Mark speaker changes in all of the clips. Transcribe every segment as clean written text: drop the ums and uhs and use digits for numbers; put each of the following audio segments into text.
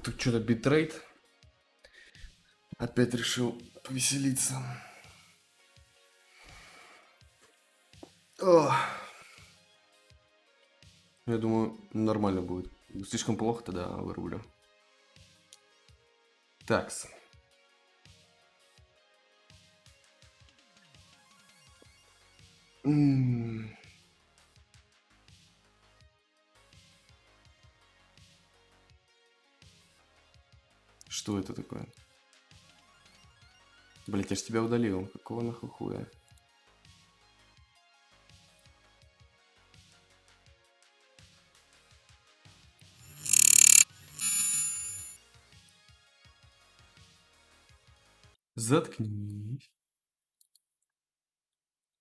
Speaker 1: Тут что-то битрейт. Опять решил повеселиться. Ох. Я думаю, нормально будет. Слишком плохо, тогда вырублю. Такс. Что это такое? Блять, я ж тебя удалил. Какого нахуй хуя? Заткнись.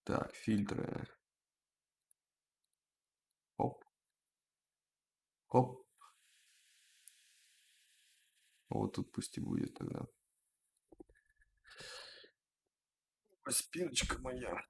Speaker 1: Так, фильтры. Оп. Оп. Вот тут пусть и будет тогда. Спиночка моя.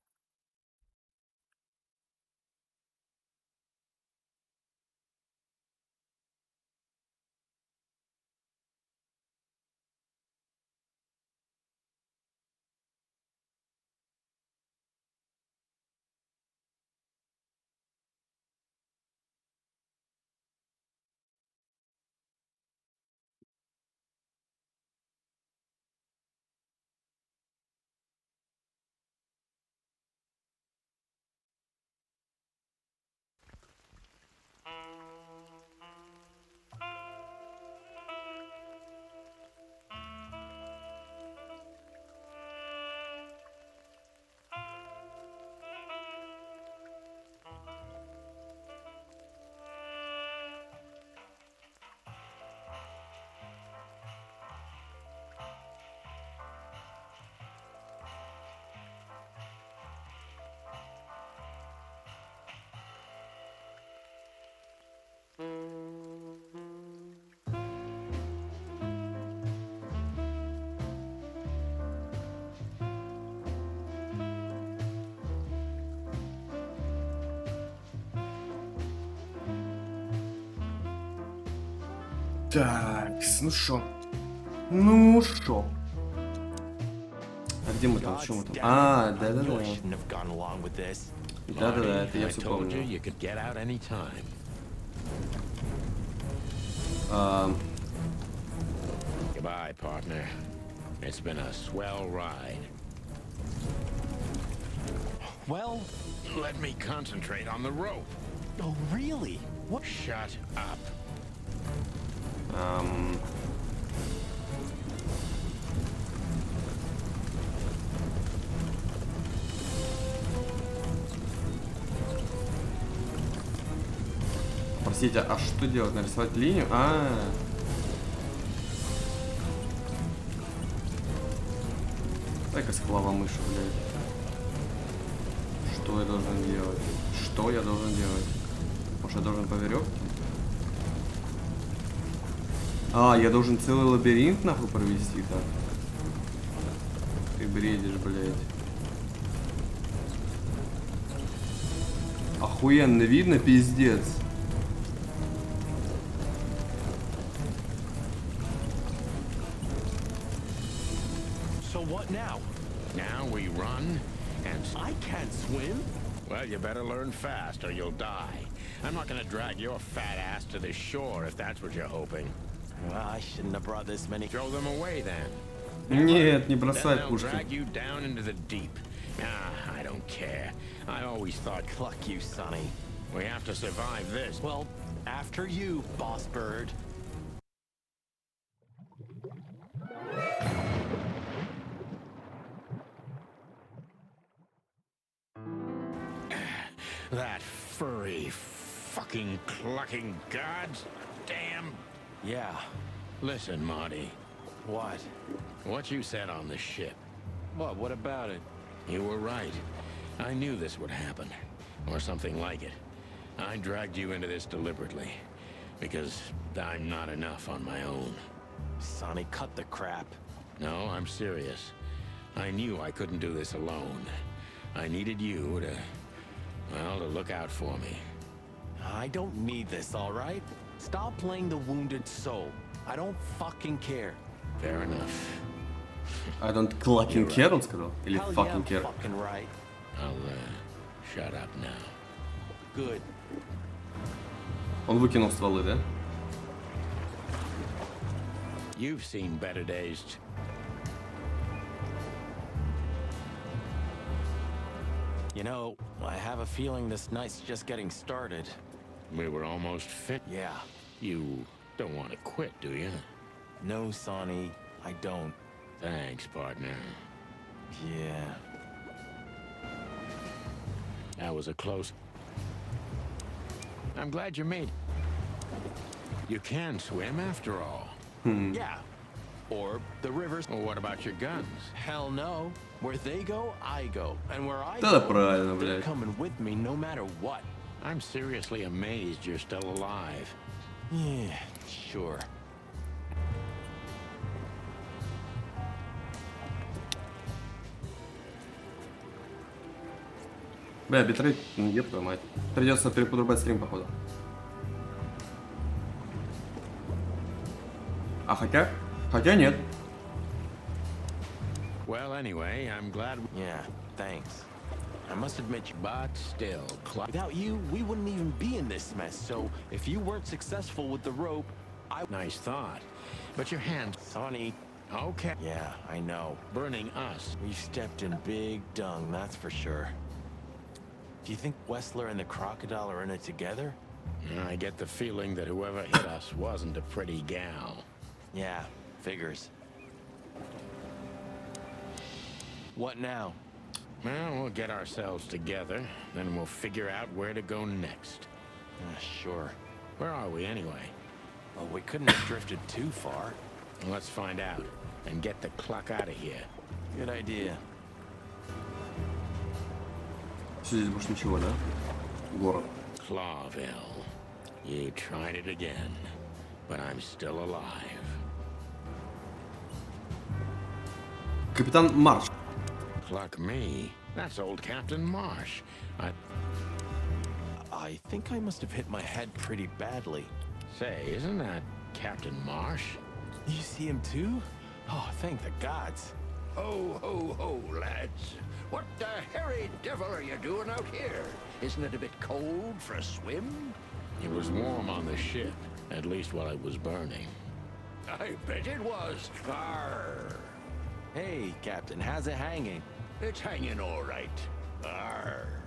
Speaker 1: Так, ну шо? Ну шо? А где мы там? Что мы там? А, да-да-да. Да-да-да, это я все помню.
Speaker 2: Goodbye, partner. It's been a swell ride.
Speaker 3: Well,
Speaker 2: let me concentrate on the rope.
Speaker 3: Oh, really?
Speaker 2: What? Shut up.
Speaker 1: Простите, а что делать? Нарисовать линию? Дай-ка склава мыши, блядь. Что я должен делать? Что я должен делать? Может, я должен по веревке? Я должен целый лабиринт нахуй провести так. Ты бредишь, блядь. Охуенно видно, пиздец.
Speaker 3: So what now?
Speaker 2: Now we run and...
Speaker 3: I can't swim.
Speaker 2: Well, you better learn fast or you'll die. I'm not gonna drag your fat ass to the shore if that's what you're hoping.
Speaker 3: Well, I shouldn't have brought this many.
Speaker 2: Throw them away then.
Speaker 1: Нет, не бросай
Speaker 2: Then they'll
Speaker 1: пушки.
Speaker 2: drag you down into the deep. I don't care. I always thought...
Speaker 3: Cluck you, Sonny.
Speaker 2: We have to survive this.
Speaker 3: Well, after you, boss bird.
Speaker 2: That furry, fucking clucking gods. Damn.
Speaker 3: Yeah.
Speaker 2: Listen, Marty.
Speaker 3: What?
Speaker 2: What you said on the ship.
Speaker 3: What about it?
Speaker 2: You were right. I knew this would happen. Or something like it. I dragged you into this deliberately. Because I'm not enough on my own.
Speaker 3: Sonny, cut the crap.
Speaker 2: No, I'm serious. I knew I couldn't do this alone. I needed you to... well, to look out for me.
Speaker 3: I don't need this, all right? Stop playing the wounded soul. I don't fucking care.
Speaker 2: Fair enough.
Speaker 1: I don't fucking care, он сказал? Или
Speaker 3: Hell
Speaker 1: fucking
Speaker 3: yeah,
Speaker 1: care?
Speaker 3: fucking right.
Speaker 2: I'll shut up now.
Speaker 3: Good.
Speaker 1: Он выкинул стволы, да?
Speaker 2: You've seen better days.
Speaker 3: You know, I have a feeling this night's just getting started.
Speaker 2: We were almost fit.
Speaker 3: Yeah.
Speaker 2: You don't want to quit, do you?
Speaker 3: No, Sonny, I don't.
Speaker 2: Thanks, partner.
Speaker 3: Yeah.
Speaker 2: That was a close... I'm glad you made it. You can swim after all.
Speaker 3: Yeah. Or the rivers.
Speaker 2: Well, what about your guns?
Speaker 3: Hell no. Where they go, I go. And where I
Speaker 1: Да,
Speaker 3: go,
Speaker 1: правильно,
Speaker 3: they're
Speaker 1: блядь.
Speaker 3: coming with me no matter what.
Speaker 2: I'm seriously amazed you're still alive.
Speaker 3: Yeah, sure.
Speaker 1: Бля, битрейт, ну еб твою мать. Придется переподрубать стрим, походу. А хотя? Хотя нет.
Speaker 2: Well, anyway, I'm glad...
Speaker 3: Yeah, thanks. I must admit,
Speaker 2: But still,
Speaker 3: without you, we wouldn't even be in this mess. So if you weren't successful with the rope,
Speaker 2: nice thought. But your hands...
Speaker 3: Sonny.
Speaker 2: Okay.
Speaker 3: Yeah, I know.
Speaker 2: Burning us.
Speaker 3: We've stepped in big dung, that's for sure. Do you think Wessler and the crocodile are in it together?
Speaker 2: I get the feeling that whoever hit us wasn't a pretty gal.
Speaker 3: Yeah, figures. What now?
Speaker 2: Well, we'll get ourselves together, then we'll figure out where to go next.
Speaker 3: Sure.
Speaker 2: Where are we, anyway?
Speaker 3: Well, we couldn't have drifted too far.
Speaker 2: Let's find out, and get the cluck out of here.
Speaker 3: Good idea.
Speaker 1: Все, здесь больше ничего, да? Город.
Speaker 2: 𝐂𝐤𝐜𝐿. You tried it again, but I'm still alive.
Speaker 1: Капитан Марш.
Speaker 2: Cluck me. That's old Captain Marsh.
Speaker 3: I think I must have hit my head pretty badly.
Speaker 2: Say, isn't that Captain Marsh?
Speaker 3: You see him too? Oh, thank the gods.
Speaker 4: Ho, ho, ho, lads. What the hairy devil are you doing out here? Isn't it a bit cold for a swim?
Speaker 2: It was warm on the ship, at least while it was burning.
Speaker 4: I bet it was. Arr.
Speaker 3: Hey, Captain, how's it hanging?
Speaker 4: It's hanging all right. Arr.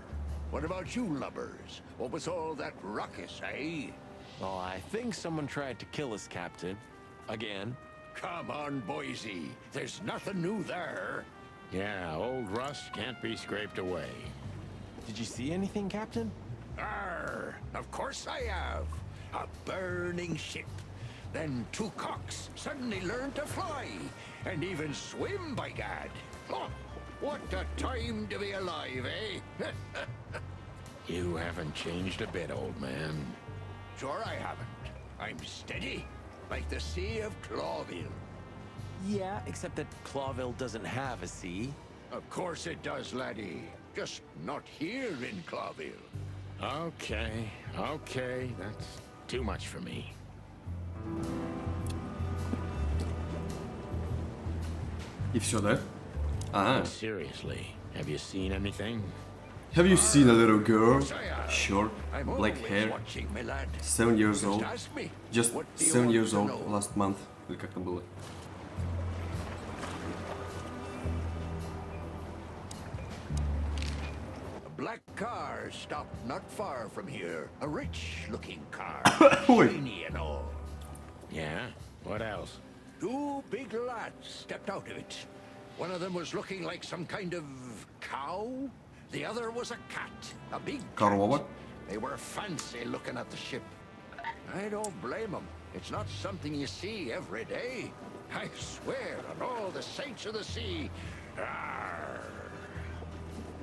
Speaker 4: What about you lubbers? What was all that ruckus, eh?
Speaker 3: Well, I think someone tried to kill us, Captain. Again.
Speaker 4: Come on, Boise. There's nothing new there.
Speaker 2: Yeah, old rust can't be scraped away.
Speaker 3: Did you see anything, Captain?
Speaker 4: Arr. Of course I have. A burning ship. Then two cocks suddenly learned to fly. And even swim, by gad. Oh, what a time to be alive, eh?
Speaker 2: You haven't changed a bit, old man.
Speaker 4: Sure I haven't. I'm steady, like the Sea of 𝐂𝐤𝐜𝐿.
Speaker 3: Yeah, except that 𝐂𝐤𝐿 doesn't have a sea.
Speaker 4: Of course it does, laddie. Just not here in 𝐂𝐤𝐿.
Speaker 2: Okay, okay, that's too much for me.
Speaker 1: И все, да? А.
Speaker 2: Seriously, have you seen anything?
Speaker 1: Have you seen a little girl?
Speaker 4: Yes, I have.
Speaker 1: Short,
Speaker 4: I'm
Speaker 1: black
Speaker 4: always
Speaker 1: hair,
Speaker 4: watching, my lad.
Speaker 1: 7 years
Speaker 4: Just
Speaker 1: old.
Speaker 4: ask me.
Speaker 1: Just
Speaker 4: What do you
Speaker 1: 7
Speaker 4: want
Speaker 1: years
Speaker 4: to
Speaker 1: old
Speaker 4: know?
Speaker 1: last month. Или как это было?
Speaker 4: A black car stopped not far from here. A rich-looking car.
Speaker 1: Ой.
Speaker 4: Shiny and all.
Speaker 2: Yeah? What else?
Speaker 4: Two big lads stepped out of it. One of them was looking like some kind of cow. The other was a cat, a big cat.
Speaker 1: Корова.
Speaker 4: They were fancy looking at the ship. I don't blame them. It's not something you see every day. I swear on all the saints of the sea. Arr.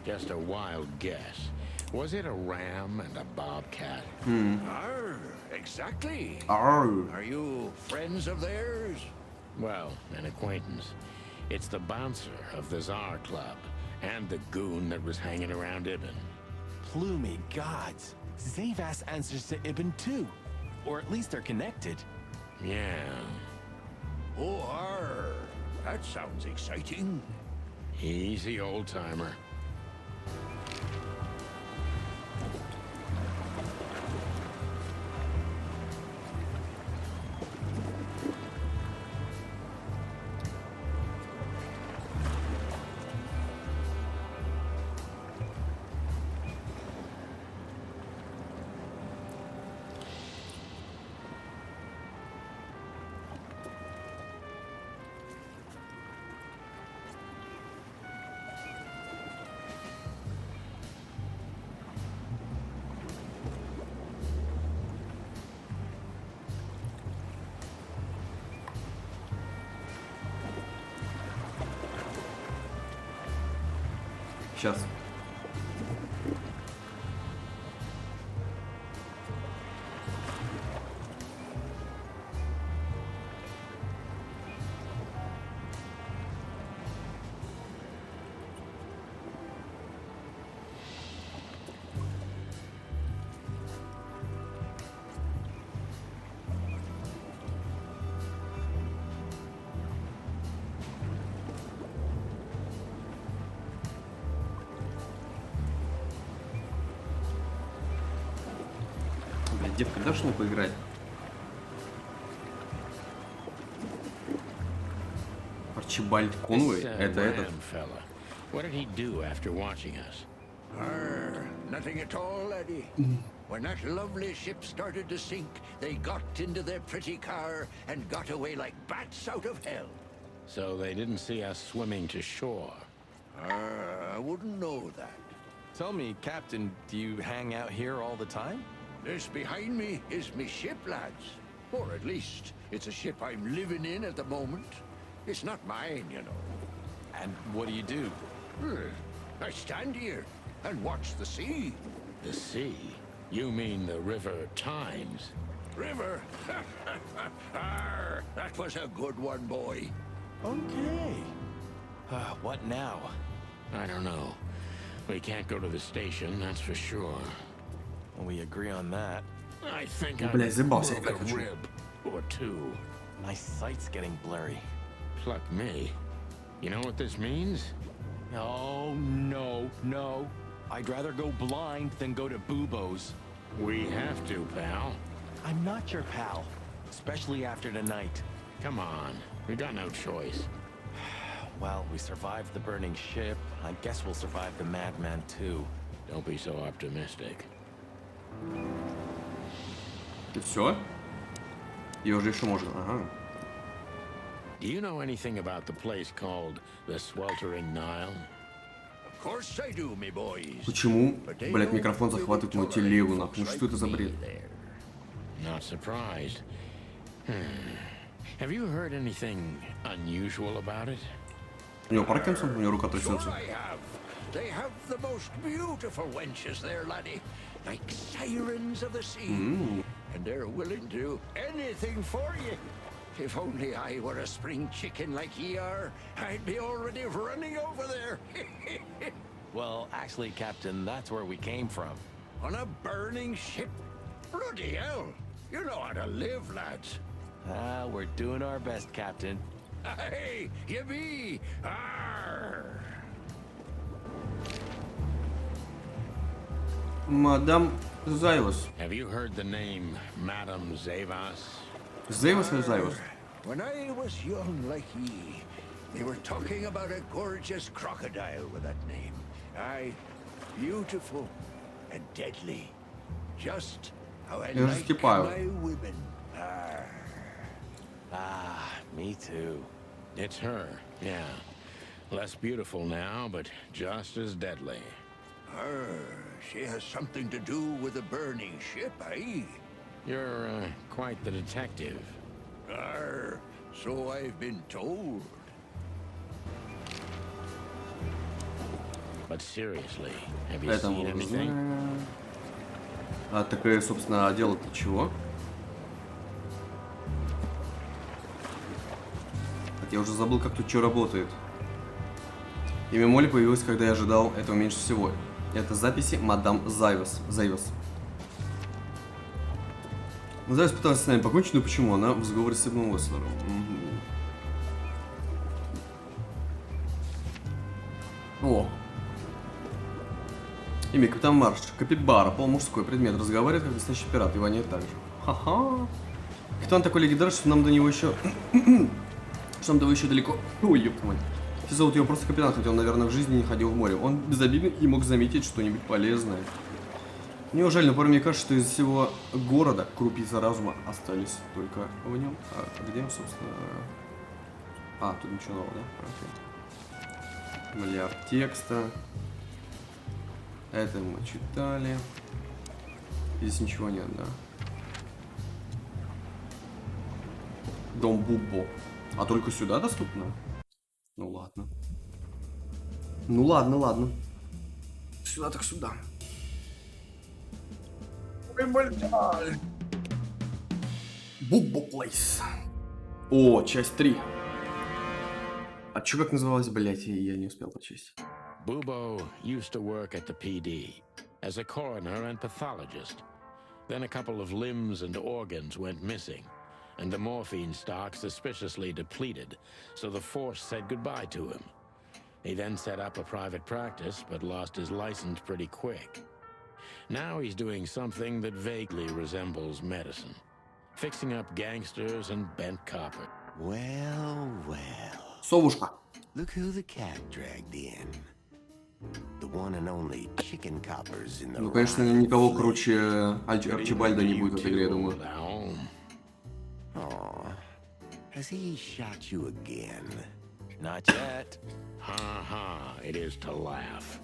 Speaker 2: Just a wild guess. Was it a ram and a bobcat?
Speaker 4: Arr, exactly.
Speaker 1: Arr.
Speaker 4: Are you friends of theirs?
Speaker 2: Well, an acquaintance. It's the bouncer of the Tsar Club, and the goon that was hanging around Ibn.
Speaker 3: Plumey gods. Zavas answers to Ibn too. Or at least they're connected.
Speaker 2: Yeah,
Speaker 4: Oh, that sounds exciting.
Speaker 2: Easy, old-timer.
Speaker 1: Сейчас. Блядь, девка, дашь мне поиграть? Арчибальд Конвей? Это этот.
Speaker 2: Fella. What did he do after watching us?
Speaker 4: Nothing at all, laddie. When that lovely ship started to sink, they got into their pretty car and got away like bats out of hell.
Speaker 2: So they didn't see us swimming to shore.
Speaker 4: I wouldn't know that.
Speaker 3: Tell me, Captain, do you hang out here all the time?
Speaker 4: This behind me is me ship, lads. Or at least, it's a ship I'm living in at the moment. It's not mine, you know.
Speaker 3: And what do you do?
Speaker 4: I stand here and watch the sea.
Speaker 2: The sea? You mean the River Times?
Speaker 4: River? That was a good one, boy.
Speaker 3: Okay. What now?
Speaker 2: I don't know. We can't go to the station, that's for sure.
Speaker 3: We agree on that.
Speaker 2: I think I
Speaker 1: Бля, заебался я
Speaker 2: broke
Speaker 1: как
Speaker 2: a
Speaker 1: хочу.
Speaker 2: rib or two.
Speaker 3: My sight's getting blurry.
Speaker 2: Pluck me. You know what this means?
Speaker 3: Oh, no. I'd rather go blind than go to Bubo's.
Speaker 2: We have to, pal.
Speaker 3: I'm not your pal, especially after tonight.
Speaker 2: Come on. We got no choice.
Speaker 3: Well, we survived the burning ship. I guess we'll survive the madman too.
Speaker 2: Don't be so optimistic.
Speaker 1: И все? И уже еще можно. Ага.
Speaker 2: Do you know anything about the place called the Sweltering Nile?
Speaker 4: Of course I do, me boys.
Speaker 1: Почему, блядь, микрофон захватывает мою телегу, нахуй? Ну что это за бред?
Speaker 2: Not surprised. Have you heard anything unusual about it?
Speaker 1: У него Паркинсон, у него рука
Speaker 4: Sure
Speaker 1: трясется.
Speaker 4: I have. They have the most beautiful wenches there, laddie. Like sirens of the sea. And they're willing to do anything for you. If only I were a spring chicken like ye are, I'd be already running over there.
Speaker 3: Well, actually, Captain, that's where we came from.
Speaker 4: On a burning ship? Bloody hell. You know how to live, lads.
Speaker 3: We're doing our best, Captain.
Speaker 4: Hey, you be. Arr.
Speaker 1: Мадам Зайвас.
Speaker 2: Have you heard the name Madame Zevas?
Speaker 1: Зайвас или Зайвас?
Speaker 4: When I was young like ye, they were talking about a gorgeous crocodile with that name. Aye, beautiful and deadly. Just how I
Speaker 1: Я же
Speaker 4: like
Speaker 1: скипаю.
Speaker 4: my women. Arr.
Speaker 3: Me too.
Speaker 2: It's her, yeah. Less beautiful now, but just as deadly.
Speaker 4: She has something to do with the burning ship, eh?
Speaker 2: You're quite the detective.
Speaker 4: So I've been told.
Speaker 2: But seriously, have you
Speaker 1: Это
Speaker 2: seen
Speaker 1: мы
Speaker 2: anything?
Speaker 1: знаем. А такое, собственно, дело-то чего? Я уже забыл, как тут что работает. Имя Молли появилось, когда я ожидал этого меньше всего. Это записи мадам Зайвас. Зайвас пыталась с нами покончить, но почему? Она в сговоре с Сидном Уэслером. О. Имя Капитан Марш. Капибара. Полумужской предмет. Разговаривает как настоящий пират. И воняет так же. Ха-ха. Капитан такой легендарный, что нам до него еще... что нам до него еще далеко. Ой, ёпта мать. Все зовут его просто Капитан, хотя он, наверное, в жизни не ходил в море. Он безобидный и мог заметить что-нибудь полезное. Мне жаль, но порой мне кажется, что из всего города крупицы разума остались только в нем. А где он, собственно... А, тут ничего нового, да? Окей. Миллиард текста. Это мы читали. Здесь ничего нет, да? Дом Буббо. А только сюда доступно? Ну ладно. Ну ладно, ладно. Сюда так сюда. Буббо Плейс. О, часть 3. А чё как называлось, блять, я не успел прочесть.
Speaker 2: Bubo used to work at the PD as a coroner and pathologist. Then a couple of limbs and organs went missing, and the morphine stock suspiciously depleted, so the force said goodbye to him. He then set up a private practice, but lost his license pretty quick. Now he's doing something that vaguely resembles medicine, fixing up gangsters and bent coppers.
Speaker 5: Well, well.
Speaker 1: Совушка.
Speaker 5: Look who the cat dragged in. The one and only chicken coppers in the
Speaker 1: Ну, конечно, никого круче Арчибальда не будет в этой игре, я думаю.
Speaker 5: Aw, has he shot you again?
Speaker 3: Not yet.
Speaker 2: Ha, it is to laugh.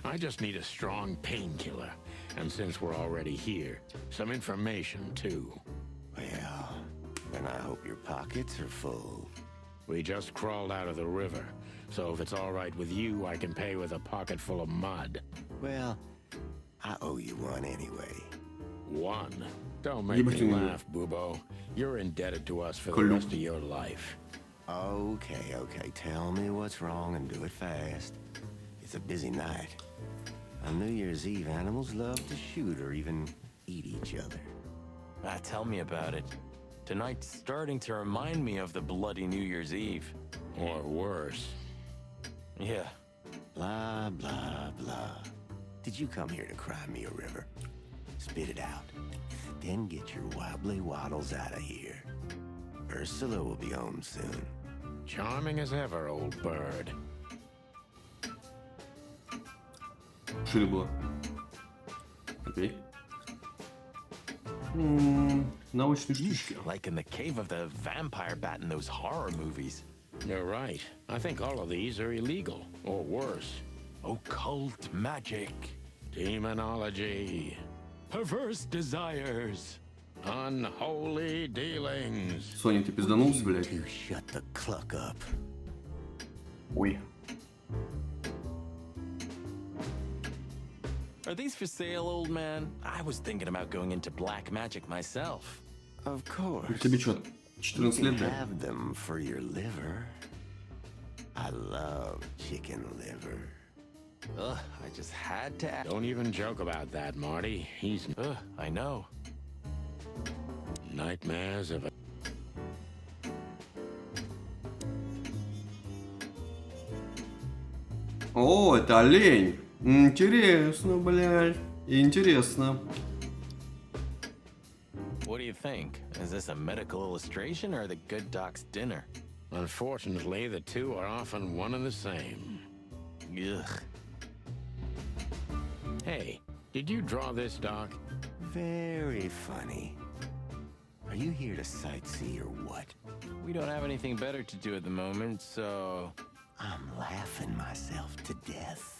Speaker 2: I just need a strong painkiller, and since we're already here, some information too.
Speaker 5: Well, then I hope your pockets are full.
Speaker 2: We just crawled out of the river, so if it's all right with you, I can pay with a pocket full of mud.
Speaker 5: Well, I owe you one anyway.
Speaker 2: One? Don't make me laugh, Bubo. You're indebted to us for the rest of your life.
Speaker 5: Okay, tell me what's wrong and do it fast. It's a busy night. On New Year's Eve, animals love to shoot or even eat each other.
Speaker 3: Tell me about it. Tonight's starting to remind me of the bloody New Year's Eve.
Speaker 2: Or worse.
Speaker 3: Yeah.
Speaker 5: Blah, blah, blah. Did you come here to cry me a river? Spit it out. Then get your wobbly waddles out of here. Ursula will be home soon.
Speaker 2: Charming as ever, old bird.
Speaker 1: Что это было? Окей. Научные штучки.
Speaker 3: Like in the cave of the vampire bat in those horror movies.
Speaker 2: You're right. I think all of these are illegal, or worse.
Speaker 3: Occult magic.
Speaker 2: Demonology.
Speaker 3: Perverse desires.
Speaker 2: Unholy dealings.
Speaker 1: Соня, ты пизданулся, блядь?
Speaker 5: You shut the cluck up.
Speaker 1: Ой.
Speaker 3: Are these for sale, old man? I was thinking about going into black magic myself.
Speaker 5: Of course.
Speaker 1: Тебе что, 14
Speaker 5: You
Speaker 1: лет,
Speaker 5: can
Speaker 1: да?
Speaker 5: have them for your liver. I love chicken liver.
Speaker 3: Ugh, I just had to ask.
Speaker 2: Don't even joke about that, Marty. He's
Speaker 3: I know.
Speaker 2: nightmares of a...
Speaker 1: О, это олень. Интересно, блядь. Интересно.
Speaker 3: What do you think? Is this a medical illustration or the good doc's dinner?
Speaker 2: Unfortunately, the two are often one and the same.
Speaker 3: Ugh.
Speaker 2: Hey, did you draw this, Doc?
Speaker 5: Very funny. Are you here to sightsee or what?
Speaker 3: We don't have anything better to do at the moment, so...
Speaker 5: I'm laughing myself to death.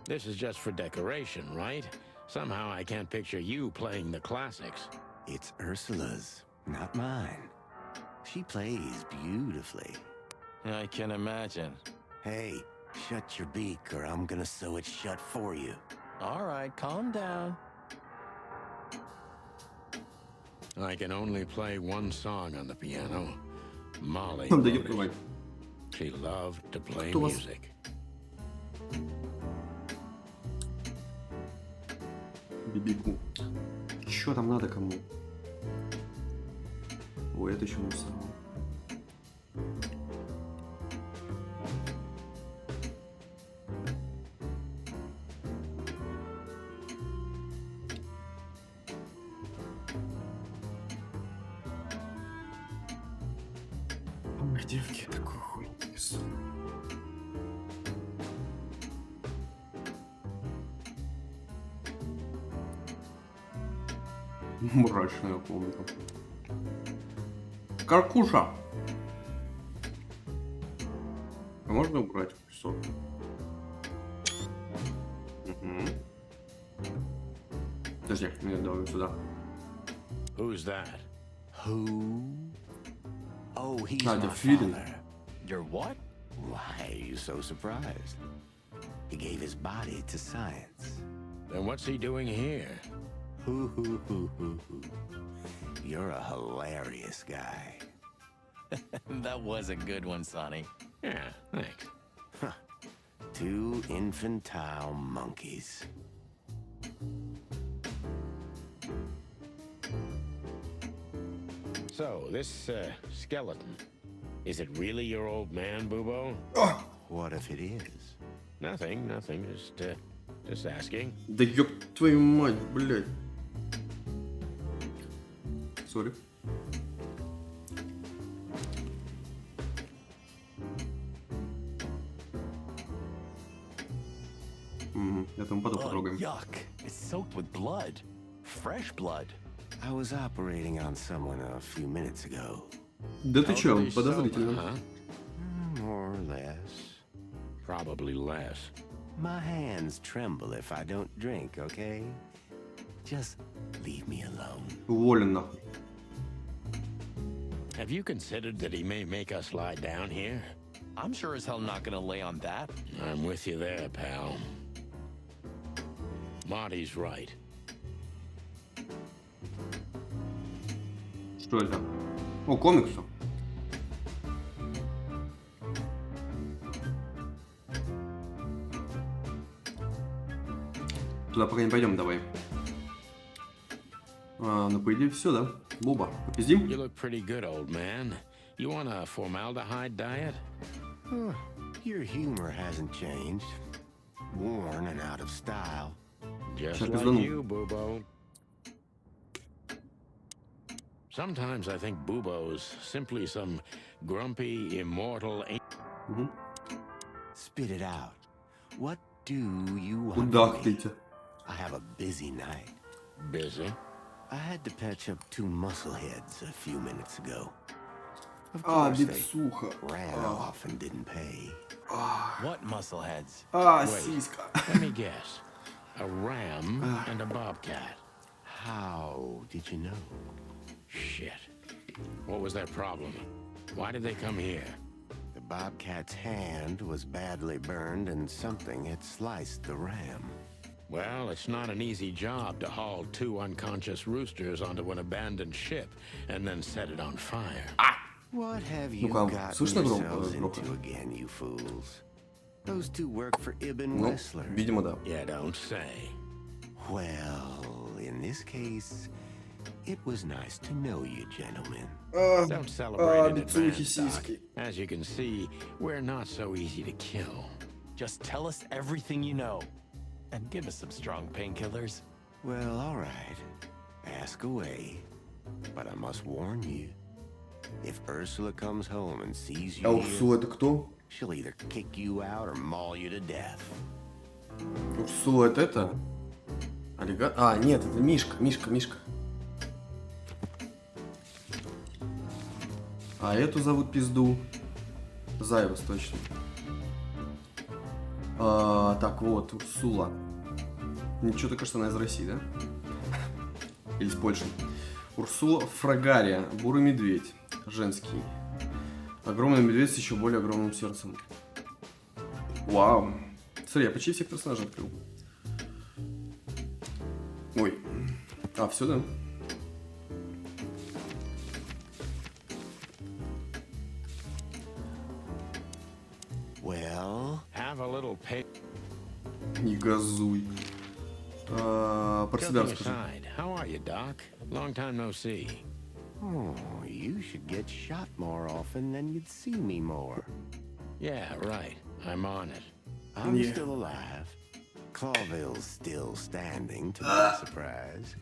Speaker 2: This is just for decoration, right? Somehow I can't picture you playing the classics.
Speaker 5: It's Ursula's, not mine. She plays beautifully.
Speaker 3: I can imagine.
Speaker 5: Hey, shut your beak or I'm gonna sew it shut for you.
Speaker 3: All right, calm down.
Speaker 2: I can only play one song on the piano. Molly
Speaker 1: Да
Speaker 2: wrote
Speaker 1: не
Speaker 2: it.
Speaker 1: плевать.
Speaker 2: She loved to play
Speaker 1: Кто вас-
Speaker 2: music.
Speaker 1: Бибику. Чё там надо кому? Ой, это еще мусор. Ой, девки, я такой хуй несу. Мрачная комната. Каркуша! А можно убрать песок? Угу. Подожди, мне давай сюда.
Speaker 2: Who's that?
Speaker 5: Who? Oh, he's
Speaker 1: Ah,
Speaker 5: my
Speaker 1: the feeding.
Speaker 5: father.
Speaker 3: Your what?
Speaker 5: Why are you so surprised? He gave his body to science.
Speaker 2: Then what's he doing here?
Speaker 5: Hoo. You're a hilarious guy.
Speaker 3: That was a good one, Sonny.
Speaker 2: Yeah, thanks.
Speaker 5: Two infantile monkeys.
Speaker 2: So, this skeleton, is it really your old man, Bubo?
Speaker 5: What if it is?
Speaker 2: Nothing, just asking.
Speaker 1: Да ёб твою мать, блядь. Сори. Это мы потом потрогаем.
Speaker 3: Yuck. It's soaked with blood. Fresh blood.
Speaker 5: I was operating on someone a few minutes ago.
Speaker 1: Да ты чё,
Speaker 2: Elderly
Speaker 1: подозрительно.
Speaker 2: soma, huh?
Speaker 5: More or less.
Speaker 2: Probably less.
Speaker 5: My hands tremble if I don't drink, okay? Just leave me alone.
Speaker 1: Уволен нахуй.
Speaker 2: Have you considered that he may make us lie down here?
Speaker 3: I'm sure as hell not gonna lay on that.
Speaker 2: I'm with you there, pal. Marty's right.
Speaker 1: Что это? О, комиксы. Туда пока не пойдем, давай. Ну, по идее, все, да? Буба, попиздим?
Speaker 2: You look pretty good, old man. You want a formaldehyde diet?
Speaker 5: Your humor hasn't changed. Worn and out of style.
Speaker 2: Just
Speaker 1: Check his
Speaker 2: like
Speaker 1: little-
Speaker 2: you, Bubo. Sometimes I think Bubo's simply some grumpy, immortal...
Speaker 5: Spit it out. What do you want?
Speaker 1: Куда
Speaker 5: from me?
Speaker 1: хотите?
Speaker 5: I have a busy night.
Speaker 2: Busy?
Speaker 5: I had to patch up two muscleheads a few minutes ago. Of
Speaker 1: А,
Speaker 5: course, they
Speaker 1: бицуха.
Speaker 5: ran off and didn't pay.
Speaker 3: What muscleheads?
Speaker 2: Wait.
Speaker 1: Сиська.
Speaker 2: Let me guess. A ram and a bobcat.
Speaker 5: How did you know?
Speaker 2: Shit. What was their problem? Why did they come here?
Speaker 5: The bobcat's hand was badly burned and something had sliced the ram.
Speaker 2: Well, it's not an easy job to haul two unconscious roosters onto an abandoned ship and then set it on fire.
Speaker 5: What have you
Speaker 1: Ну-ка,
Speaker 5: gotten
Speaker 1: слышно
Speaker 5: yourselves
Speaker 1: громко?
Speaker 5: into again, you fools? Those two work for Ibn
Speaker 1: Ну,
Speaker 5: Wessler.
Speaker 1: видимо, да.
Speaker 2: Yeah, don't say.
Speaker 5: Well, in this case, it was nice to know you, gentlemen.
Speaker 2: Don't celebrate in
Speaker 1: бицухи,
Speaker 2: advance, Doc.
Speaker 1: сиськи.
Speaker 2: As you can see, we're not so easy to kill.
Speaker 3: Just tell us everything you know. And give us some strong painkillers.
Speaker 5: Well, all right. Ask away. But I must warn you. If Ursula comes home and sees
Speaker 1: А
Speaker 5: you
Speaker 1: Урсула
Speaker 5: here,
Speaker 1: это кто?
Speaker 5: she'll either kick you out or maul you to death.
Speaker 1: Урсула это? Аллигатор? А, нет, это Мишка. А эту зовут пизду. Зайвас, точно. Так вот, Урсула. Ничего, кажется, она из России, да? Или из Польши. Урсула Фрагария, бурый медведь, женский. Огромный медведь с еще более огромным сердцем. Вау. Смотри, я почти всех персонажей открыл. Ой. А, все, да?
Speaker 2: pay.
Speaker 1: Не газуй. Про себя
Speaker 2: Joking
Speaker 1: расскажи.
Speaker 2: aside, how are you, Doc? Long time no see.
Speaker 5: Oh, you should get shot more often, then you'd see me more.
Speaker 2: Yeah, right. I'm on it.
Speaker 5: I'm
Speaker 1: Yeah.
Speaker 5: still alive. 𝐂𝐤𝐜𝐿's still standing, to my surprise.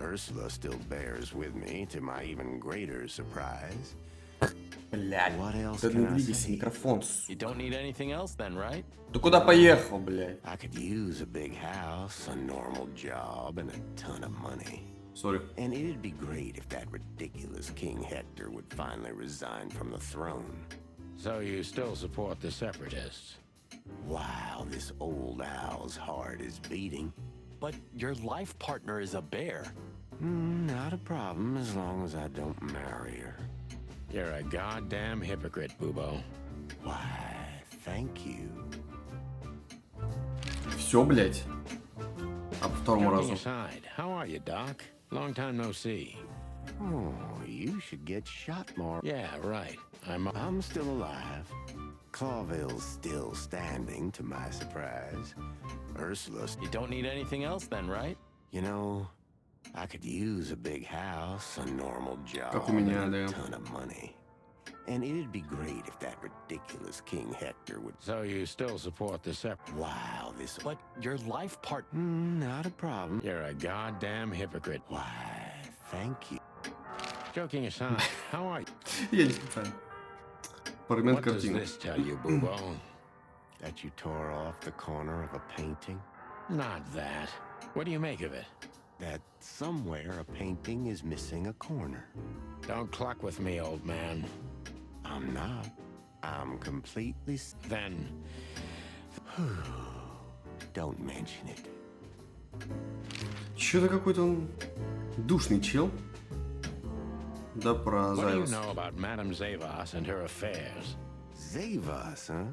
Speaker 5: Ursula still bears with me, to my even greater surprise.
Speaker 1: Блядь.
Speaker 5: What else
Speaker 1: Да
Speaker 5: can
Speaker 1: не
Speaker 5: I
Speaker 1: двигайся,
Speaker 5: say?
Speaker 1: микрофон.
Speaker 3: You don't need anything else then, right?
Speaker 1: Ты куда поехал, блядь?
Speaker 5: I could use a big house, a normal job, and a ton of money.
Speaker 1: Сори.
Speaker 5: And it'd be great if that ridiculous King Hector would finally resign from the throne.
Speaker 2: So you still support the Separatists?
Speaker 5: Wow, this old owl's heart is beating.
Speaker 3: But your life partner is a bear.
Speaker 5: Not a problem as long as I don't marry her.
Speaker 2: You're a goddamn hypocrite, Bubo.
Speaker 5: Why, thank you.
Speaker 1: Все, блядь. А по второму
Speaker 2: Joking
Speaker 1: разу.
Speaker 2: aside, how are you, Doc? Long time no see.
Speaker 5: Oh, you should get shot more.
Speaker 2: Yeah, right.
Speaker 5: I'm still alive. 𝐂𝐤𝐿's still standing, to my surprise. Ursula's.
Speaker 3: You don't need anything else then, right?
Speaker 5: You know, I could use a big house, a normal job,
Speaker 1: Как у меня,
Speaker 5: and
Speaker 1: да.
Speaker 5: a ton of money. And it'd be great if that ridiculous King Hector would.
Speaker 2: So you still support the Separatists?
Speaker 5: Wow, this.
Speaker 3: But your life partner.
Speaker 5: Not a problem.
Speaker 2: You're a goddamn hypocrite.
Speaker 5: Why, thank you.
Speaker 2: Joking aside, how are you?
Speaker 1: Я не специально. Фрагмент
Speaker 2: What does
Speaker 1: картины.
Speaker 2: this tell you, Bubo?
Speaker 5: That you tore off the corner of a painting?
Speaker 2: Not that. What do you make of it?
Speaker 5: That somewhere a painting is missing a corner.
Speaker 2: Don't cluck with me, old man.
Speaker 5: I'm not. I'm completely.
Speaker 2: Then,
Speaker 5: Don't mention it.
Speaker 1: Чё-то какой-то он душный чел. Да, про
Speaker 2: what do you
Speaker 1: Зайвас.
Speaker 2: know about Madame Zavas and her affairs?
Speaker 5: 𝐂𝐤𝐿, huh?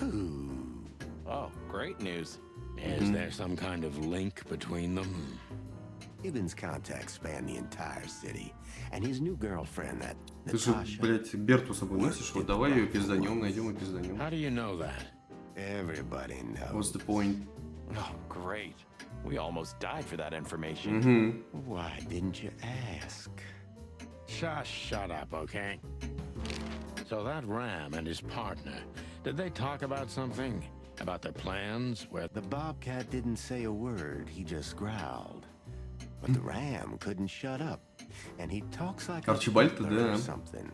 Speaker 5: Who?
Speaker 3: Oh, great news.
Speaker 2: Is there some kind of link between them?
Speaker 5: Ibn's contacts span the entire city, and his new girlfriend, that
Speaker 1: Ты же,
Speaker 5: Natasha.
Speaker 1: блядь, Берту с собой носишь? Вот давай ее пизданем, найдем и пизданем.
Speaker 2: How do you know that?
Speaker 5: Everybody knows.
Speaker 1: What's the point?
Speaker 3: Oh, great. We almost died for that information.
Speaker 5: Why didn't you ask?
Speaker 2: Shut up, okay? So that Ram and his partner, did they talk about something? About their plans? Where
Speaker 5: The bobcat didn't say a word, he just growled. But the ram couldn't shut up, and he talks like a
Speaker 1: Арчибальд-то,
Speaker 5: butler
Speaker 1: да.
Speaker 5: or something.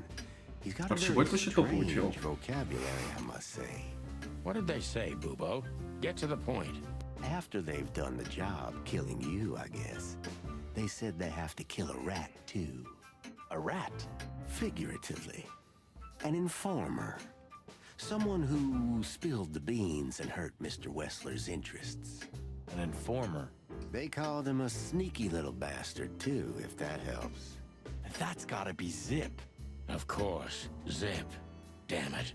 Speaker 5: He's got a very
Speaker 1: Арчибальд вообще топовый чел.
Speaker 5: strange vocabulary, I must say.
Speaker 2: What did they say, Bubo? Get to the point.
Speaker 5: After they've done the job killing you, I guess, they said they have to kill a rat too.
Speaker 3: A rat.
Speaker 5: Figuratively. An informer. Someone who spilled the beans and hurt Mr. Wessler's interests.
Speaker 3: An informer.
Speaker 5: They called him a sneaky little bastard too, if that helps.
Speaker 3: That's gotta be Zip.
Speaker 2: Of course, Zip. Damn it.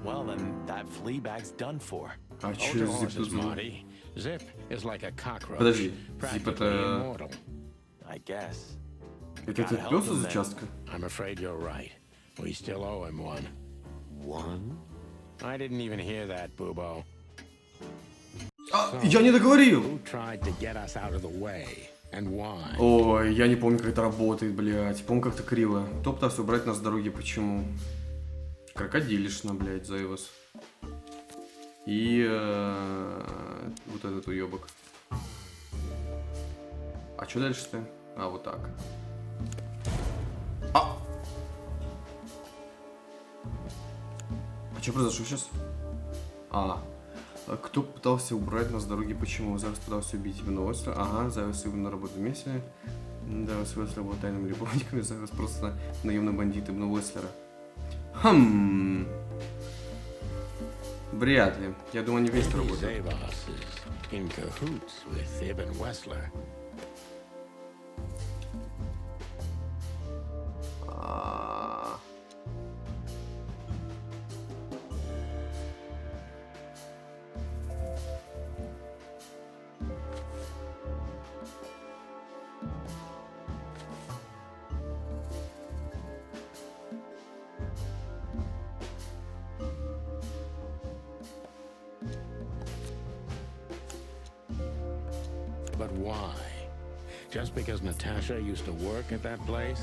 Speaker 3: Well, then that flea bag's done for.
Speaker 1: А
Speaker 2: Hold
Speaker 1: чё
Speaker 2: your
Speaker 1: Зип
Speaker 2: horses,
Speaker 1: тут был?
Speaker 2: Marty. Zip is like a cockroach.
Speaker 1: Подожди, Зип
Speaker 2: Practically
Speaker 1: это...
Speaker 2: immortal.
Speaker 3: I guess.
Speaker 1: Это этот
Speaker 3: Gotta
Speaker 1: пес
Speaker 3: help him
Speaker 1: из
Speaker 3: then.
Speaker 1: участка?
Speaker 2: I'm afraid you're right. We still owe him one.
Speaker 5: One?
Speaker 2: I didn't even hear that, Bubo.
Speaker 1: А, я не договорил!
Speaker 2: Who tried to get us out of the way? And why?
Speaker 1: Ой, я не помню, как это работает, блядь. Помню, как-то криво. Кто пытался убрать нас с дороги, почему? Крокодилишна, блядь, Зайвас. И вот этот уебок. А что дальше-то? А, вот так. А что произошло сейчас? Кто пытался убрать нас с дороги, почему? Зайвас пытался убить Ибн Уэслера. Ага, Зайвас и Ибн работают вместе. Зайвас и Уэслер был тайным любовником, Зайвас просто наемный бандит Ибн Уэслера. Вряд ли. Я думаю, они вместе
Speaker 2: Maybe
Speaker 1: работают.
Speaker 2: Zavas is in cahoots with Ibn Wessler.
Speaker 1: А,
Speaker 2: But why? Just because Natasha used to work at that place?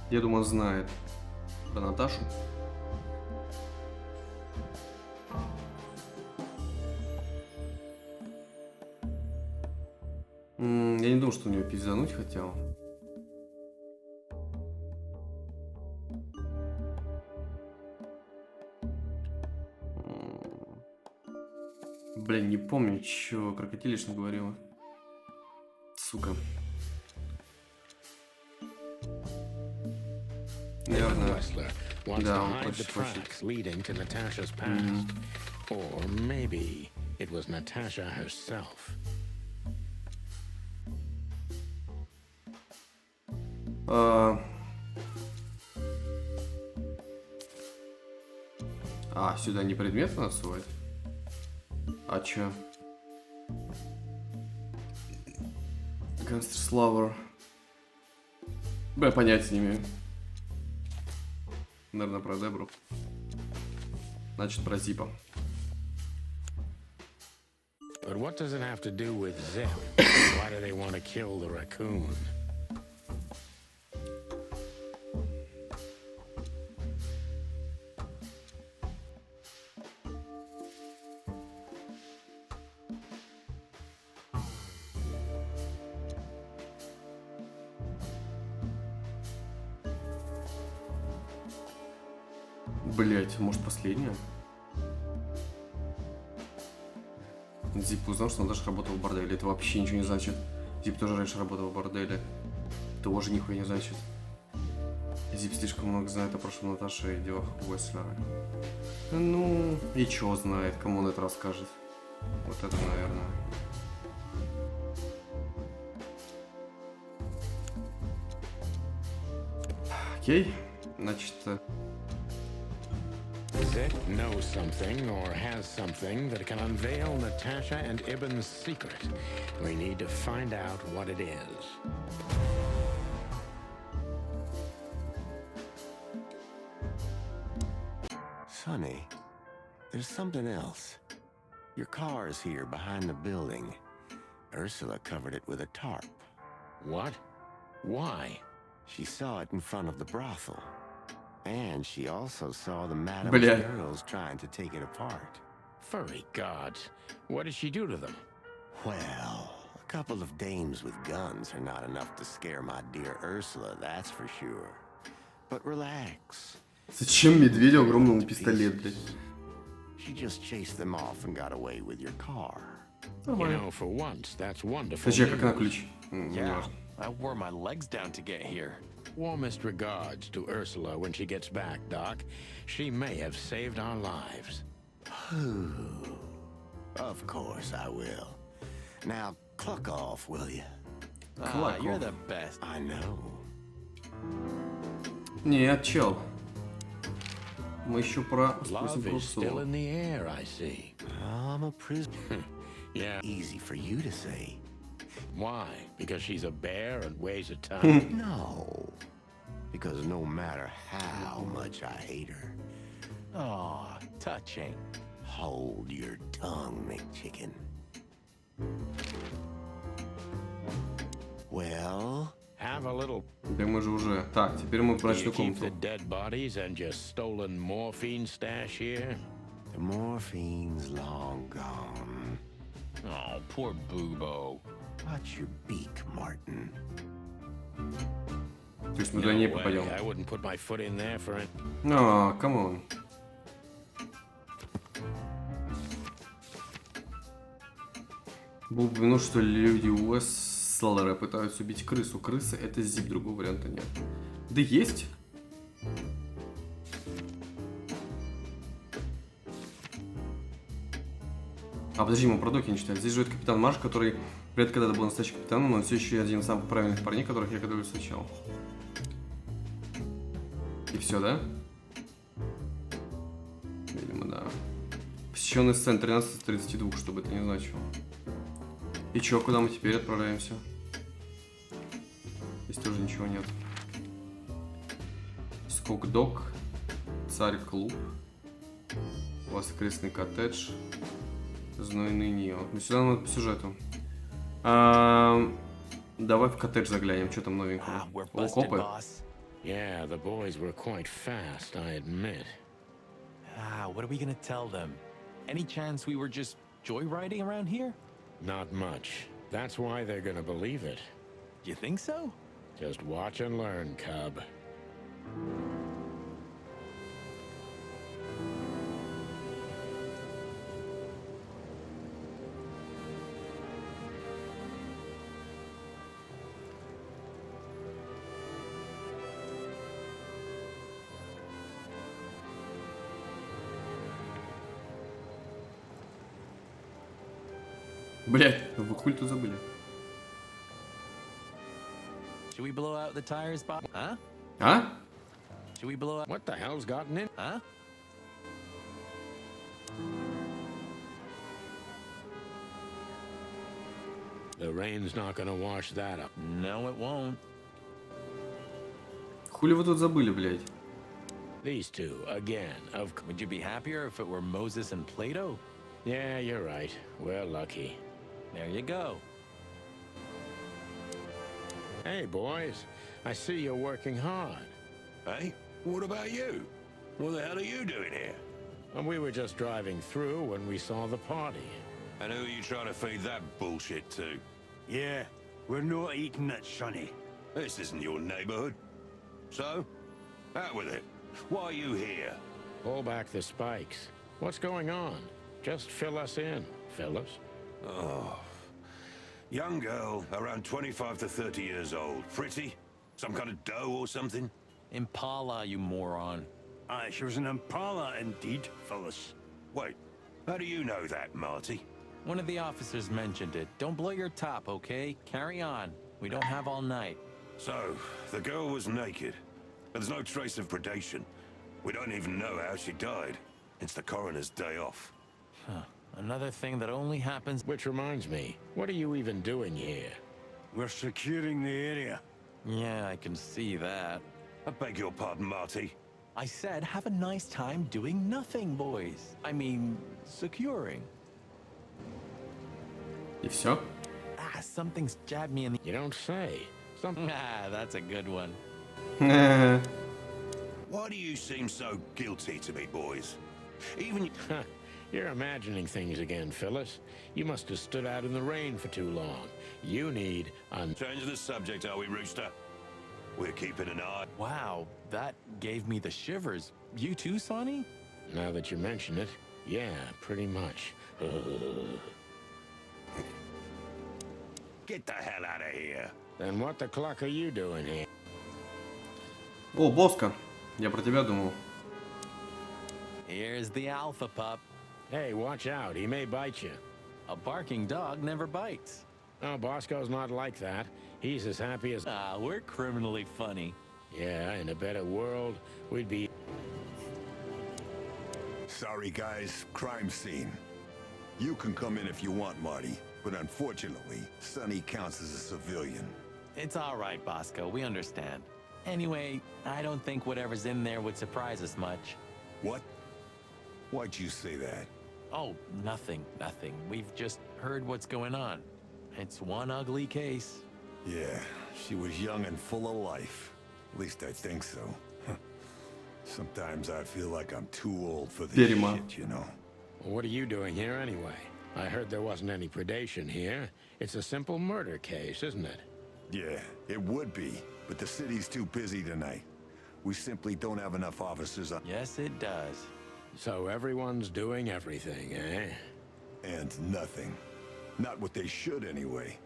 Speaker 1: Я думаю, он знает про Наташу. Я не думал, что у него пиздануть хотел. Блин, не помню, что 𝐂𝐤𝐞𝐧 говорила. Сука. Наверное.
Speaker 2: Wrestler wants
Speaker 1: Да,
Speaker 2: to
Speaker 1: он
Speaker 2: hide the
Speaker 1: хочет.
Speaker 2: tracks leading to Natasha's past. Or maybe it was Natasha herself.
Speaker 1: Сюда не предметы насовывать? А чё? Gangster's Lover. Бля, понятия не имею. Наверное, про Дебру. Значит, про Зипа.
Speaker 2: But what does it have to do with Zip? Why do they want to kill the raccoon?
Speaker 1: Блять, может последняя? Зип узнал, что Наташа работала в борделе. Это вообще ничего не значит. Зип тоже раньше работал в борделе. Тоже нихуя не значит. Зип слишком много знает о прошлом Наташи и делах Уэслера. Ну, и чё знает, кому он это расскажет. Вот это, наверное. Окей, значит...
Speaker 2: Zip knows something or has something that can unveil Natasha and Ibn's secret. We need to find out what it is.
Speaker 5: Sonny, there's something else. Your car is here behind the building. Ursula covered it with a tarp.
Speaker 2: What? Why?
Speaker 5: She saw it in front of the brothel. And she also saw the madam's
Speaker 1: Бля.
Speaker 5: girls trying to take it apart.
Speaker 2: Furry gods. What did she do to them?
Speaker 5: Well, a couple of dames with guns are not enough to scare my dear Ursula, that's for sure. But relax.
Speaker 1: Зачем медведю огромному пистолет, блядь?
Speaker 5: She just chased them off and got away with your car.
Speaker 2: You know, for once, that's wonderful.
Speaker 1: Подожди, а как на
Speaker 2: news.
Speaker 1: ключ? Не
Speaker 3: Yeah,
Speaker 1: важно.
Speaker 3: I wore my legs down to get here.
Speaker 2: Warmest regards to Ursula when she gets back, Doc. She may have saved our lives.
Speaker 5: Of course I will. Now, cluck off, will you?
Speaker 1: Cluck
Speaker 3: You're
Speaker 1: off.
Speaker 3: the best.
Speaker 5: I know.
Speaker 1: Нет, чел. Мы еще про
Speaker 2: Love
Speaker 1: способ
Speaker 2: is still
Speaker 1: Руссо.
Speaker 2: in the air, I see.
Speaker 5: I'm a prisoner.
Speaker 2: Yeah.
Speaker 5: Easy for you to say.
Speaker 2: Why? Because she's a bear and weighs a ton?
Speaker 5: No. Because no matter how much I hate her,
Speaker 3: Oh, touching.
Speaker 5: hold your tongue, McChicken. Well,
Speaker 2: Have a little.
Speaker 1: Да мы же уже... Так, теперь мы в
Speaker 2: Do you
Speaker 1: брачную
Speaker 2: keep the
Speaker 1: комнату.
Speaker 2: dead bodies and your stolen morphine stash here?
Speaker 5: the morphine's long gone.
Speaker 3: Oh, poor Boobo.
Speaker 5: Watch your beak, Martin.
Speaker 1: То есть мы
Speaker 2: No
Speaker 1: туда не
Speaker 2: way.
Speaker 1: попадем.
Speaker 2: I wouldn't put my foot in there for it.
Speaker 1: Камон. Был бы вину, что люди Уэслера пытаются убить крысу. Крыса — это Зип, другого варианта нет. Да есть. Подожди, мы про Доки не читали. Здесь живет капитан Марш, который вряд ли когда-то был настоящим капитаном, но он все еще один из самых правильных парней, которых я когда-либо встречал. И все, да? Видимо, да. Посещенный сцен 13 из 32, что бы это ни значило. И чё, куда мы теперь отправляемся? Здесь тоже ничего нет. Скок-док. Царь-клуб. Воскресный коттедж. Знойный Нио. Ну сюда надо по сюжету. Давай в коттедж заглянем, что там новенького.
Speaker 3: We're
Speaker 1: О,
Speaker 3: busted,
Speaker 1: копы.
Speaker 3: boss.
Speaker 2: Yeah, the boys were quite fast, I admit.
Speaker 3: What are we gonna tell them? Any chance we were just joyriding around here?
Speaker 2: Not much. That's why they're gonna believe it.
Speaker 3: You think so?
Speaker 2: Just watch and learn, cub.
Speaker 1: Блять, вы хуй тут забыли.
Speaker 3: Should we blow out the tires, Bob? Huh?
Speaker 1: А?
Speaker 3: Should we blow out?
Speaker 2: What the hell's gotten in?
Speaker 3: Huh?
Speaker 2: The rain's not gonna wash that up.
Speaker 3: No, it won't.
Speaker 1: Хули вы тут забыли, блять?
Speaker 2: These two, again, of course.
Speaker 3: Would you be happier if it were Moses and Plato?
Speaker 2: Yeah, you're right. We're lucky.
Speaker 3: There you go.
Speaker 2: Hey, boys. I see you're working hard.
Speaker 4: Hey, what about you? What the hell are you doing here?
Speaker 2: And we were just driving through when we saw the party.
Speaker 4: And who are you trying to feed that bullshit to?
Speaker 6: Yeah, we're not eating it, Sonny.
Speaker 4: This isn't your neighborhood. So, out with it. Why are you here?
Speaker 2: Pull back the spikes. What's going on? Just fill us in, fellas.
Speaker 4: Oh. Young girl, around 25 to 30 years old. Pretty? Some kind of dough or something?
Speaker 3: Impala, you moron.
Speaker 6: Aye, she was an Impala indeed, Phyllis.
Speaker 4: Wait, how do you know that, Marty?
Speaker 3: One of the officers mentioned it. Don't blow your top, okay? Carry on. We don't have all night.
Speaker 4: So, the girl was naked. But there's no trace of predation. We don't even know how she died. It's the coroner's day off.
Speaker 3: Huh. Another thing that only happens...
Speaker 2: Which reminds me, what are you even doing here?
Speaker 6: We're securing the area.
Speaker 3: Yeah, I can see that.
Speaker 4: I beg your pardon, Marty.
Speaker 3: I said have a nice time doing nothing, boys. I mean, securing.
Speaker 1: И все?
Speaker 3: Something's jabbed me in the...
Speaker 2: You don't say.
Speaker 3: That's a good one.
Speaker 4: Why do you seem so guilty to me, boys? Even
Speaker 2: You're imagining things again, Phyllis. You must have stood out in the rain for too long. You need
Speaker 4: Change the subject, are we, Rooster? We're keeping an eye.
Speaker 3: Wow, that gave me the shivers. You too, Sonny?
Speaker 2: Now that you mention it, yeah, pretty much.
Speaker 4: Get the hell out of here.
Speaker 2: Then what the cluck are you doing here?
Speaker 1: О, Боска. Я про тебя думал.
Speaker 3: Here's the alpha pup.
Speaker 2: Hey, watch out. He may bite you.
Speaker 3: A barking dog never bites.
Speaker 2: Oh, Bosco's not like that. He's as happy as...
Speaker 3: We're criminally funny.
Speaker 2: Yeah, in a better world, we'd be...
Speaker 7: Sorry, guys. Crime scene. You can come in if you want, Marty. But unfortunately, Sonny counts as a civilian.
Speaker 3: It's all right, Bosco. We understand. Anyway, I don't think whatever's in there would surprise us much.
Speaker 7: What? Why'd you say that?
Speaker 3: Oh, nothing. We've just heard what's going on. It's one ugly case.
Speaker 7: Yeah, she was young and full of life. At least I think so. Sometimes I feel like I'm too old for this
Speaker 1: Дерьмо.
Speaker 7: shit, you know?
Speaker 2: Well, what are you doing here anyway? I heard there wasn't any predation here. It's a simple murder case, isn't it?
Speaker 7: Yeah, it would be, but the city's too busy tonight. We simply don't have enough officers on...
Speaker 3: Yes, it does.
Speaker 2: So everyone's doing everything, eh?
Speaker 7: And nothing. Not what they should, anyway.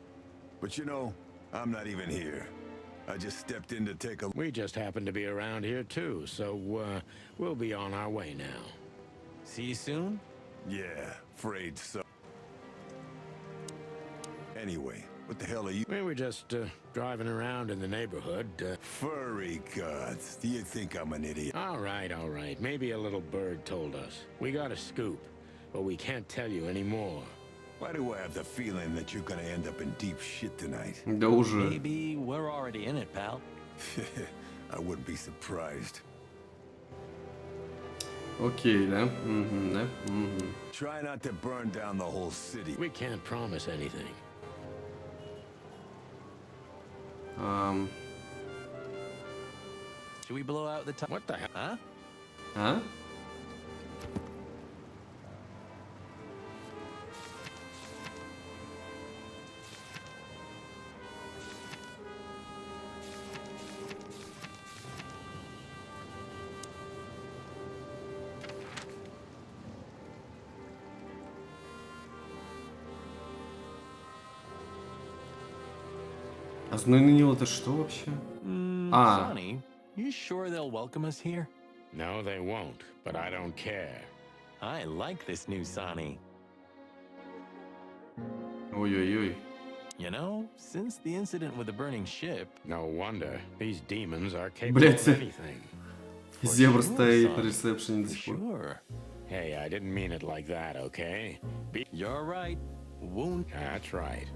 Speaker 7: But you know, I'm not even here. I just stepped in to take a...
Speaker 2: We just happen to be around here too, so we'll be on our way now.
Speaker 3: See you soon?
Speaker 7: Yeah, afraid so. Anyway, what the hell are you...
Speaker 2: We were just driving around in the neighborhood.
Speaker 7: Furry gods, do you think I'm an idiot?
Speaker 2: All right. Maybe a little bird told us. We got a scoop, but we can't tell you anymore.
Speaker 7: Why do I have the feeling that you're gonna end up in deep shit tonight?
Speaker 1: Да уже.
Speaker 3: Maybe we're already in it, pal.
Speaker 7: I wouldn't be surprised.
Speaker 1: Окей, да? Угу, да? Угу.
Speaker 7: Try not to burn down the whole city.
Speaker 2: We can't promise anything.
Speaker 3: Should we blow out the top?
Speaker 2: What the hell?
Speaker 3: Huh?
Speaker 1: А? А знаменило это что вообще? А.
Speaker 3: Sonny, you sure they'll welcome us here?
Speaker 2: No, they won't, but I don't care.
Speaker 3: I like this new Sonny.
Speaker 1: Ой-ой-ой.
Speaker 3: You know, since the incident with the burning ship,
Speaker 2: No wonder. These demons are capable
Speaker 1: Блять,
Speaker 2: of anything.
Speaker 1: зебра
Speaker 3: sure,
Speaker 1: стоит
Speaker 3: son.
Speaker 1: на ресепшене до
Speaker 3: for
Speaker 1: сих пор.
Speaker 3: sure.
Speaker 2: Hey, I didn't mean it like that, okay?
Speaker 3: You're right. Won't.
Speaker 2: That's right.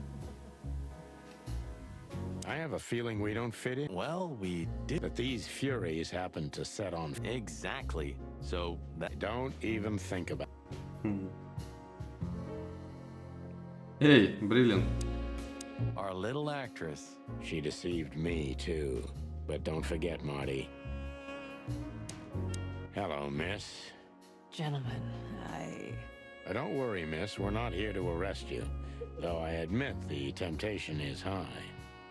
Speaker 2: I have a feeling we don't fit in.
Speaker 3: Well, we did.
Speaker 2: But these furies happen to set on.
Speaker 3: Exactly. So that.
Speaker 2: Don't even think about.
Speaker 1: Эй, Бриллиан.
Speaker 3: Our little actress.
Speaker 2: She deceived me too. But don't forget, Marty. Hello, miss.
Speaker 8: Gentlemen,
Speaker 2: Don't worry, miss. We're not here to arrest you. Though I admit the temptation is high.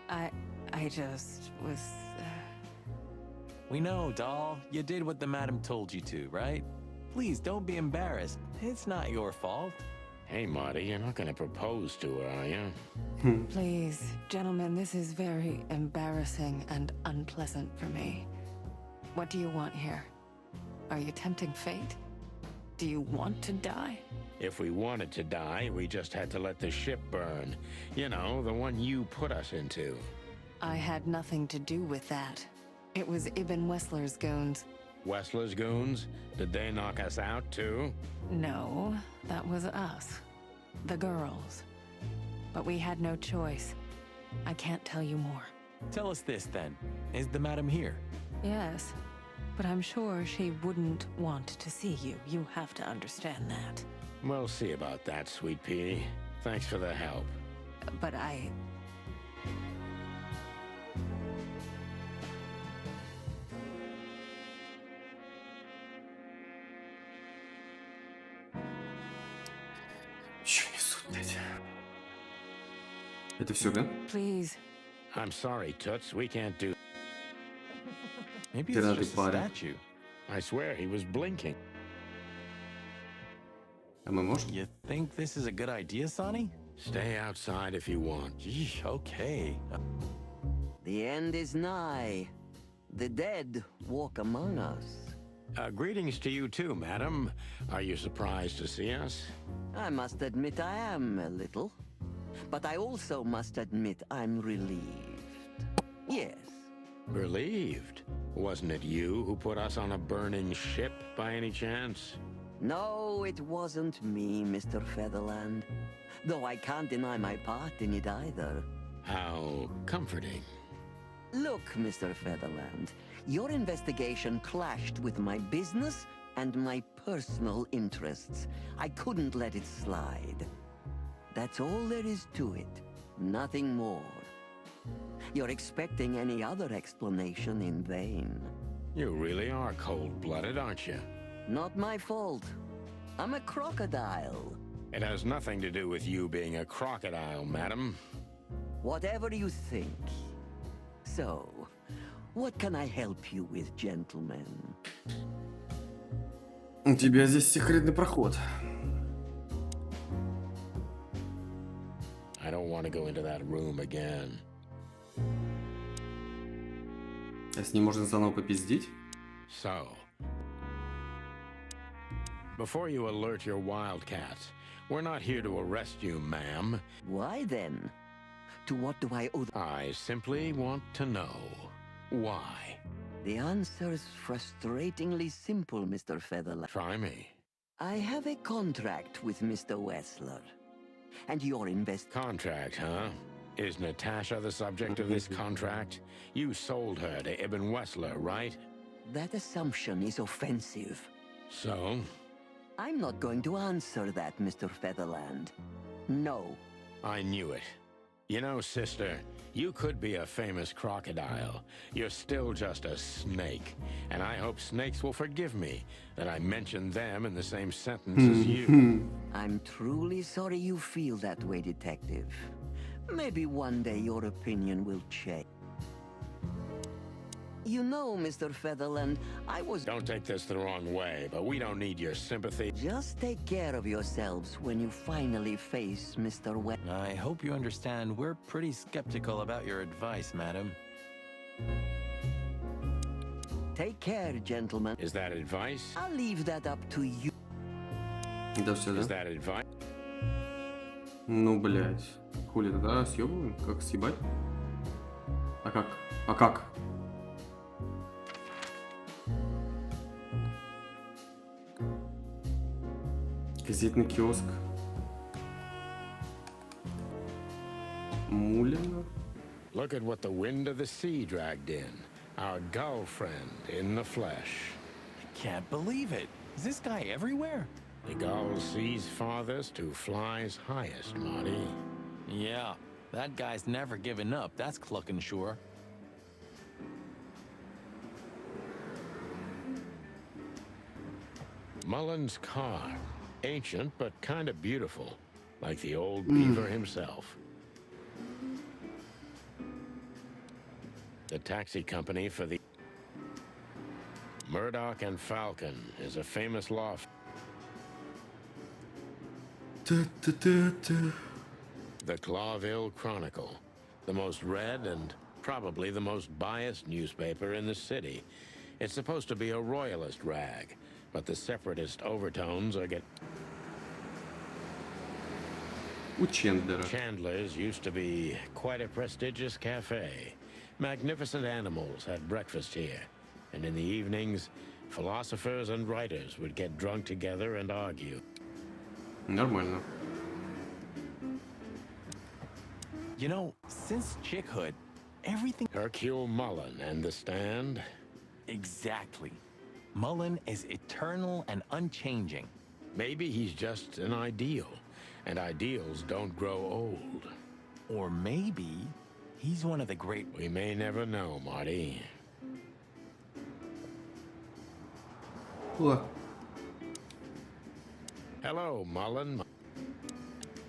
Speaker 8: I just was...
Speaker 3: We know, doll. You did what the madam told you to, right? Please don't be embarrassed. It's not your fault.
Speaker 2: Hey, Marty, you're not going to propose to her, are you?
Speaker 8: Please, gentlemen, this is very embarrassing and unpleasant for me. What do you want here? Are you tempting fate? Do you want to die?
Speaker 2: If we wanted to die, we just had to let the ship burn. You know, the one you put us into.
Speaker 8: I had nothing to do with that. It was Ibn Wessler's goons.
Speaker 2: Wessler's goons? Did they knock us out, too?
Speaker 8: No, that was us. The girls. But we had no choice. I can't tell you more.
Speaker 3: Tell us this, then. Is the madam here?
Speaker 8: Yes, but I'm sure she wouldn't want to see you. You have to understand that.
Speaker 2: We'll see about that, sweet pea. Thanks for the help.
Speaker 8: But I...
Speaker 1: Чё несут, блядь? Это все, да?
Speaker 8: Please.
Speaker 2: I'm sorry, Toots. We can't do...
Speaker 3: Maybe
Speaker 1: Get
Speaker 3: it's
Speaker 1: out
Speaker 3: just
Speaker 1: of
Speaker 3: a
Speaker 1: the body.
Speaker 3: statue.
Speaker 2: I swear he was blinking.
Speaker 1: А мы можем?
Speaker 3: You think this is a good idea, Sonny?
Speaker 2: Stay outside if you want.
Speaker 3: Yeesh, okay.
Speaker 9: The end is nigh. The dead walk among us.
Speaker 2: Greetings to you too, madam. Are you surprised to see us?
Speaker 9: I must admit I am a little. But I also must admit I'm relieved. Yes.
Speaker 2: Relieved? Wasn't it you who put us on a burning ship by any chance?
Speaker 9: No, it wasn't me, Mr. Featherland. Though I can't deny my part in it either.
Speaker 2: How comforting.
Speaker 9: Look, Mr. Featherland, your investigation clashed with my business and my personal interests. I couldn't let it slide. That's all there is to it. Nothing more. You're expecting any other explanation in vain.
Speaker 2: You really are cold-blooded, aren't you?
Speaker 9: Not my fault. I'm a crocodile.
Speaker 2: It has nothing to do with you being a crocodile, madam.
Speaker 9: Whatever you think. So, what can I help you with, gentlemen?
Speaker 1: У тебя здесь секретный проход.
Speaker 2: I don't want to go into that room again.
Speaker 1: А с ним можно заново попиздить?
Speaker 2: So, before you alert your wildcats, we're not here to arrest you, ma'am.
Speaker 9: Why then? To what do I owe?
Speaker 2: I simply want to know why.
Speaker 9: The answer's frustratingly simple, Mr. Featherland.
Speaker 2: Try me.
Speaker 9: I have a contract with Mr. Wessler. And your
Speaker 2: Contract, huh? Is Natasha the subject of this contract? You sold her to Ibn Wessler, right?
Speaker 9: That assumption is offensive.
Speaker 2: So?
Speaker 9: I'm not going to answer that, Mr. Featherland. No.
Speaker 2: I knew it. You know, sister, you could be a famous crocodile. You're still just a snake. And I hope snakes will forgive me that I mentioned them in the same sentence as you.
Speaker 9: I'm truly sorry you feel that way, Detective. Maybe one day your opinion will change. You know, Mr. Featherland, I was...
Speaker 2: Don't take this the wrong way, but we don't need your sympathy.
Speaker 9: Just take care of yourselves when you finally face Mr. West.
Speaker 3: I hope you understand we're pretty skeptical about your advice, madam.
Speaker 9: Take care, gentlemen.
Speaker 2: Is that advice?
Speaker 9: I'll leave that up to you.
Speaker 1: Да все,
Speaker 2: Is
Speaker 1: да?
Speaker 2: that advice?
Speaker 1: Ну, блядь. Хули тогда съебываем? Как съебать? А как? А как? Газетный киоск. Мулина.
Speaker 2: Look at what the wind of the sea dragged in. Our gull friend in the flesh.
Speaker 3: Can't believe it. Is this guy everywhere?
Speaker 2: The gull sees farthest who flies highest, Marty.
Speaker 3: Yeah, that guy's never given up, that's clucking sure.
Speaker 2: Mullen's car. Ancient, but kind of beautiful. Like the old beaver himself. The taxi company for the... Murdoch and Falcon is a famous law firm. The 𝐂𝐤𝐤𝐞𝐧 Chronicle, the most read and probably the most biased newspaper in the city. It's supposed to be a royalist rag, but the separatist overtones are getting...
Speaker 1: У Чендлера.
Speaker 2: Chandler's used to be quite a prestigious cafe. Magnificent animals had breakfast here, and in the evenings, philosophers and writers would get drunk together and argue.
Speaker 1: Нормально.
Speaker 3: You know, since chickhood, everything...
Speaker 2: Hercule Mullen and the Stand?
Speaker 3: Exactly. Mullen is eternal and unchanging.
Speaker 2: Maybe he's just an ideal, and ideals don't grow old.
Speaker 3: Or maybe he's one of the great...
Speaker 2: We may never know, Marty.
Speaker 1: О,
Speaker 2: Hello, Mullen.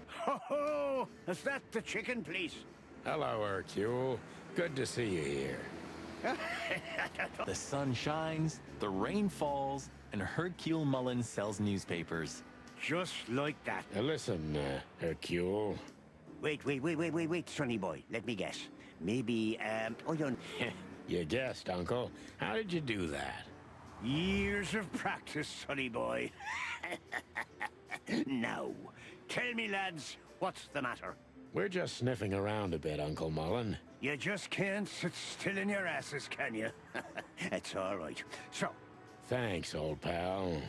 Speaker 6: Ho ho! Is that the chicken, please?
Speaker 2: Hello, Hercule. Good to see you here.
Speaker 3: The sun shines, the rain falls, and Hercule Mullen sells newspapers.
Speaker 6: Just like that.
Speaker 2: Now listen, Hercule.
Speaker 6: Wait, sonny boy. Let me guess. Maybe, oh, you
Speaker 2: You guessed, Uncle. How did you do that?
Speaker 6: years of practice, sonny boy. Now, tell me, lads, what's the matter?
Speaker 2: We're just sniffing around a bit, Uncle Mullen.
Speaker 6: You just can't sit still in your asses, can you? It's all right. So,
Speaker 2: Thanks, old pal.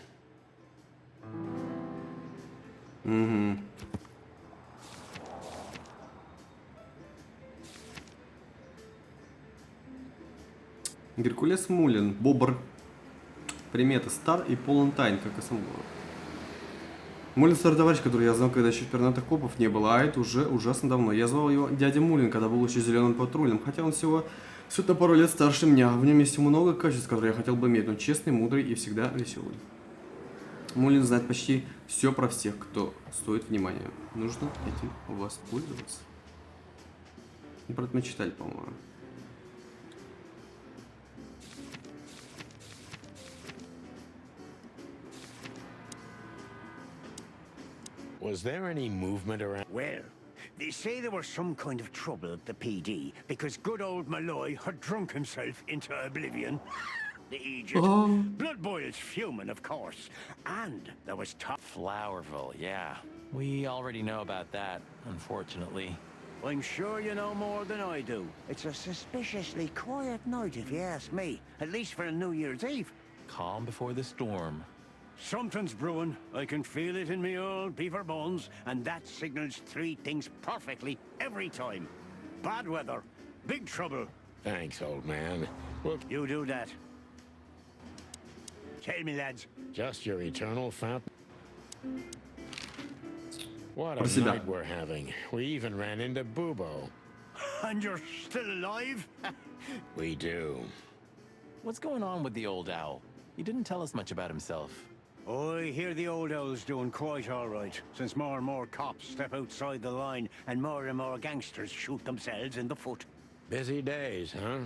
Speaker 1: Угу. Геркулес Мулин. Бобр. Примета. Стар и полон тайн, как и сам город. Мулин старый товарищ, который я знал, когда еще пернатых копов не было, а это уже ужасно давно. Я звал его дядя Мулин, когда был еще зеленым патрулем, хотя он всего на пару лет старше меня. В нем есть много качеств, которые я хотел бы иметь, но честный, мудрый и всегда веселый. Мулин знает почти все про всех, кто стоит внимания. Нужно этим воспользоваться. Ну, про это мы читали, по-моему.
Speaker 2: Was there any movement around?
Speaker 6: well, they say there was some kind of trouble at the PD because good old Malloy had drunk himself into oblivion. The Egypt. Blood boils fuming, of course. And there was
Speaker 3: Flowerville, yeah. We already know about that, unfortunately.
Speaker 6: I'm sure you know more than I do. It's a suspiciously quiet night, if you ask me. At least for a New Year's Eve.
Speaker 3: Calm before the storm.
Speaker 6: Something's brewing. I can feel it in me old beaver bones, and that signals three things perfectly every time. Bad weather, big trouble.
Speaker 2: Thanks, old man. Well,
Speaker 6: You do that. Tell me, lads.
Speaker 2: Just your eternal fountain. What
Speaker 1: Про
Speaker 2: a
Speaker 1: себя.
Speaker 2: night we're having. We even ran into Bubo.
Speaker 6: And you're still alive?
Speaker 2: We do.
Speaker 3: What's going on with the old owl? He didn't tell us much about himself.
Speaker 6: I hear the old owl's doing quite all right, since more and more cops step outside the line and more gangsters shoot themselves in the foot.
Speaker 2: Busy days, huh?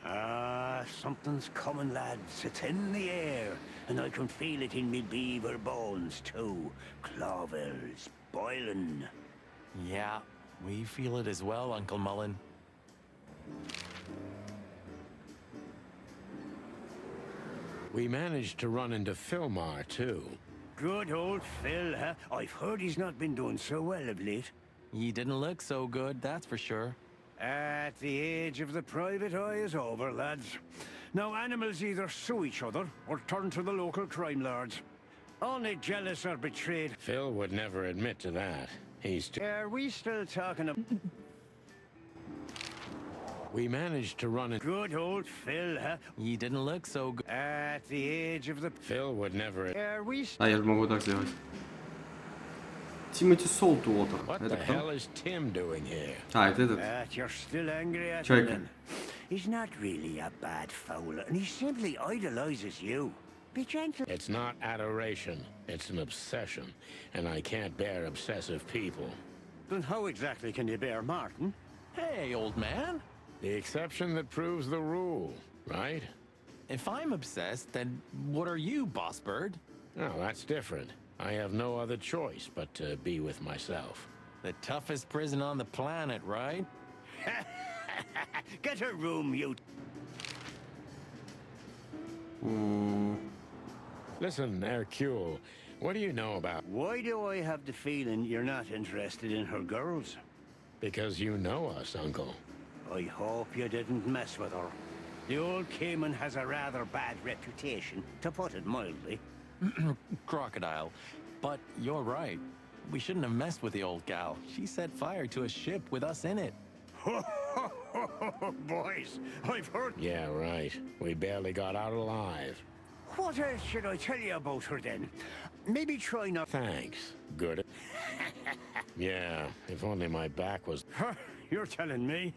Speaker 6: Ah, something's coming, lads. It's in the air, and I can feel it in me beaver bones, too. 𝐂𝐤𝐤𝐜𝐴's boiling.
Speaker 3: Yeah, we feel it as well, Uncle Mullen.
Speaker 2: We managed to run into Philmar, too.
Speaker 6: Good old Phil, huh? I've heard he's not been doing so well of late.
Speaker 3: He didn't look so good, that's for sure.
Speaker 6: At the age of the private eye is over, lads. Now animals either sue each other or turn to the local crime lords. Only jealous or betrayed.
Speaker 2: Phil would never admit to that. He's too...
Speaker 6: Are we still talking about...
Speaker 2: We managed to run into...
Speaker 6: Good old Phil, huh?
Speaker 3: He didn't look so good.
Speaker 6: At the age of the...
Speaker 2: Phil would never...
Speaker 6: Are we...
Speaker 1: А, я же могу так сделать. Тимоти Солтуотер.
Speaker 2: What
Speaker 1: Это
Speaker 2: the
Speaker 1: кто?
Speaker 2: hell is Tim doing here?
Speaker 1: А, это этот.
Speaker 6: You're still angry at him
Speaker 1: Чайка.
Speaker 6: then. He's not really a bad fowler, and he simply idolizes you. Be gentle.
Speaker 2: It's not adoration. It's an obsession. And I can't bear obsessive people.
Speaker 6: Then how exactly can you bear Martin?
Speaker 3: Hey, old man.
Speaker 2: The exception that proves the rule, right?
Speaker 3: If I'm obsessed, then what are you, boss bird?
Speaker 2: Oh, that's different. I have no other choice but to be with myself.
Speaker 3: The toughest prison on the planet, right?
Speaker 6: Get a room, you...
Speaker 2: Listen, 𝐂𝐤𝐞, what do you know about...
Speaker 6: Why do I have the feeling you're not interested in her girls?
Speaker 2: Because you know us, Uncle.
Speaker 6: I hope you didn't mess with her. The old Cayman has a rather bad reputation, to put it mildly.
Speaker 3: Crocodile. But you're right. We shouldn't have messed with the old gal. She set fire to a ship with us in it.
Speaker 6: Boys, I've heard...
Speaker 2: Yeah, right. We barely got out alive.
Speaker 6: What else should I tell you about her then? Maybe try not...
Speaker 2: Thanks. Good. Yeah, if only my back was...
Speaker 6: You're telling me.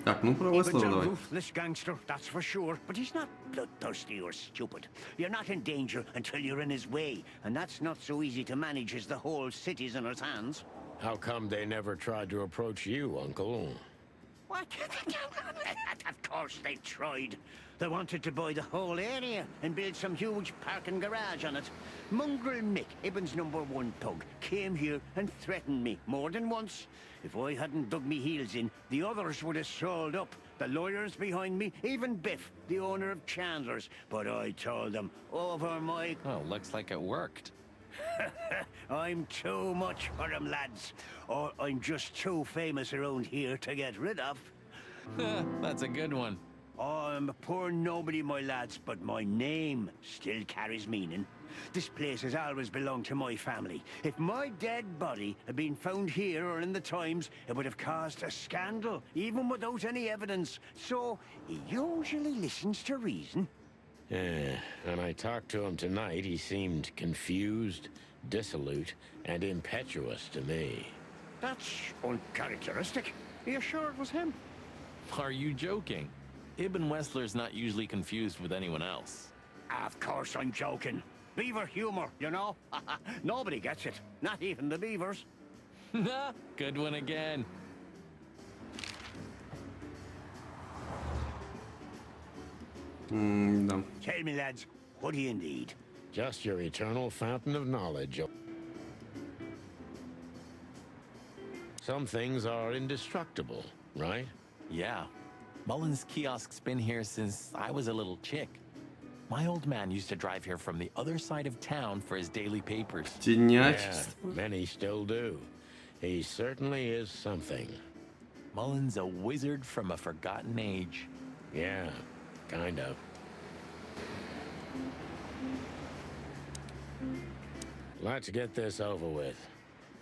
Speaker 1: Так, ну правое
Speaker 6: Eben's
Speaker 1: слово
Speaker 6: a
Speaker 1: давай.
Speaker 6: ruthless gangster, that's for sure. But he's not bloodthirsty or stupid. You're not in danger until you're in his way. And that's not so easy to manage as the whole city's in his hands.
Speaker 2: How come they never tried to approach you, Uncle?
Speaker 6: What? Of course they tried. They wanted to buy the whole area and build some huge parking garage on it. Mongrel Mick, Ibben's #1 thug, came here and threatened me more than once. If I hadn't dug me heels in, the others would have sold up. The lawyers behind me, even Biff, the owner of Chandler's. But I told them, over my...
Speaker 3: Oh, looks like it worked.
Speaker 6: I'm too much for them, lads. Or I'm just too famous around here to get rid of.
Speaker 3: That's a good one.
Speaker 6: I'm a poor nobody, my lads, but my name still carries meaning. This place has always belonged to my family. If my dead body had been found here or in the Times, it would have caused a scandal, even without any evidence. So, he usually listens to reason.
Speaker 2: Yeah, when I talked to him tonight, he seemed confused, dissolute, and impetuous to me.
Speaker 6: That's uncharacteristic. Are you sure it was him?
Speaker 3: Are you joking? Ibn Wessler's not usually confused with anyone else.
Speaker 6: Of course I'm joking. Beaver humor, you know? Nobody gets it. Not even the beavers.
Speaker 3: Good one again.
Speaker 1: Да.
Speaker 6: Tell me, lads, what do you need?
Speaker 2: Just your eternal fountain of knowledge. Some things are indestructible, right?
Speaker 3: Yeah. Mullen's kiosk's been here since I was a little chick. My old man used to drive here from the other side of town for his daily papers.
Speaker 2: Yeah,
Speaker 1: Тенячество.
Speaker 2: many still do. He certainly is something.
Speaker 3: Mullen's a wizard from a forgotten age.
Speaker 2: Yeah, kind of. Let's get this over with.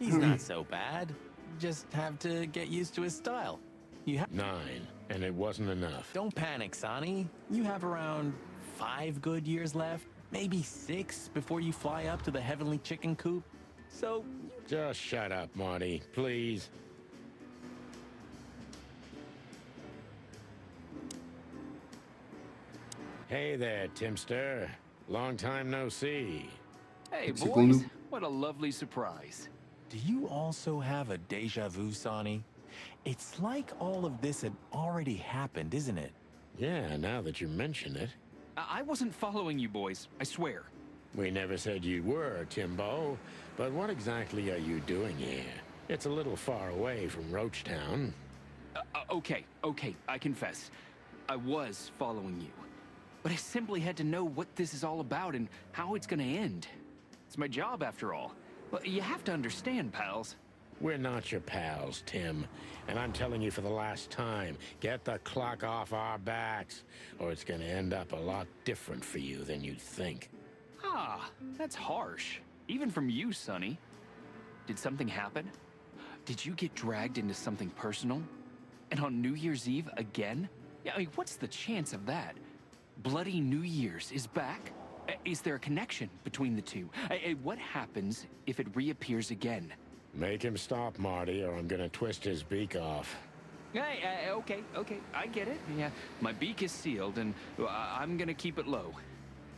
Speaker 3: He's not so bad. Just have to get used to his style. You have...
Speaker 2: 9, and it wasn't enough.
Speaker 3: Don't panic, Sonny. You have around 5 good years left, maybe 6 before you fly up to the heavenly chicken coop. So,
Speaker 2: Just shut up, Marty, please. Hey there, Timster. Long time no see.
Speaker 10: Hey,
Speaker 1: Sekundu.
Speaker 10: boys. What a lovely surprise.
Speaker 3: do you also have a deja vu, Sonny? It's like all of this had already happened, isn't it?
Speaker 2: Yeah, now that you mention it.
Speaker 10: I wasn't following you boys, I swear.
Speaker 2: We never said you were, Timbo. But what exactly are you doing here? It's a little far away from Roachtown.
Speaker 10: Okay, I confess. I was following you. But I simply had to know what this is all about and how it's gonna end. It's my job, after all. Well, you have to understand, pals.
Speaker 2: We're not your pals, Tim. And I'm telling you for the last time, get the clock off our backs, or it's gonna end up a lot different for you than you'd think.
Speaker 10: Ah, that's harsh. Even from you, Sonny. Did something happen? Did you get dragged into something personal? And on New Year's Eve again? Yeah, I mean, what's the chance of that? Bloody New Year's is back? Is there a connection between the two? What happens if it reappears again?
Speaker 2: Make him stop, Marty, or I'm gonna twist his beak off.
Speaker 10: Hey, okay, I get it. Yeah, my beak is sealed, and I'm gonna keep it low.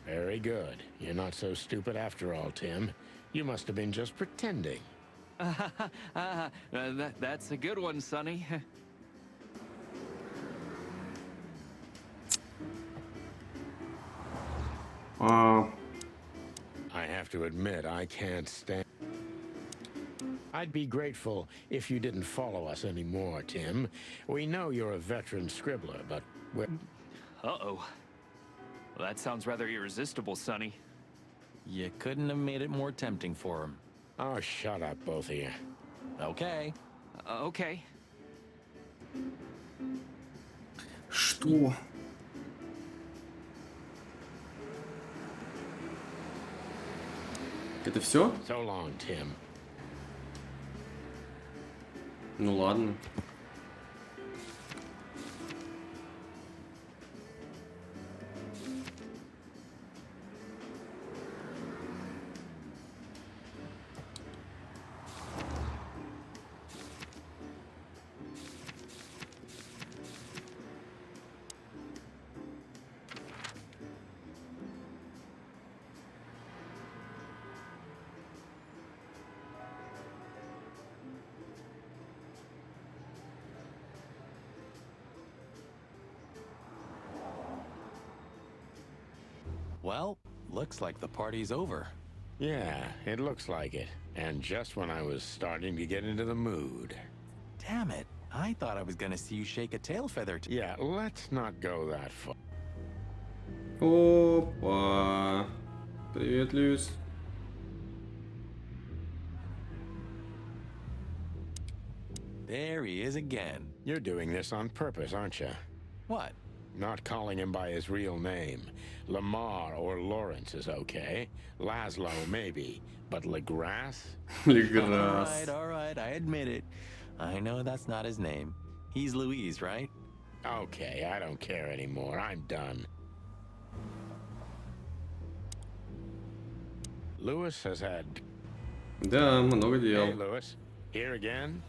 Speaker 2: Very good. You're not so stupid after all, Tim. You must have been just pretending.
Speaker 10: That's a good one, Sonny.
Speaker 2: I have to admit, I can't stand... I'd be grateful if you didn't follow us anymore, Tim. We know you're a veteran scribbler, but we're...
Speaker 10: Uh-oh. Well, that sounds rather irresistible, Sonny.
Speaker 3: You couldn't have made it more tempting for him.
Speaker 2: Oh, shut up, both of you.
Speaker 3: Okay.
Speaker 10: Okay.
Speaker 1: Что? Это все?
Speaker 2: So long, Tim.
Speaker 1: Ну ладно.
Speaker 3: Well, looks like the party's over.
Speaker 2: Yeah, it looks like it. And just when I was starting to get into the mood.
Speaker 3: Damn it. I thought I was gonna see you shake a tail feather.
Speaker 2: Yeah, let's not go that far.
Speaker 1: Опа. Привет, Люис.
Speaker 3: There he is again.
Speaker 2: You're doing this on purpose, aren't you?
Speaker 3: What?
Speaker 2: Not calling him by his real name. Lamar or Lawrence is okay. Laszlo, maybe. But Legrasse?
Speaker 1: Леграс.
Speaker 3: All right, I admit it. I know that's not his name. He's Louise, right?
Speaker 2: Okay, I don't care anymore. I'm done. Lewis has had...
Speaker 1: Да, много
Speaker 2: Hey,
Speaker 1: дел.
Speaker 2: Lewis. Here again?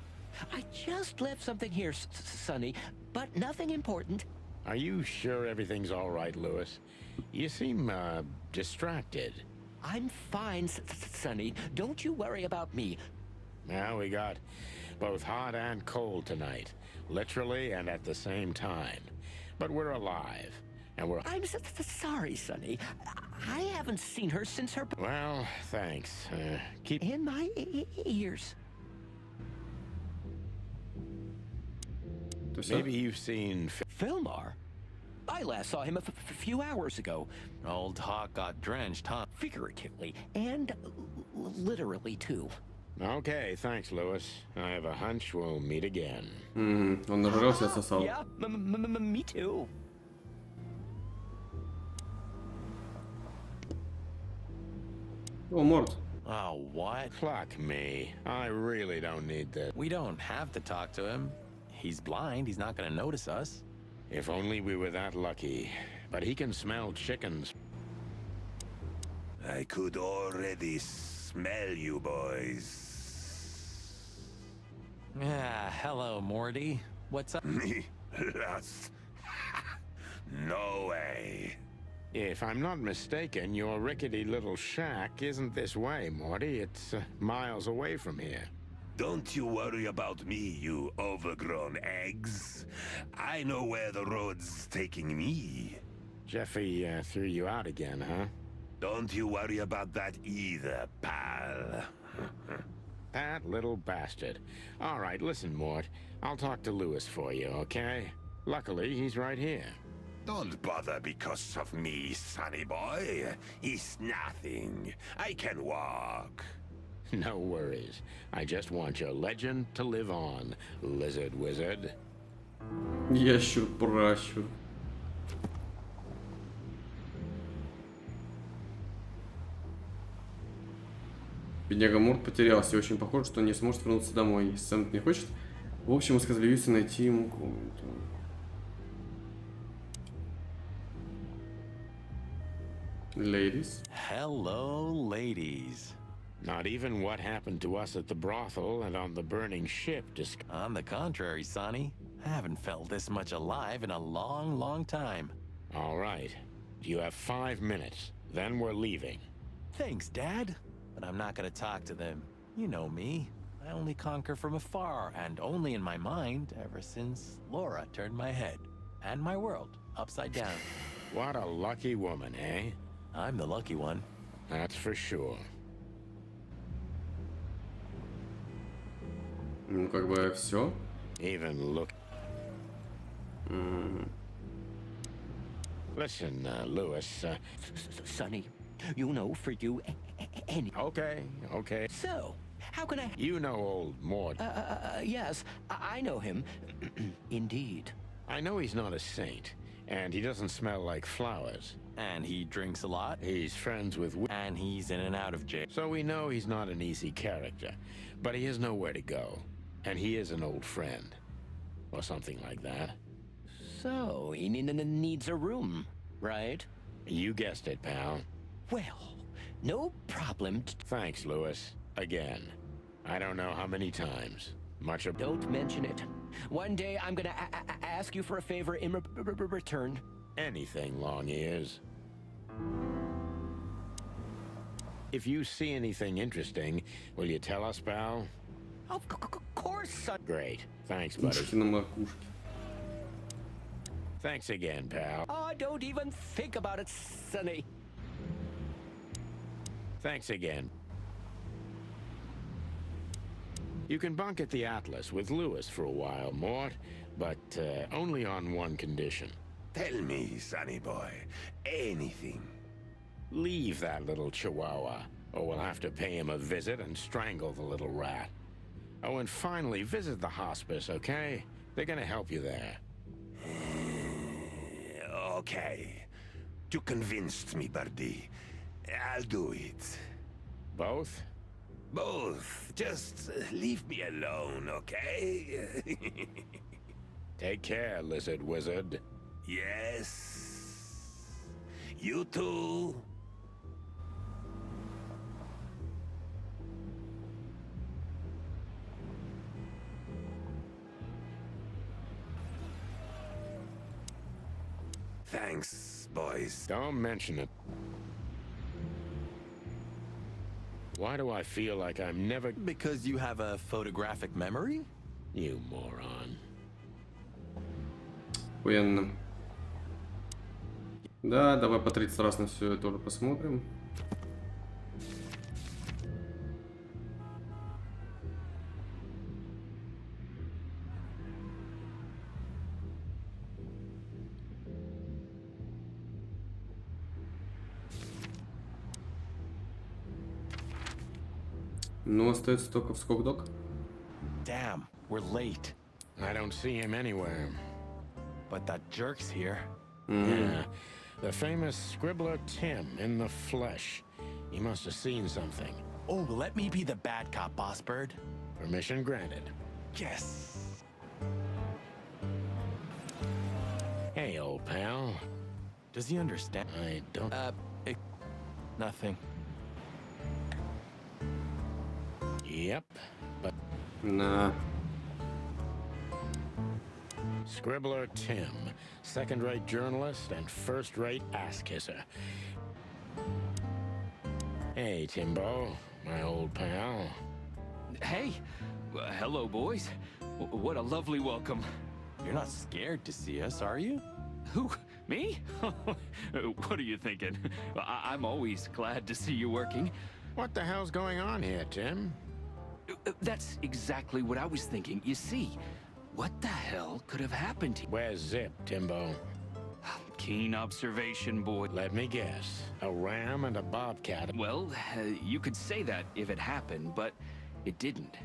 Speaker 11: I just left something here, Sonny, but nothing important.
Speaker 2: Are you sure everything's all right, Lewis? You seem, distracted.
Speaker 11: I'm fine, Sonny. Don't you worry about me.
Speaker 2: Now we got both hot and cold tonight. Literally and at the same time. But we're alive. And we're...
Speaker 11: I'm sorry, Sonny. I haven't seen her since her...
Speaker 2: Well, thanks. Keep...
Speaker 11: In my ears.
Speaker 1: То есть, а?
Speaker 2: Maybe you've seen...
Speaker 11: Filmar? I last saw him a few hours ago.
Speaker 3: Old Hawk got drenched, huh?
Speaker 11: Figuratively, and literally, too.
Speaker 2: Okay, thanks, Lewis. I have a hunch we'll meet again.
Speaker 1: Он нажрался, сосал.
Speaker 11: Yeah, me too.
Speaker 1: О, Морд.
Speaker 3: Oh, what?
Speaker 2: Fuck me. I really don't need this.
Speaker 3: We don't have to talk to him. He's blind. He's not gonna notice us.
Speaker 2: If only we were that lucky. but he can smell chickens.
Speaker 7: I could already smell you boys.
Speaker 3: Ah, hello, Morty. What's up?
Speaker 7: Me? Lost? No way.
Speaker 2: If I'm not mistaken, your rickety little shack isn't this way, Morty. It's miles away from here.
Speaker 7: Don't you worry about me, you overgrown eggs. I know where the road's taking me.
Speaker 2: Jeffy threw you out again, huh?
Speaker 7: Don't you worry about that either, pal.
Speaker 2: That little bastard. All right, listen, Mort. I'll talk to Lewis for you, okay? Luckily, he's right here.
Speaker 7: Don't bother because of me, sonny boy. It's nothing. I can walk.
Speaker 2: No worries. I just want your legend to live on, lizard wizard.
Speaker 1: Ящур-пращур. Бедняга Мурт потерялся и очень похоже, что он не сможет вернуться домой. Если Сэм не хочет, в общем, мы сказали Юсе найти ему комнату. Ladies.
Speaker 3: Hello, ladies.
Speaker 2: Not even what happened to us at the brothel and on the burning ship
Speaker 3: On the contrary, Sonny, I haven't felt this much alive in a long, long time.
Speaker 2: All right. You have 5 minutes. Then we're leaving.
Speaker 3: Thanks, Dad. But I'm not gonna talk to them. You know me. I only conquer from afar, and only in my mind, ever since Laura turned my head and my world upside down.
Speaker 2: What a lucky woman, eh?
Speaker 3: I'm the lucky one.
Speaker 2: That's for sure.
Speaker 1: Ну, как бы все.
Speaker 2: Even look. Listen, Lewis.
Speaker 11: Sonny, you know, for you, any.
Speaker 2: Okay.
Speaker 11: So, how can I?
Speaker 2: You know old Mort.
Speaker 11: Yes, I know him. Indeed.
Speaker 2: I know he's not a saint, and he doesn't smell like flowers.
Speaker 3: And he drinks a lot.
Speaker 2: He's friends with
Speaker 3: And he's in and out of jail.
Speaker 2: so we know he's not an easy character, but he has nowhere to go, and he is an old friend, or something like that.
Speaker 11: So, he needs a room, right?
Speaker 2: You guessed it, pal.
Speaker 11: Well, no problem.
Speaker 2: Thanks, Lewis. Again. I don't know how many times. Much of.
Speaker 11: Don't mention it. One day I'm gonna ask you for a favor in return.
Speaker 2: Anything, long ears. If you see anything interesting, will you tell us, pal?
Speaker 11: Of course, son.
Speaker 2: Great. Thanks, buddy.
Speaker 1: Ушки на макушке.
Speaker 2: Thanks again, pal.
Speaker 11: Oh, don't even think about it, Sonny.
Speaker 2: Thanks again. You can bunk at the Atlas with Lewis for a while, Mort, but only on one condition.
Speaker 7: Tell me, sonny boy, anything.
Speaker 2: Leave that little chihuahua, or we'll have to pay him a visit and strangle the little rat. Oh, and finally, visit the hospice, okay? They're gonna help you there.
Speaker 7: Okay. You convinced me, Birdie. I'll do it.
Speaker 2: Both?
Speaker 7: Both. Just leave me alone, okay?
Speaker 2: Take care, lizard wizard.
Speaker 7: Yes. You too. Thanks, boys.
Speaker 2: Don't mention it. Why do I feel like I'm never...
Speaker 3: Because you have a photographic memory?
Speaker 2: You moron.
Speaker 1: Охуенно. Да, давай по 30 раз на все это уже посмотрим. Ну, остается только в скок-док.
Speaker 3: Damn, we're late.
Speaker 2: I don't see him anywhere.
Speaker 3: But that jerk's here.
Speaker 2: Yeah, the famous scribbler Tim in the flesh. He must have seen something.
Speaker 3: Oh, let me be the bad cop, boss bird.
Speaker 2: Permission granted.
Speaker 3: Yes.
Speaker 2: Hey, old pal.
Speaker 3: Does he understand?
Speaker 2: I don't...
Speaker 3: Nothing.
Speaker 2: Yep, but...
Speaker 1: Nah.
Speaker 2: Scribbler Tim, second-rate journalist and first-rate ass-kisser. Hey, Timbo, my old pal.
Speaker 10: Hey, hello, boys. What a lovely welcome.
Speaker 3: You're not scared to see us, are you?
Speaker 10: Who? Me? What are you thinking? I'm always glad to see you working.
Speaker 2: What the hell's going on here, Tim?
Speaker 10: That's exactly what I was thinking. You see, what the hell could have happened to you?
Speaker 2: Where's Zip, Timbo?
Speaker 10: Keen observation, boy.
Speaker 2: Let me guess. A ram and a bobcat.
Speaker 10: Well, you could say that if it happened, but it didn't.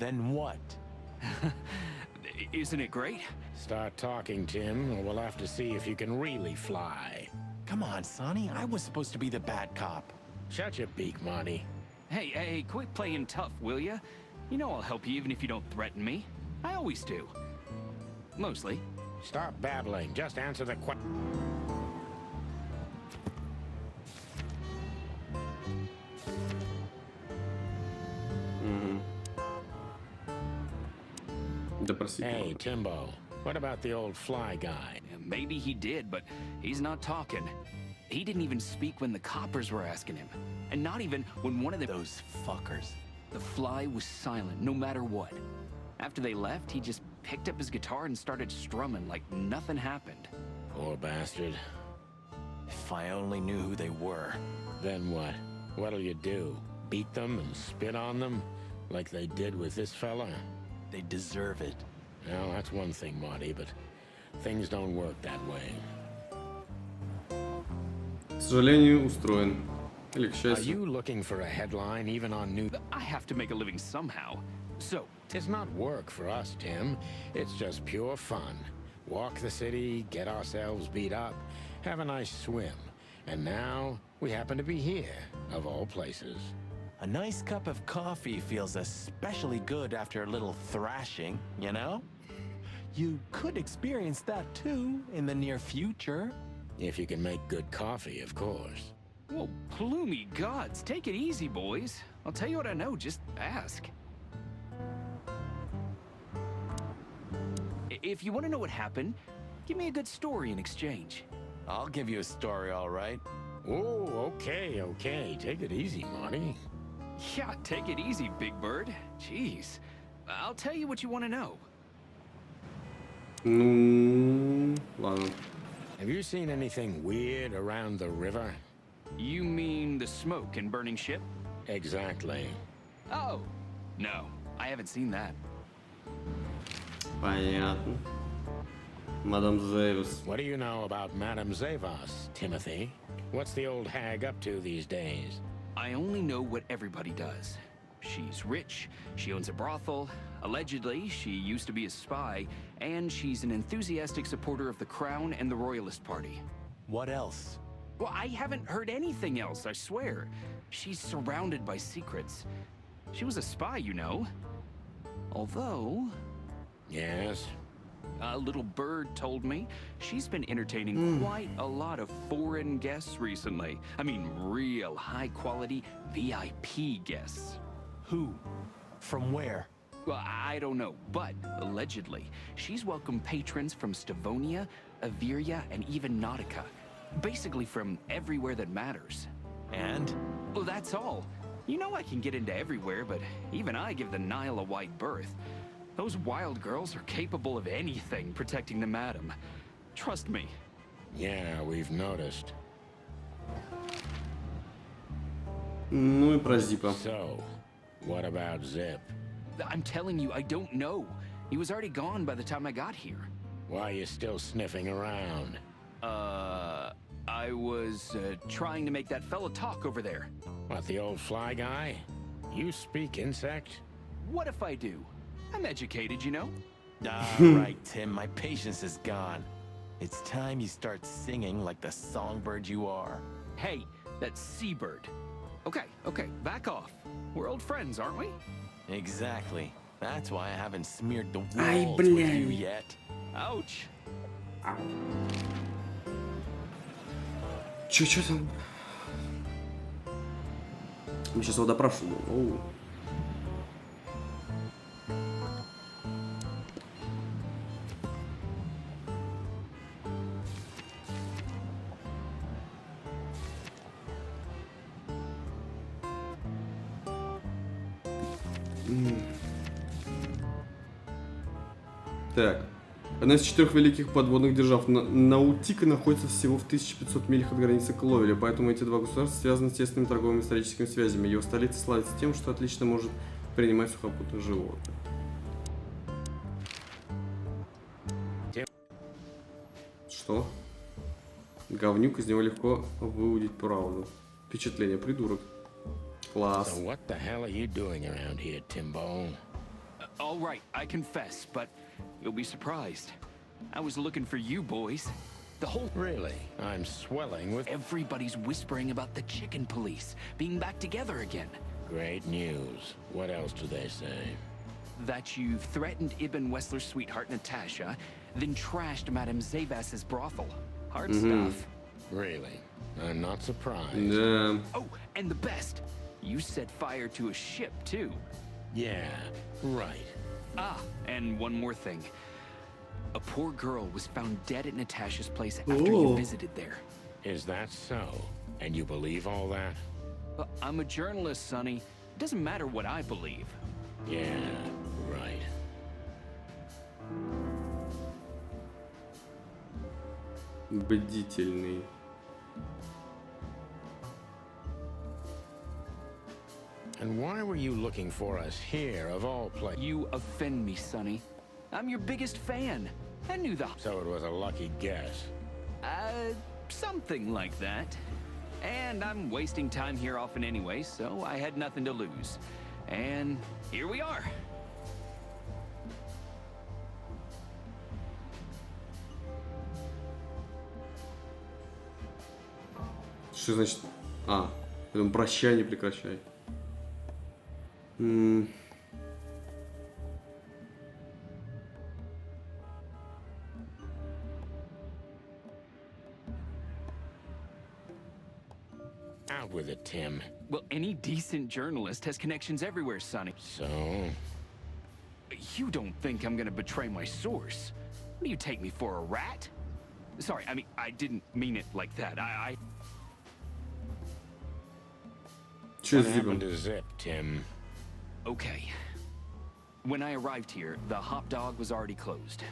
Speaker 3: Then what?
Speaker 10: Isn't it great?
Speaker 2: Start talking, Tim, or we'll have to see if you can really fly.
Speaker 3: Come on, Sonny. I was supposed to be the bad cop.
Speaker 2: Shut your beak, Monty.
Speaker 10: Hey, quit playing tough, will ya? You know I'll help you even if you don't threaten me. I always do. Mostly.
Speaker 2: Stop babbling. Just answer the question. Hey, Timbo. What about the old fly guy?
Speaker 10: Maybe he did, but he's not talking. He didn't even speak when the coppers were asking him. And not even when one of
Speaker 3: those fuckers.
Speaker 10: The fly was silent, no matter what. After they left, he just picked up his guitar and started strumming like nothing happened.
Speaker 2: Poor bastard.
Speaker 3: If I only knew who they were.
Speaker 2: Then what? What'll you do? Beat them and spit on them? Like they did with this fella?
Speaker 3: They deserve it.
Speaker 2: Well, that's one thing, Marty, but things don't work that way.
Speaker 1: К сожалению, устроен. Или к
Speaker 2: Are
Speaker 1: счастью.
Speaker 2: you looking for a headline even on new...
Speaker 10: I have to make a living somehow. So,
Speaker 2: it's not work for us, Tim. It's just pure fun. Walk the city, get ourselves beat up, have a nice swim. And now, we happen to be here, of all places.
Speaker 3: A nice cup of coffee feels especially good after a little thrashing, you know? You could experience that too in the near future.
Speaker 2: If you can make good coffee, of course.
Speaker 10: Whoa, plumey gods, take it easy, boys. I'll tell you what I know, just ask. If you want to know what happened, give me a good story in exchange.
Speaker 3: I'll give you a story, all right.
Speaker 2: Oh, okay. Take it easy, Marty.
Speaker 10: Yeah, take it easy, Big Bird. Jeez. I'll tell you what you want to know.
Speaker 1: Ну, ладно.
Speaker 2: Have you seen anything weird around the river?
Speaker 10: You mean the smoke and burning ship?
Speaker 2: Exactly.
Speaker 10: Oh, no. I haven't seen that.
Speaker 1: Понятно. Мадам Зевс.
Speaker 2: What do you know about Madame Zavas, Timothy? What's the old hag up to these days?
Speaker 10: I only know what everybody does. She's rich, she owns a brothel, allegedly she used to be a spy, and she's an enthusiastic supporter of the Crown and the Royalist Party.
Speaker 3: What else?
Speaker 10: Well, I haven't heard anything else, I swear. She's surrounded by secrets. She was a spy, you know. Although...
Speaker 2: Yes?
Speaker 10: A little bird told me she's been entertaining quite a lot of foreign guests recently. I mean, real high-quality VIP guests.
Speaker 3: Who? From where?
Speaker 10: Well, I don't know, but allegedly, she's welcomed patrons from Stavonia, Averia, and even Nautica. Basically from everywhere that matters.
Speaker 3: And?
Speaker 10: Well, that's all. You know I can get into everywhere, but even I give the Nile a wide berth. Those wild girls are capable of anything protecting the madam. Trust me.
Speaker 2: Yeah, we've noticed.
Speaker 1: Ну и про Зипа.
Speaker 2: So, what about Zip?
Speaker 10: I'm telling you, I don't know. He was already gone by the time I got here.
Speaker 2: Why are you still sniffing around?
Speaker 10: I was trying to make that fella talk over there.
Speaker 2: What, the old fly guy? You speak insect?
Speaker 10: What if I do? I'm educated, you know?
Speaker 3: Right, Tim, my patience is gone. It's time you start singing like the songbird you are.
Speaker 10: Hey, that's seabird. Okay, back off. We're old friends, aren't we?
Speaker 3: Exactly. That's why I haven't smeared the
Speaker 1: Ай,
Speaker 3: walls with
Speaker 1: блядь.
Speaker 3: you yet.
Speaker 10: Ouch.
Speaker 1: Чё там? Мы сейчас его допрашиваем. Оу. Так. Одна из 4 великих подводных держав. Наутика находится всего в 1500 милях от границы Кловеля, поэтому эти два государства связаны тесными торговыми и историческими связями. Его столица славится тем, что отлично может принимать сухопутных животных. Что? Говнюк, из него легко выудить правду. Впечатление, придурок. Класс.
Speaker 2: So what the hell are you doing around here, Timbo?
Speaker 10: All right, I confess, but you'll be surprised. I was looking for you boys. The whole...
Speaker 2: Really? I'm swelling with...
Speaker 10: Everybody's whispering about the chicken police being back together again.
Speaker 2: Great news. What else do they say?
Speaker 10: That you've threatened Ibn Wessler's sweetheart Natasha, then trashed Madame Zavas's brothel. Hard stuff.
Speaker 2: Really? I'm not surprised.
Speaker 1: Да.
Speaker 10: Oh, and the best, you set fire to a ship, too.
Speaker 2: Yeah, right.
Speaker 10: Ah, and one more thing. A poor girl was found dead at Natasha's place after you visited there.
Speaker 2: Is that so? And you believe all that?
Speaker 10: I'm a journalist, Sonny. It doesn't matter what I believe.
Speaker 2: Yeah, right.
Speaker 1: Бдительный.
Speaker 2: And why were you looking for us here, of all places?
Speaker 10: You offend me, Sonny. I'm your biggest fan. I knew the...
Speaker 2: So it was a lucky guess.
Speaker 10: Something like that. And I'm wasting time here often anyway, so I had nothing to lose. And here we are.
Speaker 1: Что значит? А, потом прощай, не прекращай.
Speaker 2: Out with it, Tim.
Speaker 10: Well, any decent journalist has connections everywhere, Sonny.
Speaker 2: So?
Speaker 10: You don't think I'm gonna betray my source? What do you take me for, a rat? Sorry, I mean, I didn't mean it like that.
Speaker 1: Что
Speaker 2: What
Speaker 1: с
Speaker 2: happened
Speaker 1: Зипом?
Speaker 2: to Zip, Tim?
Speaker 10: Okay. When I arrived here, the hop dog was already closed.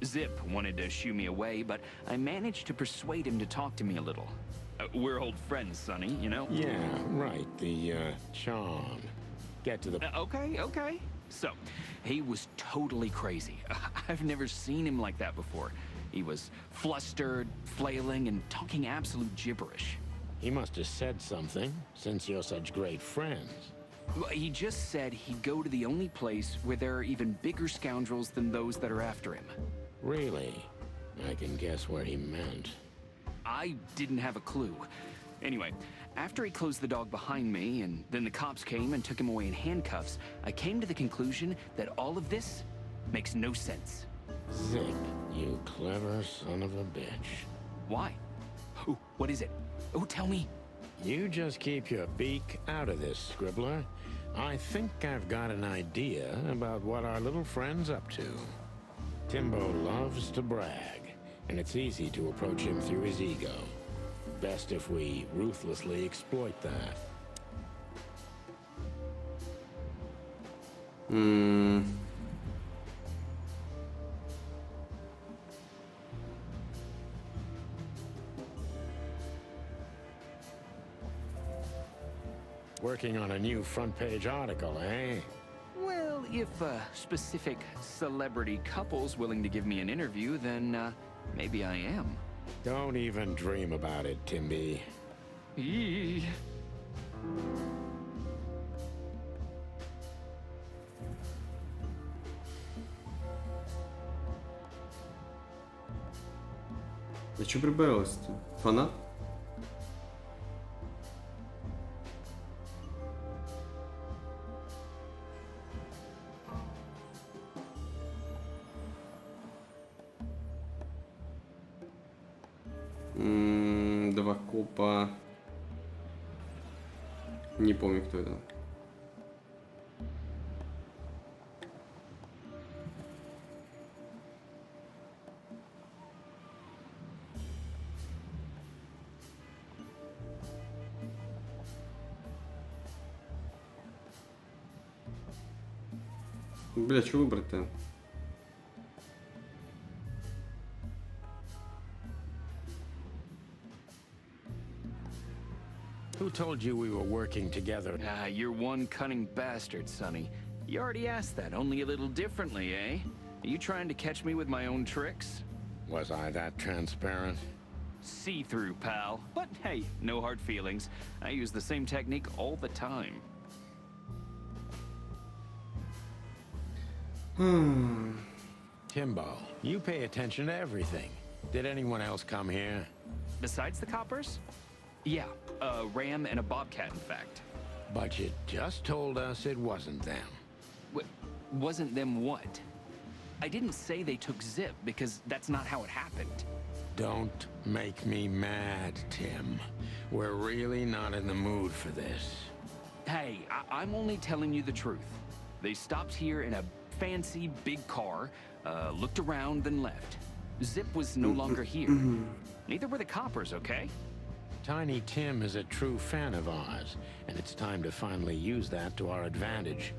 Speaker 10: Zip wanted to shoo me away, but I managed to persuade him to talk to me a little. We're old friends, Sonny, you know?
Speaker 2: Yeah, right. The, charm. Get to the...
Speaker 10: Okay. So, he was totally crazy. I've never seen him like that before. He was flustered, flailing, and talking absolute gibberish.
Speaker 2: He must have said something, since you're such great friends.
Speaker 10: Well, he just said he'd go to the only place where there are even bigger scoundrels than those that are after him.
Speaker 2: Really? I can guess what he meant.
Speaker 10: I didn't have a clue. Anyway, after he closed the dog behind me, and then the cops came and took him away in handcuffs, I came to the conclusion that all of this makes no sense.
Speaker 2: Zip, you clever son of a bitch.
Speaker 10: Why? Oh, what is it? Oh, tell me.
Speaker 2: You just keep your beak out of this, Scribbler. I think I've got an idea about what our little friend's up to. Timbo loves to brag, and it's easy to approach him through his ego. Best if we ruthlessly exploit that. Working on a new front-page article, eh?
Speaker 10: Well, if a specific celebrity couple's willing to give me an interview, then maybe I am.
Speaker 2: Don't even dream about it, Timby.
Speaker 10: Eee.
Speaker 1: А что прибавилось-то? Фанат? Два копа. Не помню, кто это. Бля, что выбрать-то?
Speaker 2: Who told you we were working together?
Speaker 10: Ah, you're one cunning bastard, Sonny. You already asked that, only a little differently, eh? Are you trying to catch me with my own tricks?
Speaker 2: Was I that transparent?
Speaker 10: See-through, pal. But hey, no hard feelings. I use the same technique all the time.
Speaker 2: Timbo, you pay attention to everything. Did anyone else come here?
Speaker 10: Besides the coppers? Yeah, a ram and a bobcat, in fact.
Speaker 2: But you just told us it wasn't them.
Speaker 10: Wasn't them what? I didn't say they took Zip, because that's not how it happened.
Speaker 2: Don't make me mad, Tim. We're really not in the mood for this.
Speaker 10: Hey, I'm only telling you the truth. They stopped here in a fancy big car, looked around, then left. Zip was no longer here. Neither were the coppers, okay?
Speaker 2: Tiny Tim is a true fan of ours, and it's time to finally use that to our advantage.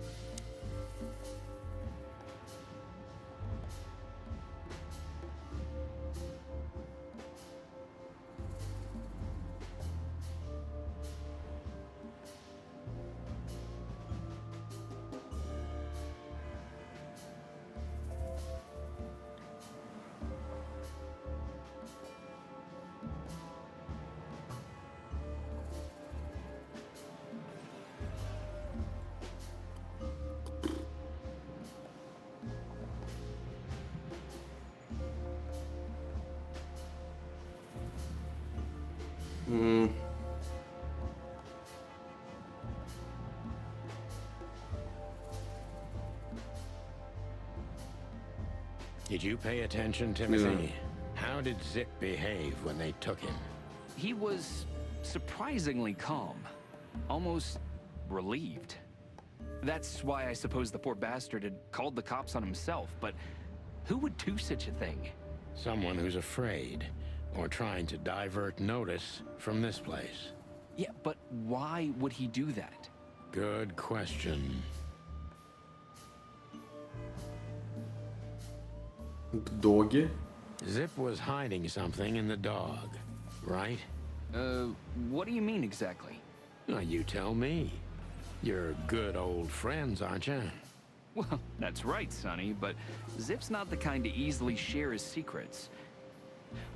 Speaker 2: Did you pay attention, Timothy? How did Zip behave when they took him?
Speaker 10: He was surprisingly calm, almost relieved. That's why I suppose the poor bastard had called the cops on himself, but who would do such a thing?
Speaker 2: Someone who's afraid, or trying to divert notice from this place.
Speaker 10: Yeah, but why would he do that?
Speaker 2: Good question.
Speaker 1: Доги?
Speaker 2: Zip was hiding something in the dog, right?
Speaker 10: What do you mean exactly?
Speaker 2: Well, you tell me. You're good old friends, aren't you?
Speaker 10: Well, that's right, Sonny, but Zip's not the kind to easily share his secrets.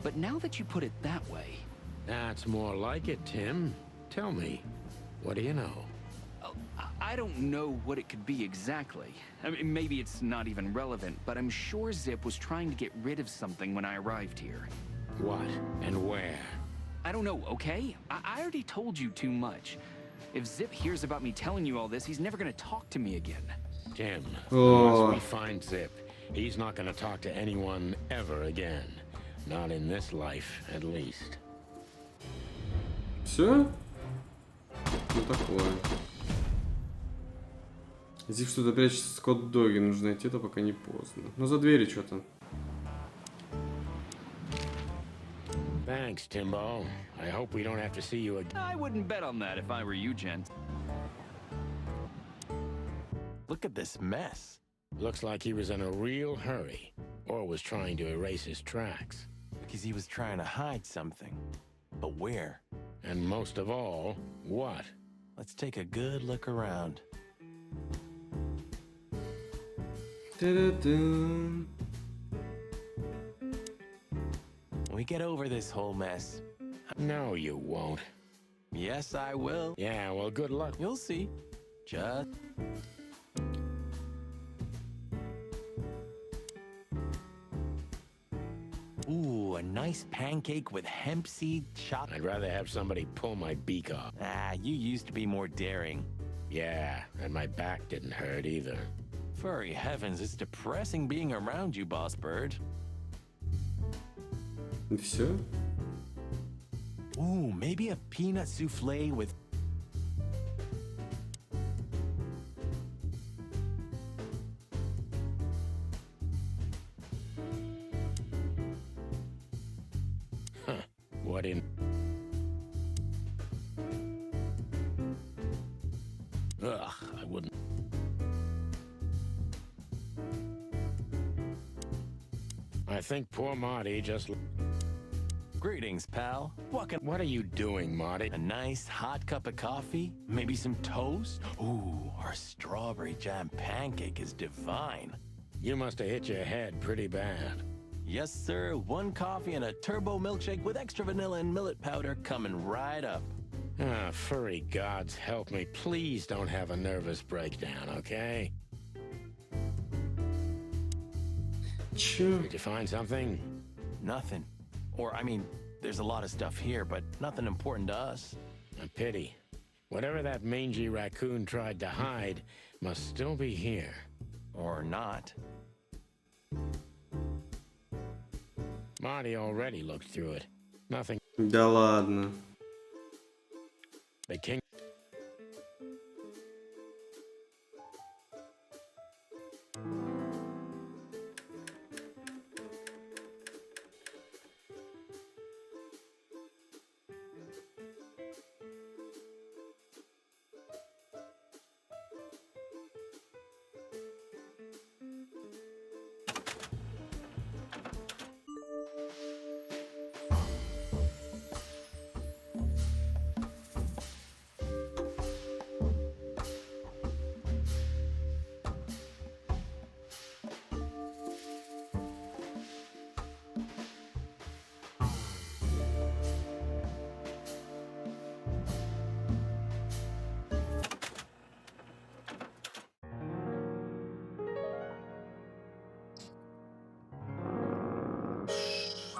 Speaker 10: But now that you put it that way...
Speaker 2: That's more like it, Tim. Tell me, what do you know?
Speaker 10: I don't know what it could be exactly. I mean, maybe it's not even relevant, but I'm sure Zip was trying to get rid of something when I arrived here.
Speaker 2: What and where?
Speaker 10: I don't know, okay? I already told you too much. If Zip hears about me telling you all this, he's never gonna talk to me again.
Speaker 2: Tim, unless we find Zip, he's not gonna talk to anyone ever again. Not in this life, at least.
Speaker 1: Все? Ну такое. Здесь что-то прячется с кот-доги, нужно найти это, пока не поздно. Ну за дверью что-то.
Speaker 2: Thanks, Timbo. I hope we don't have to see you again.
Speaker 10: I wouldn't bet on that if I were you, gent.
Speaker 3: Look at this mess.
Speaker 2: Looks like he was in a real hurry, or was trying to erase his tracks.
Speaker 3: Because he was trying to hide something. But where?
Speaker 2: And most of all, what?
Speaker 3: Let's take a good look around.
Speaker 1: Та-да-дам.
Speaker 3: We get over this whole mess.
Speaker 2: No, you won't.
Speaker 3: Yes, I will.
Speaker 2: Yeah, well, good luck.
Speaker 3: You'll see. Just... Ooh, a nice pancake with hemp seed chocolate.
Speaker 2: I'd rather have somebody pull my beak off.
Speaker 3: Ah, you used to be more daring.
Speaker 2: Yeah, and my back didn't hurt either.
Speaker 3: Furry heavens, it's depressing being around you, boss bird.
Speaker 1: И все?
Speaker 3: Ooh, maybe a peanut souffle with...
Speaker 2: What in... Ugh, I wouldn't... I think poor Marty just...
Speaker 3: Greetings, pal.
Speaker 2: What are you doing, Marty?
Speaker 3: A nice hot cup of coffee? Maybe some toast? Ooh, our strawberry jam pancake is divine.
Speaker 2: You must have hit your head pretty bad.
Speaker 3: Yes, sir. 1 coffee and a turbo milkshake with extra vanilla and millet powder coming right up.
Speaker 2: Ah, furry gods help me. Please don't have a nervous breakdown, okay?
Speaker 1: Чё?
Speaker 2: Did you find something?
Speaker 3: Nothing. Or, I mean, there's a lot of stuff here, but nothing important to us.
Speaker 2: A pity. Whatever that mangy raccoon tried to hide must still be here.
Speaker 3: Or not.
Speaker 2: Marty already looked through it. Nothing.
Speaker 1: Да ладно.
Speaker 2: The king...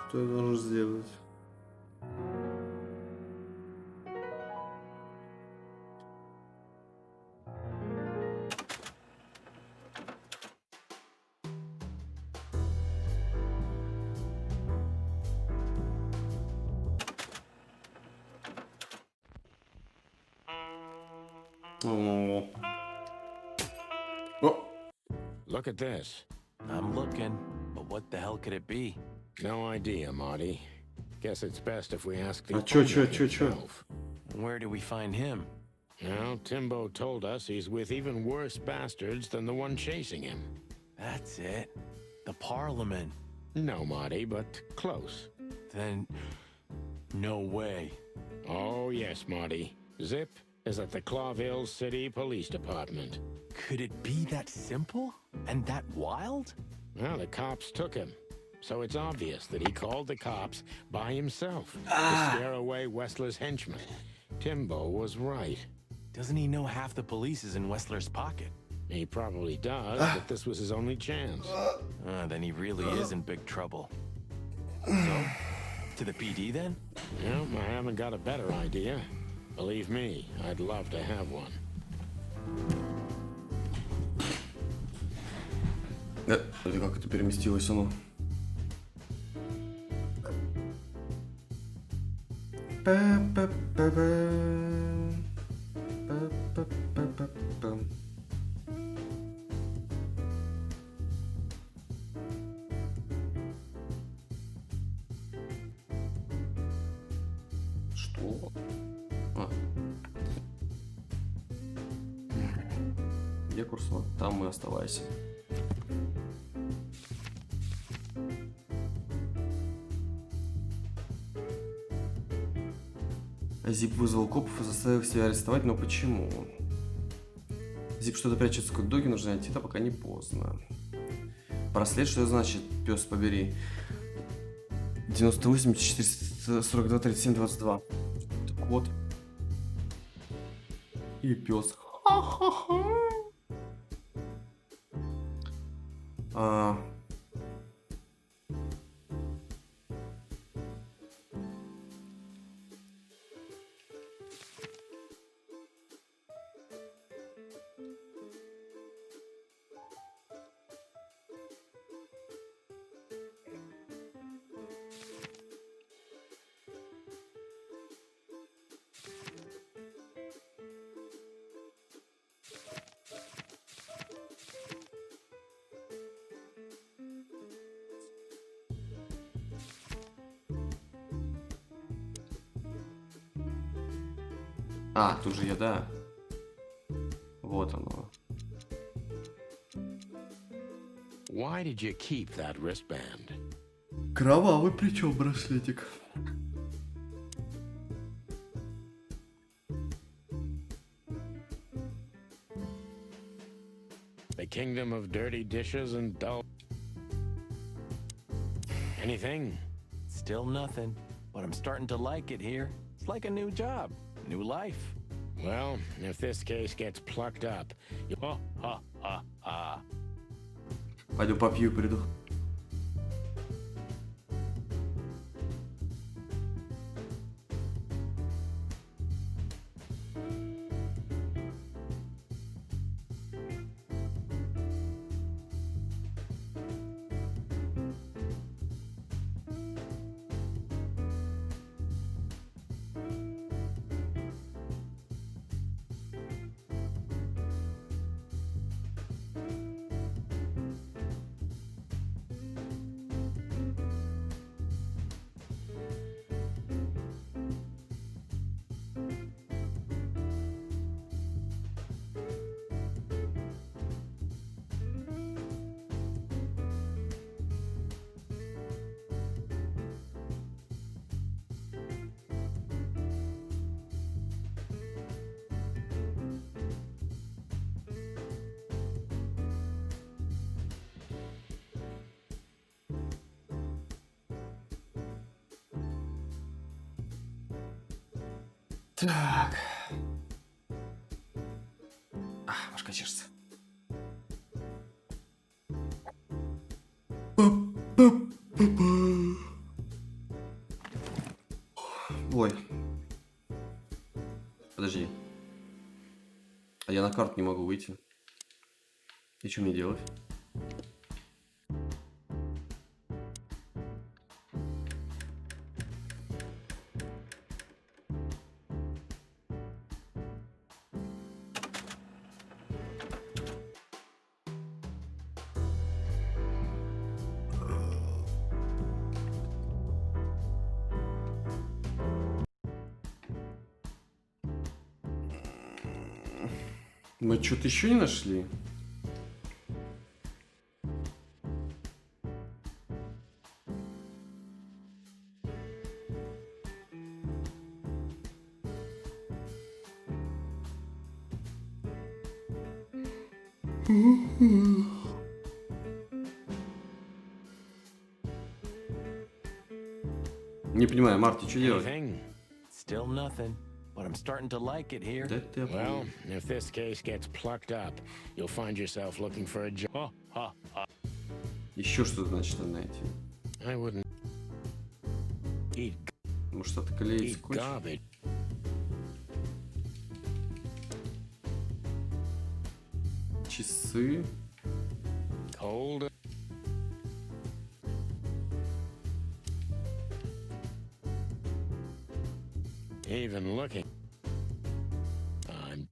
Speaker 1: Что я должен сделать? О. О.
Speaker 2: Look at this.
Speaker 3: I'm looking, but what the hell could it be?
Speaker 2: No idea, Marty. Guess it's best if we ask the
Speaker 1: А чё?
Speaker 2: himself.
Speaker 3: Where do we find him?
Speaker 2: Well, Timbo told us he's with even worse bastards than the one chasing him.
Speaker 3: That's it. The Parliament.
Speaker 2: No, Marty, but close.
Speaker 3: Then... no way.
Speaker 2: Oh, yes, Marty. Zip is at the Clawville City Police Department.
Speaker 3: Could it be that simple? And that wild?
Speaker 2: Well, the cops took him. So it's obvious that he called the cops by himself to scare away Wessler's henchmen. Timbo was right.
Speaker 3: Doesn't he know half the police is in Wessler's pocket?
Speaker 2: He probably does, but this was his only chance.
Speaker 3: Then he really is in big trouble. So, to the PD then?
Speaker 2: Well, I haven't got a better idea. Believe me, I'd love to have one.
Speaker 1: Или как это переместилось оно? Что? А. Где курсор? Там и оставайся. Зип вызвал копов и заставил их себя арестовать, но почему? Зип что-то прячет в скотт-доге, нужно найти, да пока не поздно. Браслет, что это значит? Пес побери. 98, 442, 37, 22. Это код. И пес. А, тут же еда. Вот оно.
Speaker 2: Why did you keep that wristband?
Speaker 1: Кровавый причем браслетик.
Speaker 2: The kingdom of dirty dishes and dull... Anything?
Speaker 3: Still nothing, but I'm starting to like it here. It's like a new job, new life.
Speaker 2: Well, if this case gets plucked up, you... Oh, ha, ha, ha.
Speaker 1: Пойду попью, приду. Так. Башка чешется. Ой. Подожди. А я на карту не могу выйти. И что мне делать? Мы что-то еще не нашли? Не понимаю, Марти, что делать?
Speaker 2: Anything?
Speaker 3: Still nothing, but I'm starting to like it here.
Speaker 1: Да ты
Speaker 2: Well, if this case gets plucked up, you'll find yourself looking for a job. Oh, ha, ha.
Speaker 1: еще что-то значит надо найти.
Speaker 2: I wouldn't eat
Speaker 1: Может, это клеится скотч?
Speaker 2: garbage.
Speaker 1: Часы.
Speaker 2: Cold. Even looking. I'm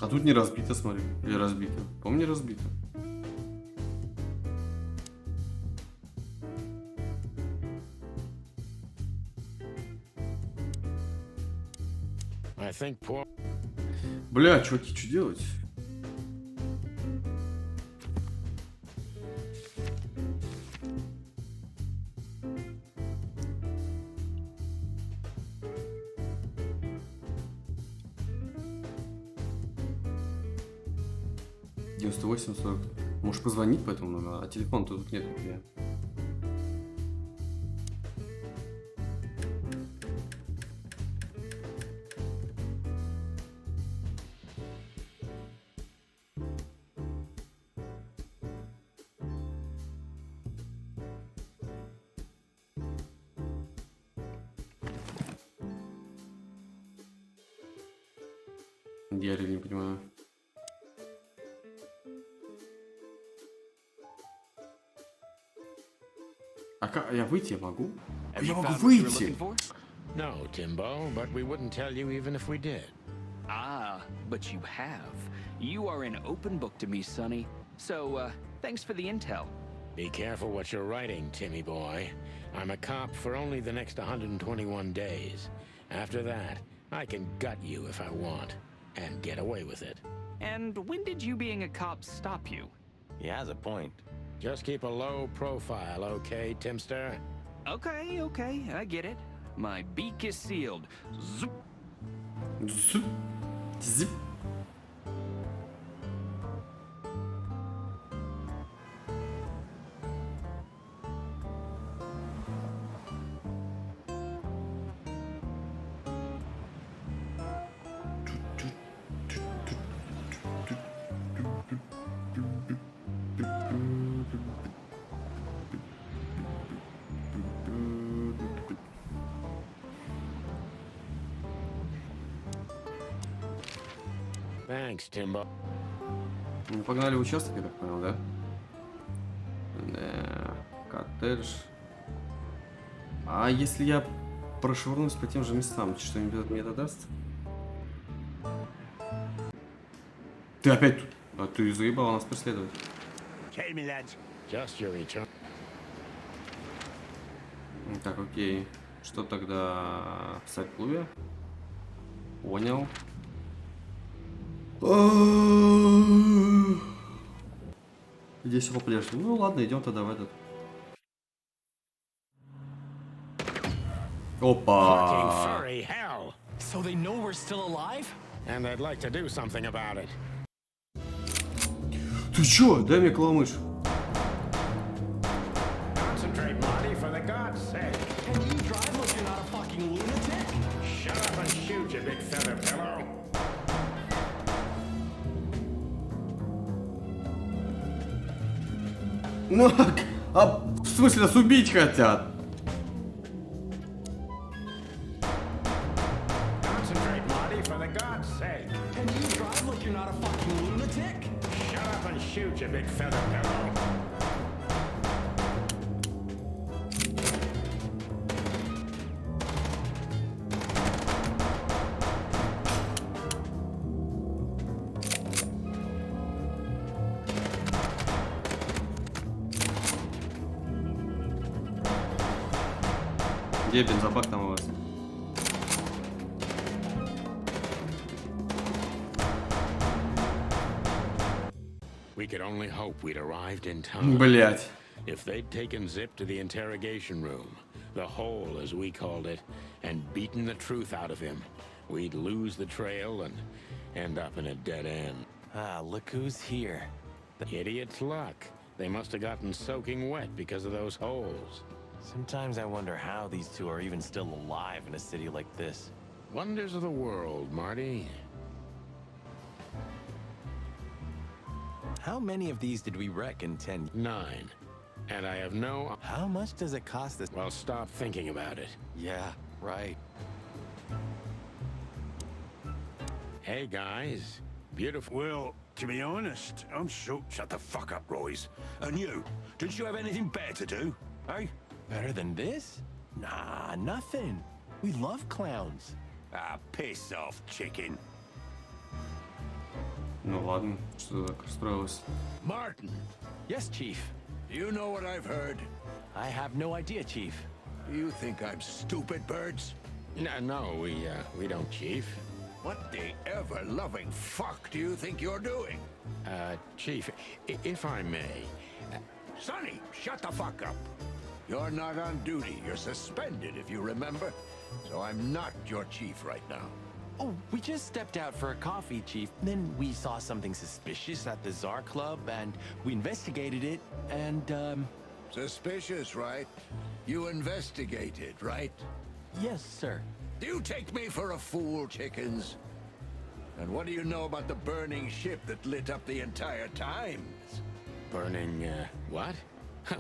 Speaker 1: А тут не разбито, смотри. Или разбито? По-моему, не разбито.
Speaker 2: I think poor.
Speaker 1: Бля, чуваки, что делать? $98.40. Можешь позвонить по этому номеру, а телефон-то тут нет нихуя. Я реально не понимаю. А как? Я выйти я могу?
Speaker 10: Have
Speaker 1: Я
Speaker 10: you
Speaker 1: могу
Speaker 10: found what you were
Speaker 1: выйти!
Speaker 10: looking for?
Speaker 2: No, Timbo, but we wouldn't tell you even if we did.
Speaker 10: Ah, but you have. You are an open book to me, Sonny. So, thanks for the intel.
Speaker 2: Be careful what you're writing, Timmy boy. I'm a cop for only the next 121 days. After that, I can gut you if I want, and get away with it.
Speaker 10: And when did you being a cop stop you?
Speaker 3: He has a point.
Speaker 2: Just keep a low profile, okay, Timster?
Speaker 10: Okay, okay, I get it. My beak is sealed. Zoop.
Speaker 1: Zip. Zip.
Speaker 2: Thanks, Timbo.
Speaker 1: Ну, погнали в участок, я так понял, да? Да, коттедж. А если я прошвырнусь по тем же местам, что-нибудь мне это даст? Ты опять тут? А ты заебал нас преследовать.
Speaker 6: Tell me, lads.
Speaker 2: Just your return.
Speaker 1: Так, окей. Что тогда в сайт-клубе? Понял. Здесь его по-прежнему. Ну ладно, идем тогда в этот.
Speaker 2: Fucking
Speaker 1: Опа!
Speaker 2: furry hell!
Speaker 3: So they know we're still alive?
Speaker 2: And they'd like to do something about it.
Speaker 1: Ты чё? Дай мне каламыш.
Speaker 2: Concentrate, Marty, for the God's sake.
Speaker 3: Can you drive like you're not a fucking lunatic?
Speaker 2: Shut up and shoot, you big feather pillow.
Speaker 1: Ну, а в смысле нас убить хотят?
Speaker 2: Concentrate, Marty, for the God's sake.
Speaker 3: Can you drive like you're not a fucking lunatic?
Speaker 2: Shut up and shoot, you big feather pillow.
Speaker 1: Где бензобак там у вас?
Speaker 2: We could only hope we'd arrived in time.
Speaker 1: Блять.
Speaker 2: If they'd taken Zip to the interrogation room, the hole as we called it, and beaten the truth out of him, we'd lose the trail and end up in a dead end.
Speaker 3: Ah, look who's here.
Speaker 2: Idiot's luck. They must have gotten soaking wet because of those holes.
Speaker 3: Sometimes I wonder how these two are even still alive in a city like this.
Speaker 2: Wonders of the world, Marty.
Speaker 3: How many of these did we wreck in 10?
Speaker 2: 9. And I have no...
Speaker 3: How much does it cost this?
Speaker 2: Well, stop thinking about it.
Speaker 3: Yeah, right.
Speaker 2: Hey, guys. Beautiful.
Speaker 4: Well, to be honest, I'm so... Shut the fuck up, Royce. And you, didn't you have anything better to do, eh?
Speaker 3: Better than this? Nah, nothing. We love clowns.
Speaker 4: Ah, piss off, chicken.
Speaker 1: Ну ладно, что так расстроилась?
Speaker 4: Martin,
Speaker 3: Yes, Chief.
Speaker 4: do you know what I've heard?
Speaker 3: I have no idea, Chief.
Speaker 4: Do you think I'm stupid, birds?
Speaker 2: No, we don't, Chief.
Speaker 4: What the ever-loving fuck do you think you're doing?
Speaker 2: Chief, if I may...
Speaker 4: Sonny, shut the fuck up. You're not on duty. You're suspended, if you remember. So I'm not your chief right now.
Speaker 3: Oh, we just stepped out for a coffee, Chief. Then we saw something suspicious at the Czar Club, and we investigated it, and,
Speaker 4: Suspicious, right? You investigated, right?
Speaker 3: Yes, sir.
Speaker 4: Do you take me for a fool, chickens? And what do you know about the burning ship that lit up the entire Times?
Speaker 2: Burning, what?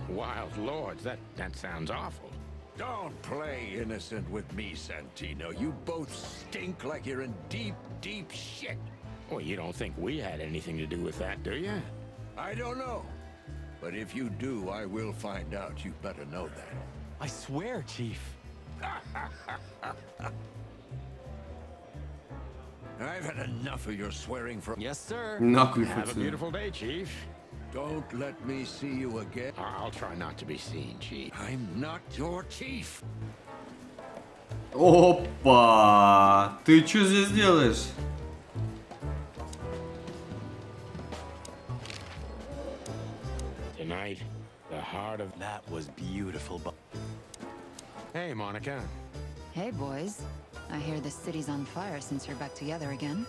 Speaker 2: Wild lords, that sounds awful.
Speaker 4: Don't play innocent with me, Santino. You both stink like you're in deep, deep shit.
Speaker 2: Well, you don't think we had anything to do with that, do you?
Speaker 4: I don't know. But if you do, I will find out. You better know that.
Speaker 3: I swear, Chief.
Speaker 4: I've had enough of your swearing from...
Speaker 3: Yes, sir.
Speaker 1: Нахуй
Speaker 2: Have a
Speaker 1: фуцу.
Speaker 2: beautiful day, Chief.
Speaker 4: Don't let me see you again.
Speaker 2: I'll try not to be seen, Chief.
Speaker 4: I'm not your chief.
Speaker 1: Опа! Ты что здесь делаешь?
Speaker 2: Tonight, the heart of...
Speaker 3: That was beautiful, but
Speaker 2: Hey, Monica.
Speaker 12: Hey, boys. I hear the city's on fire since you're back together again.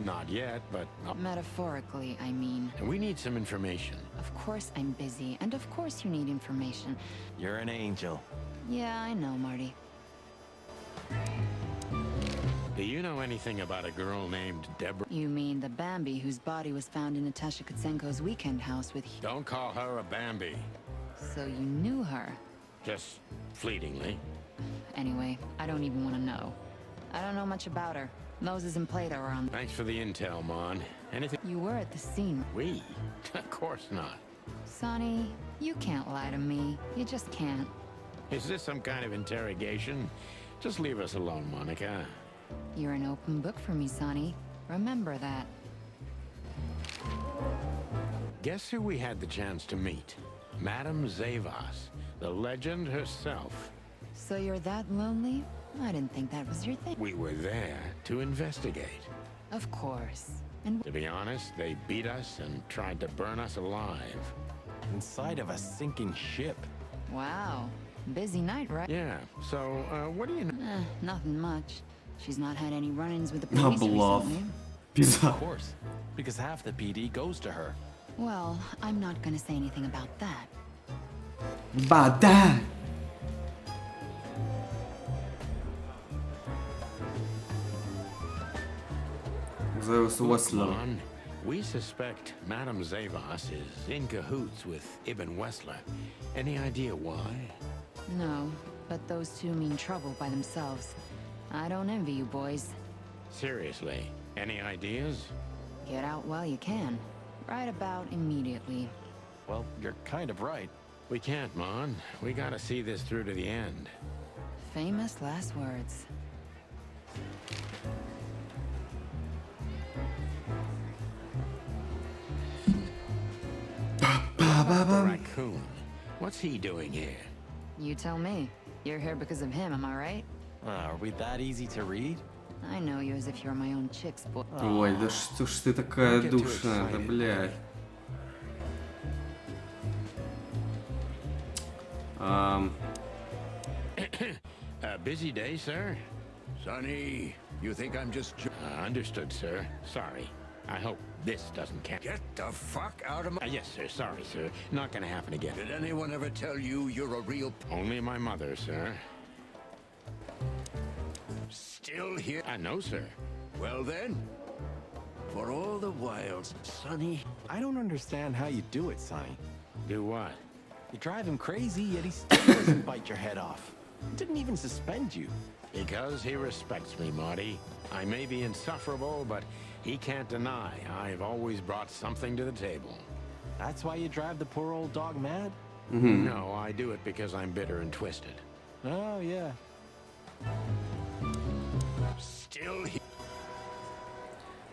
Speaker 2: Not yet, but...
Speaker 12: Metaphorically, I mean.
Speaker 2: we need some information.
Speaker 12: Of course I'm busy, and of course you need information.
Speaker 3: you're an angel.
Speaker 12: Yeah, I know, Marty.
Speaker 2: Do you know anything about a girl named Deborah?
Speaker 12: You mean the Bambi whose body was found in Natasha 𝐂𝐡𝐢𝐜𝐤𝐞𝐧 weekend house with...
Speaker 2: Don't call her a Bambi.
Speaker 12: So you knew her.
Speaker 2: Just fleetingly.
Speaker 12: Anyway, I don't even want to know. I don't know much about her. Moses and Plato are on...
Speaker 2: Thanks for the intel, Mon. Anything...
Speaker 12: You were at the scene.
Speaker 2: We? Of course not.
Speaker 12: Sonny, you can't lie to me. You just can't.
Speaker 2: Is this some kind of interrogation? Just leave us alone, Monica.
Speaker 12: You're an open book for me, Sonny. Remember that.
Speaker 2: Guess who we had the chance to meet? Madame Zavas, the legend herself.
Speaker 12: So you're that lonely? I didn't think that was your thing.
Speaker 2: We were there to investigate.
Speaker 12: Of course. And
Speaker 2: To be honest, they beat us and tried to burn us alive.
Speaker 3: Inside of a sinking ship.
Speaker 12: wow. Busy night, right?
Speaker 2: Yeah, so, what do you know?
Speaker 12: Nothing much. She's not had any run-ins with the
Speaker 1: На
Speaker 12: police
Speaker 1: блав.
Speaker 12: recently.
Speaker 1: Пизда.
Speaker 3: Of course. Because half the PD goes to her.
Speaker 12: Well, I'm not gonna say anything about that.
Speaker 1: Бада! Зевс Уэслер.
Speaker 2: Mon, we suspect Madame Zavas is in cahoots with Ibn Wessler. Any idea why?
Speaker 12: No, but those two mean trouble by themselves. I don't envy you boys.
Speaker 2: Seriously, any ideas?
Speaker 12: Get out while you can. Right about immediately.
Speaker 3: Well, you're kind of right.
Speaker 2: We can't, Mon. We gotta see this through to the end.
Speaker 12: Famous last words.
Speaker 2: The raccoon. What's he doing here?
Speaker 12: You tell me. You're here because of him, am I right?
Speaker 3: Are we that easy to read?
Speaker 12: I know you as if you're my own chick's boy.
Speaker 1: Ой, да что ж ты такая
Speaker 2: Don't get too
Speaker 1: душная, да
Speaker 2: excited.
Speaker 1: блядь.
Speaker 2: A busy day, sir?
Speaker 4: Sonny, you think I'm just...
Speaker 2: Understood, sir. Sorry. I hope this doesn't count.
Speaker 4: Get the fuck out of my...
Speaker 2: Yes, sir. Sorry, sir. Not gonna happen again.
Speaker 4: Did anyone ever tell you you're a real...
Speaker 2: Only my mother, sir.
Speaker 4: Still here?
Speaker 2: No, sir.
Speaker 4: Well then, for all the whiles, Sonny...
Speaker 3: I don't understand how you do it, Sonny.
Speaker 2: Do what?
Speaker 3: You drive him crazy, yet he still doesn't bite your head off. Didn't even suspend you.
Speaker 2: Because he respects me, Marty. I may be insufferable, but he can't deny I've always brought something to the table.
Speaker 3: That's why you drive the poor old dog mad?
Speaker 2: No, I do it because I'm bitter and twisted.
Speaker 3: Oh, yeah.
Speaker 4: Still here?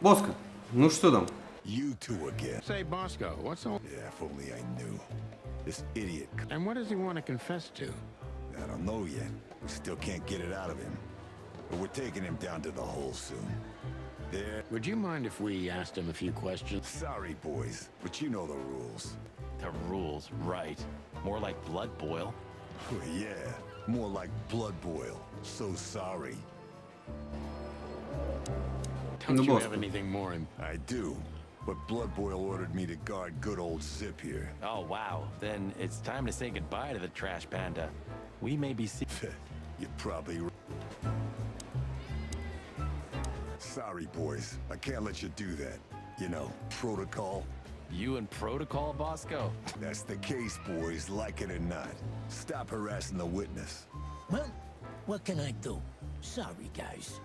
Speaker 1: Боско, ну что там?
Speaker 7: You two again.
Speaker 2: Say, Bosco, what's all...
Speaker 7: Yeah, if only I knew. This idiot.
Speaker 2: And what does he want to confess to?
Speaker 7: I don't know yet. We still can't get it out of him. But we're taking him down to the hole soon. There.
Speaker 2: Would you mind if we asked him a few questions?
Speaker 7: Sorry, boys, but you know the rules.
Speaker 3: The rules, right. More like blood boil.
Speaker 7: Yeah, more like blood boil. So sorry.
Speaker 2: Don't
Speaker 1: No,
Speaker 2: you
Speaker 1: Bosco.
Speaker 2: have anything more in...
Speaker 7: I do. But Blood Boil ordered me to guard good old Zip here.
Speaker 3: Oh, wow. Then it's time to say goodbye to the trash panda. We may be
Speaker 7: You're probably right. Sorry, boys. I can't let you do that. You know, protocol.
Speaker 3: You and protocol, Bosco?
Speaker 7: That's the case, boys, like it or not. Stop harassing the witness.
Speaker 11: Well, what can I do? Sorry, guys.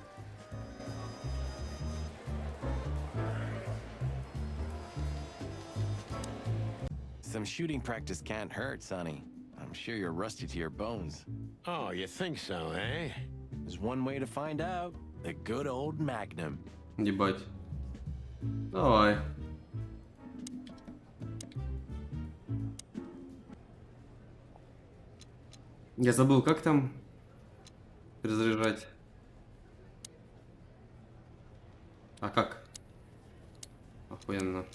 Speaker 3: Some shooting practice can't hurt, Sonny. I'm sure you're rusty to your bones.
Speaker 2: Oh, you think so, eh?
Speaker 3: There's one way to find out. The good old Magnum.
Speaker 1: Ебать. Давай. Я забыл, как там перезаряжать. А как? Охуенно.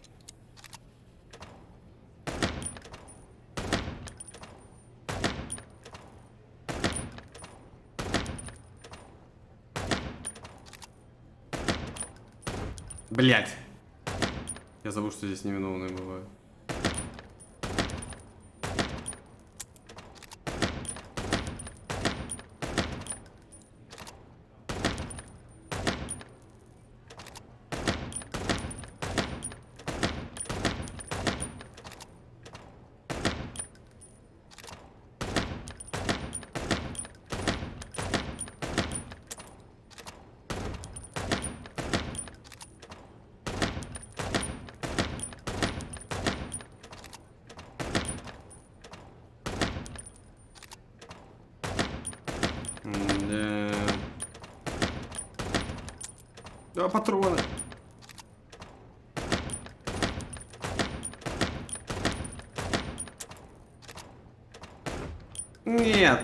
Speaker 1: Блять. Я забыл, что здесь невиновные бывают. Да, патроны. Нет.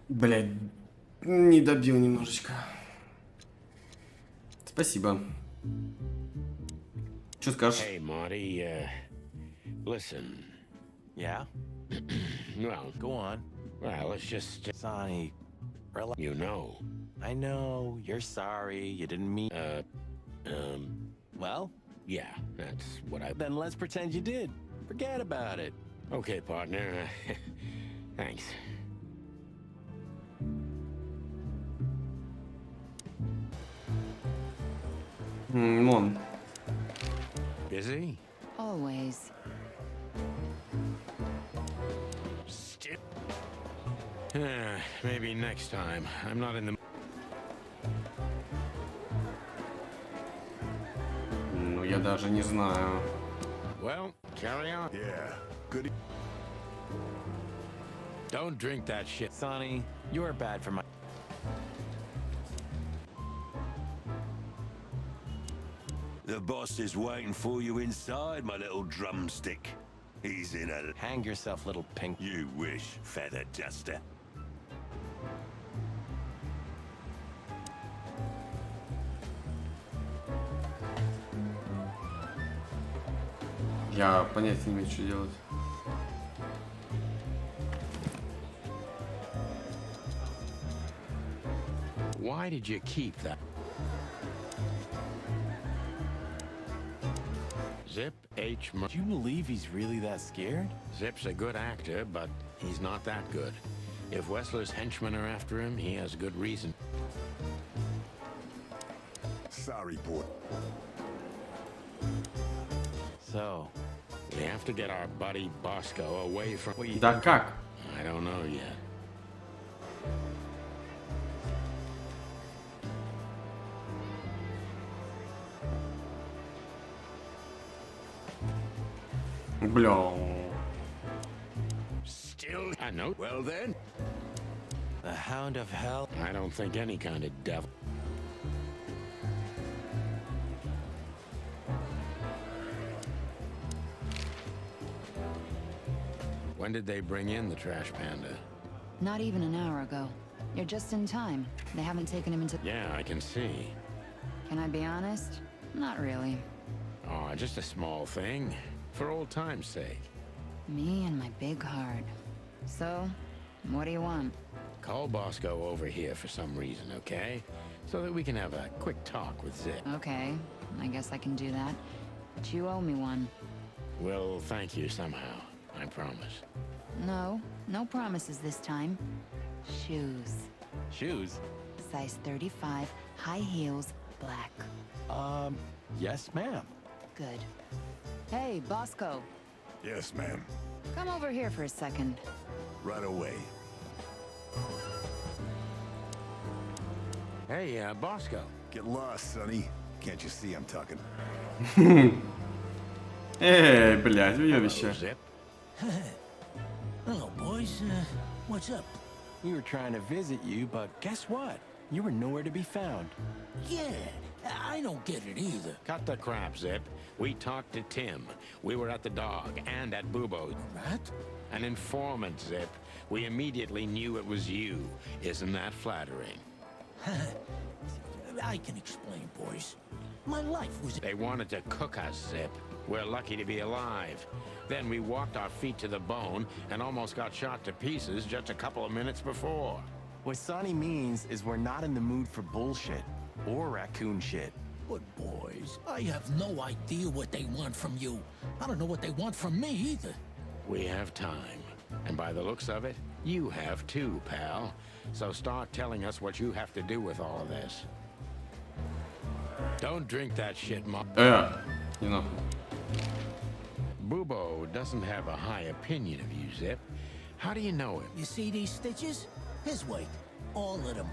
Speaker 1: Блядь, не добил немножечко. Спасибо. Что скажешь?
Speaker 2: Hey, Marty, listen.
Speaker 3: Yeah?
Speaker 2: Well,
Speaker 3: Go on.
Speaker 2: well, it's just,
Speaker 3: Sonny, relax.
Speaker 2: you know.
Speaker 3: I know, you're sorry, you didn't mean... Well,
Speaker 2: Yeah, that's what I...
Speaker 3: then let's pretend you did. Forget about it.
Speaker 2: Okay, partner. Thanks.
Speaker 1: Мон.
Speaker 2: Busy?
Speaker 12: Always.
Speaker 2: Maybe next time. I'm not in the...
Speaker 1: Ну, я даже не знаю.
Speaker 2: Well, carry on.
Speaker 7: Yeah, good.
Speaker 2: Don't drink that shit.
Speaker 3: Sonny, you are bad for my...
Speaker 5: The boss is waiting for you inside, my little drumstick. He's in a...
Speaker 3: Hang yourself, little pink...
Speaker 5: You wish, feather duster.
Speaker 1: Я понятия не имею, что делать.
Speaker 2: Why did you keep that? Zip H.
Speaker 3: Do you believe he's really that scared?
Speaker 2: Zip's a good actor, but he's not that good. If Wessler's henchmen are after him, he has good reason.
Speaker 7: Sorry, boy.
Speaker 3: So,
Speaker 2: We have to get our buddy Bosco away from...
Speaker 1: Да как?
Speaker 2: I don't know yet.
Speaker 1: Бля.
Speaker 2: Still... I know.
Speaker 7: Well then,
Speaker 3: the Hound of Hell...
Speaker 2: I don't think any kind of devil... When did they bring in the trash panda?
Speaker 12: Not even an hour ago. You're just in time. They haven't taken him into...
Speaker 2: Yeah, I can see.
Speaker 12: Can I be honest? Not really.
Speaker 2: Oh, just a small thing. For old time's sake.
Speaker 12: Me and my big heart. So, what do you want?
Speaker 2: Call Bosco over here for some reason, okay? So that we can have a quick talk with Zip.
Speaker 12: Okay, I guess I can do that. But you owe me one.
Speaker 2: We'll thank you somehow. I promise.
Speaker 12: No, no promises this time. Shoes.
Speaker 3: Shoes?
Speaker 12: Size 35, high heels, black?
Speaker 3: Yes, ma'am.
Speaker 12: Good. Hey, Bosco.
Speaker 7: Yes, ma'am.
Speaker 12: Come over here for a second.
Speaker 7: Right away.
Speaker 2: Hey, Bosco.
Speaker 7: Get lost, Sonny. Can't you see I'm talking?
Speaker 1: Эй, блядь, уебище.
Speaker 2: Zip.
Speaker 11: Hello, boys. What's up?
Speaker 3: We were trying to visit you, but guess what? You were nowhere to be found.
Speaker 11: Yeah, I don't get it either.
Speaker 2: Cut the crap, Zip. We talked to Tim. We were at the dog and at Bubo's.
Speaker 11: Rat?
Speaker 2: An informant, Zip. We immediately knew it was you. Isn't that flattering?
Speaker 11: I can explain, boys. My life was...
Speaker 2: They wanted to cook us, Zip. We're lucky to be alive. Then we walked our feet to the bone and almost got shot to pieces just a couple of minutes before.
Speaker 3: What Sonny means is we're not in the mood for bullshit or raccoon shit.
Speaker 11: But, boys, I have no idea what they want from you. I don't know what they want from me, either.
Speaker 2: We have time. And by the looks of it, you have too, pal. So start telling us what you have to do with all of this. Don't drink that shit, Mom.
Speaker 1: You know.
Speaker 2: Bubo doesn't have a high opinion of you, Zip. How do you know him?
Speaker 11: You see these stitches? His weight. All of them.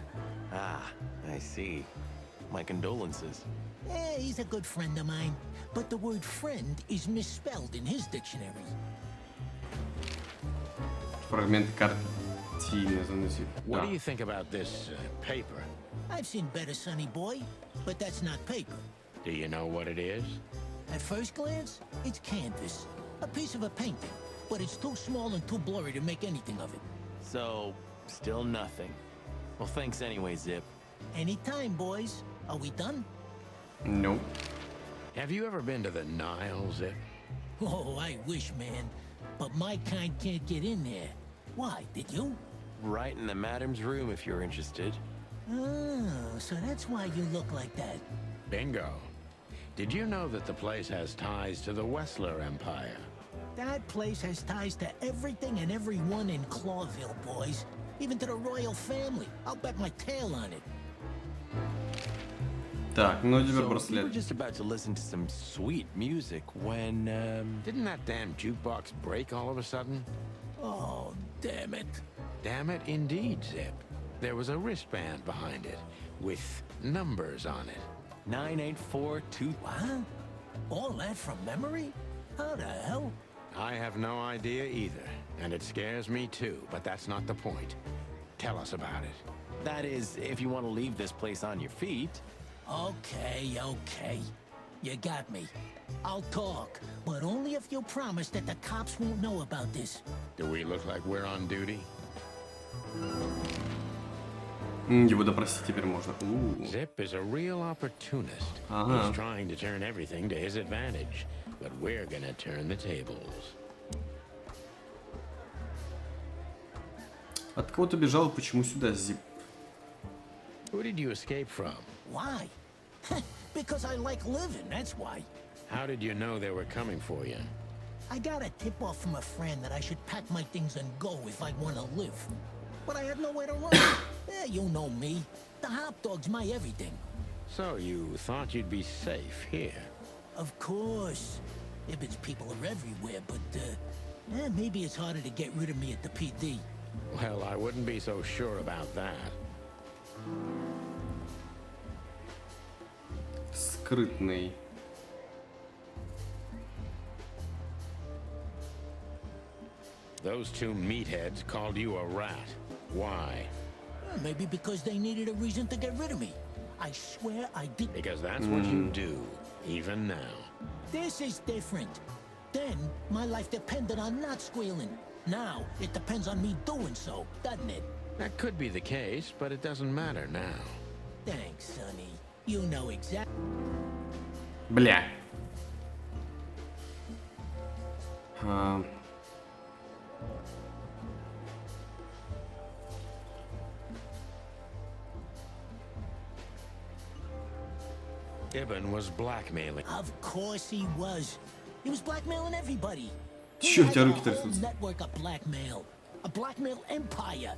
Speaker 3: Ah, I see. My condolences.
Speaker 11: He's a good friend of mine. But the word friend is misspelled in his dictionary.
Speaker 1: Фрагмент картины заносит.
Speaker 2: What do you think about this paper?
Speaker 11: I've seen better, Sonny boy, but that's not paper.
Speaker 2: Do you know what it is?
Speaker 11: At first glance, it's canvas. A piece of a painting. But it's too small and too blurry to make anything of it.
Speaker 3: So, still nothing. Well, thanks anyway, Zip.
Speaker 11: Anytime, boys. Are we done?
Speaker 1: Nope.
Speaker 2: Have you ever been to the Nile, Zip?
Speaker 11: Oh, I wish, man. But my kind can't get in there. Why, did you?
Speaker 3: Right in the madam's room if you're interested.
Speaker 11: Oh, so that's why you look like that.
Speaker 2: Bingo. Did you know that the place has ties to the Wessler Empire?
Speaker 11: That place has ties to everything and everyone in Clawville, boys. Even to the royal family. I'll bet my tail on it.
Speaker 1: Так, ну теперь
Speaker 3: So, we were
Speaker 1: браслет.
Speaker 3: just about to listen to some sweet music when,
Speaker 2: Didn't that damn jukebox break all of a sudden?
Speaker 11: Oh, damn it.
Speaker 2: Damn it, indeed, Zip. There was a wristband behind it, with numbers on it.
Speaker 3: 9842.
Speaker 11: What? All that from memory? How the hell?
Speaker 2: I have no idea either, and it scares me too, but that's not the point. Tell us about it.
Speaker 3: That is, if you want to leave this place on your feet.
Speaker 11: Okay, okay. You got me. I'll talk, but only if you promise that the cops won't know about this.
Speaker 2: Do we look like we're on duty?
Speaker 1: Его допросить теперь можно.
Speaker 2: Zip is a real opportunist.
Speaker 1: Ага.
Speaker 2: He's trying to turn everything to his advantage, but we're gonna turn the tables.
Speaker 1: От кого ты бежал? Почему сюда, Зип?
Speaker 2: Who did you escape from?
Speaker 11: Why? Because I like living, that's why.
Speaker 2: How did you know they were coming for you?
Speaker 11: I got a tip-off from a friend that I should pack my things and go if I want to live. But I had nowhere to run. You know me. The hot dog's my everything.
Speaker 2: So you thought you'd be safe here?
Speaker 11: Of course. Ibben's people are everywhere, but, maybe it's harder to get rid of me at the PD.
Speaker 2: Well, I wouldn't be so sure about that.
Speaker 1: Скрытный.
Speaker 2: Those two meatheads called you a rat. Why?
Speaker 11: Maybe because they needed a reason to get rid of me. I swear I did.
Speaker 2: Because that's what you do, even now.
Speaker 11: This is different. Then, my life depended on not squealing. Now, it depends on me doing so, doesn't it?
Speaker 2: That could be the case, but it doesn't matter now.
Speaker 11: Thanks, Sonny. You know exactly.
Speaker 1: Бля.
Speaker 2: Ibben was blackmailing.
Speaker 11: Of course he was. He was blackmailing everybody.
Speaker 1: Чё у
Speaker 11: He
Speaker 1: тебя
Speaker 11: has a
Speaker 1: руки
Speaker 11: whole
Speaker 1: трясутся?
Speaker 11: network of blackmail. A blackmail empire.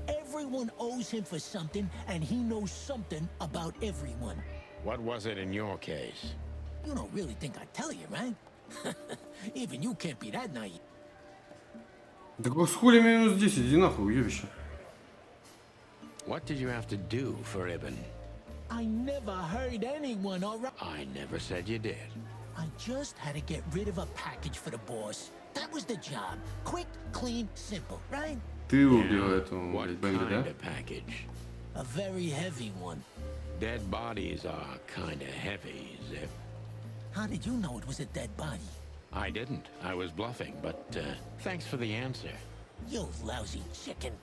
Speaker 11: Everyone owes him for something, and he knows something about everyone.
Speaker 2: What was it in your case?
Speaker 11: You don't really think I'd tell you, right? Even you can't be that naive.
Speaker 1: Да с хули минус 10, иди нахуй, уебище.
Speaker 2: What did you have to do for Ibn?
Speaker 11: I never hurt anyone, all right?
Speaker 2: I never said you did.
Speaker 11: I just had to get rid of a package for the boss. That was the job. Quick, clean, simple, right?
Speaker 1: Ты убил эту,
Speaker 2: What
Speaker 1: блядь, Бэмби, да?
Speaker 2: kind of package?
Speaker 11: A very heavy one.
Speaker 2: Dead bodies are kinda heavy, Zip.
Speaker 11: How did you know it was a dead body?
Speaker 2: I didn't. I was bluffing, but thanks for the answer.
Speaker 11: You lousy chicken.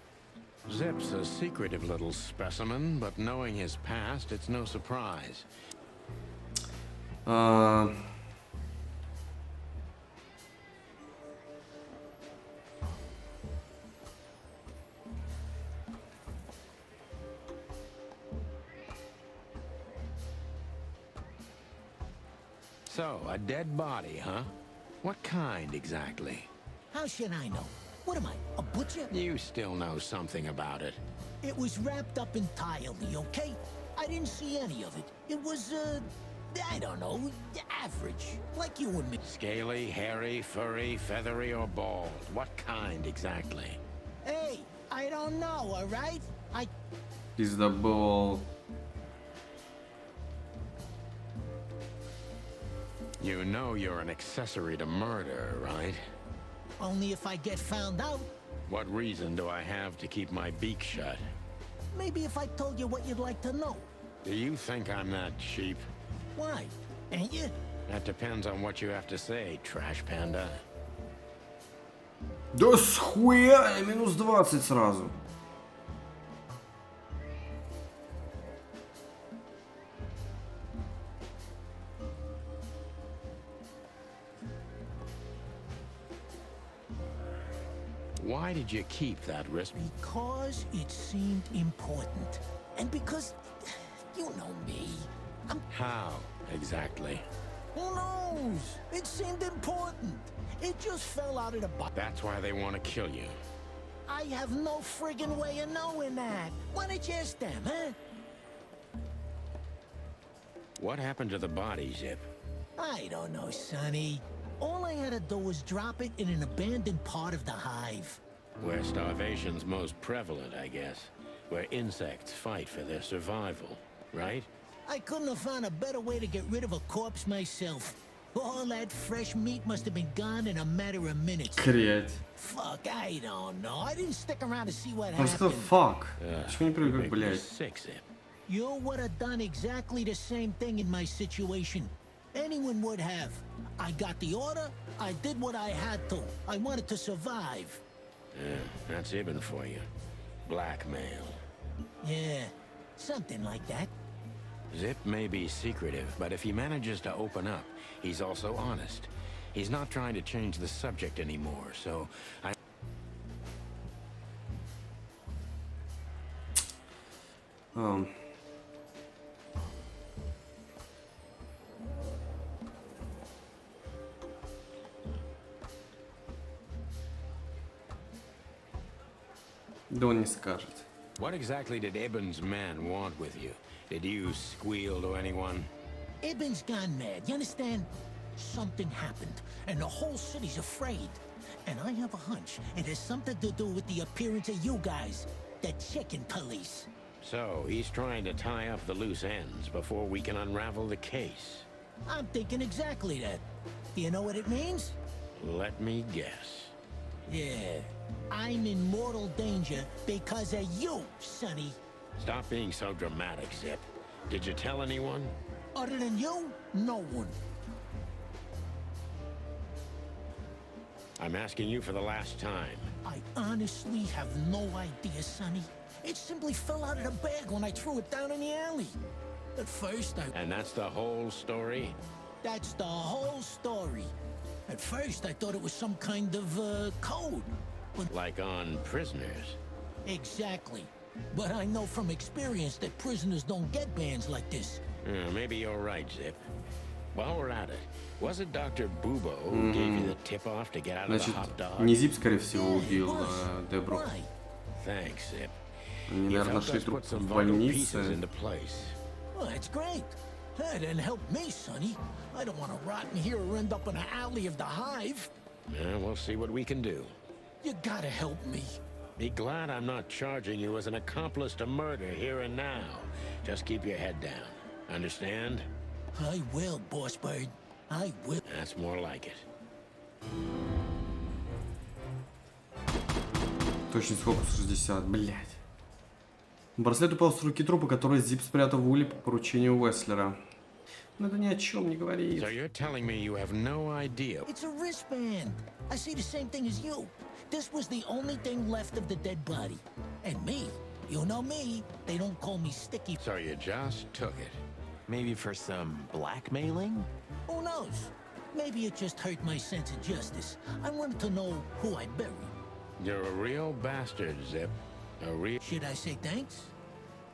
Speaker 2: Zip's a secretive little specimen, but knowing his past, it's no surprise. So, a dead body, huh? What kind exactly?
Speaker 11: How should I know? What am I, a butcher?
Speaker 2: You still know something about it.
Speaker 11: It was wrapped up entirely, okay? I didn't see any of it. It was, I don't know, average. Like you and me.
Speaker 2: Scaly, hairy, furry, feathery, or bald? What kind exactly?
Speaker 11: Hey, I don't know, all right?
Speaker 1: Пиздобол.
Speaker 2: You know you're an accessory to murder, right?
Speaker 11: Only if I get found out.
Speaker 2: What reason do I have to keep my beak shut?
Speaker 11: Maybe if I told you what you'd like to know.
Speaker 2: Do you think I'm that cheap?
Speaker 11: Why? Ain't you?
Speaker 2: That depends on what you have to say, trash panda.
Speaker 1: Да схуя, минус 20 сразу.
Speaker 2: Why did you keep that wrist?
Speaker 11: Because it seemed important. And because, you know me.
Speaker 2: How, exactly?
Speaker 11: Who knows? It seemed important. It just fell out of the box.
Speaker 2: That's why they want to kill you.
Speaker 11: I have no friggin' way of knowing that. Why don't you ask them, huh?
Speaker 2: What happened to the body, Zip?
Speaker 11: I don't know, Sonny. All I had to do was drop it in an abandoned part of the hive.
Speaker 2: Where starvation's most prevalent, I guess. Where insects fight for their survival, right?
Speaker 11: I couldn't have found a better way to get rid of a corpse myself. All that fresh meat must have been gone in a matter of minutes.
Speaker 1: Крять.
Speaker 11: Fuck, I don't know. I didn't stick around to see what
Speaker 1: Просто
Speaker 11: happened.
Speaker 1: fuck. Почему не привык, блядь?
Speaker 11: You would have done exactly the same thing in my situation. Anyone would have. I got the order. I did what I had to. I wanted to survive.
Speaker 2: Yeah, that's Ibn for you. Blackmail.
Speaker 11: Yeah, something like that.
Speaker 2: Zip may be secretive, but if he manages to open up, he's also honest. He's not trying to change the subject anymore, so I...
Speaker 1: Да он не скажет.
Speaker 2: What exactly did Ibn's man want with you? Did you squeal to anyone?
Speaker 11: Ibn's gone mad, you understand? Something happened, and the whole city's afraid. And I have a hunch it has something to do with the appearance of you guys, the chicken police.
Speaker 2: So, he's trying to tie up the loose ends before we can unravel the case.
Speaker 11: I'm thinking exactly that. Do you know what it means?
Speaker 2: Let me guess.
Speaker 11: Yeah, I'm in mortal danger because of you, Sonny.
Speaker 2: Stop being so dramatic, Zip. Did you tell anyone?
Speaker 11: Other than you, no one.
Speaker 2: I'm asking you for the last time.
Speaker 11: I honestly have no idea, Sonny. It simply fell out of the bag when I threw it down in the alley. At first,
Speaker 2: And that's the whole story?
Speaker 11: That's the whole story. At first, I thought it was some kind of, code. But
Speaker 2: like on prisoners?
Speaker 11: Exactly. But I know from experience that prisoners don't get bans like this.
Speaker 2: Maybe you're right, Zip. While we're at it, was it Dr. Bubo who gave you the tip-off to get out of the hot dog?
Speaker 1: Не Зип, скорее всего, убил Дебру.
Speaker 2: Thanks, Zip.
Speaker 1: Они, наверное, нашли труп в больнице.
Speaker 11: Well, that's great. Hey, then help me, Sonny. I don't want to rot in here or end up in an alley of the hive.
Speaker 2: Yeah, we'll see what we can do.
Speaker 11: You gotta help me.
Speaker 2: Be glad I'm not charging you as an accomplice to murder here and now. Just keep your head down. Understand?
Speaker 11: I will, Boss Bird. I will.
Speaker 2: That's more like it.
Speaker 1: Точность фокус 60, блядь. Браслет упал с руки трупа, который Зип спрятал в улей по поручению Уэслера. Но это ни о чем не говорит.
Speaker 2: So you're telling me you have no idea?
Speaker 11: It's a wristband. I see the same thing as you. This was the only thing left of the dead body. And me, you know me, they don't call me Sticky.
Speaker 2: So you just took it.
Speaker 3: Maybe for some blackmailing?
Speaker 11: Who knows? Maybe it just hurt my sense of justice. I wanted to know who I buried.
Speaker 2: You're a real bastard, Zip. A real...
Speaker 11: Should I say thanks?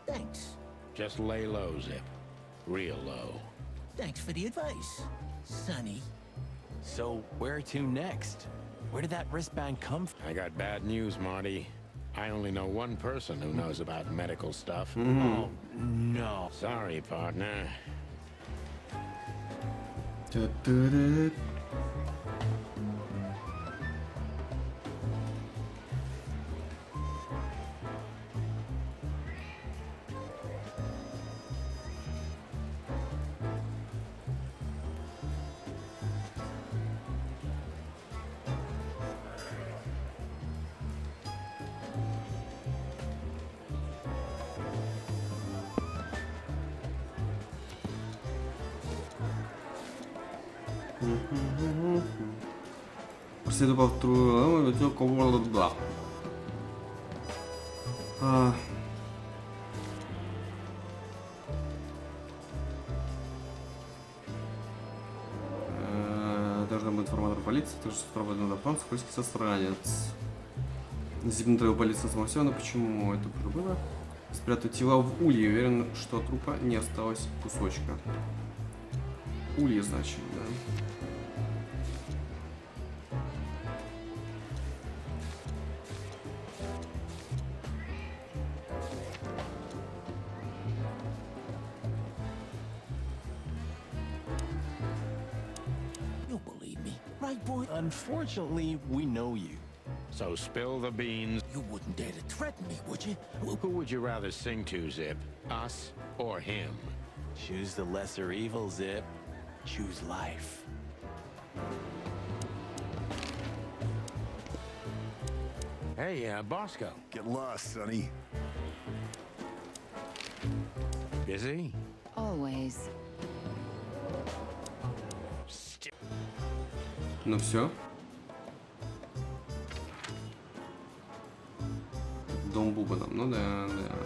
Speaker 11: Thanks.
Speaker 2: Just lay low, Zip. Real low.
Speaker 11: Thanks for the advice, Sonny.
Speaker 3: So, where to next? Where did that wristband come from?
Speaker 2: I got bad news, Marty. I only know one person who knows about medical stuff.
Speaker 3: Oh, no.
Speaker 2: Sorry, partner.
Speaker 1: Проследовал вторую... Должна быть информатор полиции, также сопроводный допрос, польский состранец. Зип натравил полицию на самосев, но почему это уже было? Спрятать тела в улье, уверен, что от трупа не осталось кусочка. Улье, значит, да.
Speaker 3: Unfortunately, we know you.
Speaker 2: So spill the beans.
Speaker 11: You wouldn't dare to threaten me, would you?
Speaker 2: Who would you rather sing to, Zip? Us or him?
Speaker 3: Choose the lesser evil, Zip. Choose life.
Speaker 2: Hey, Bosco.
Speaker 7: Get lost, Sonny.
Speaker 2: Busy?
Speaker 12: Always.
Speaker 1: Ну все. Дом Буба там, ну да, да.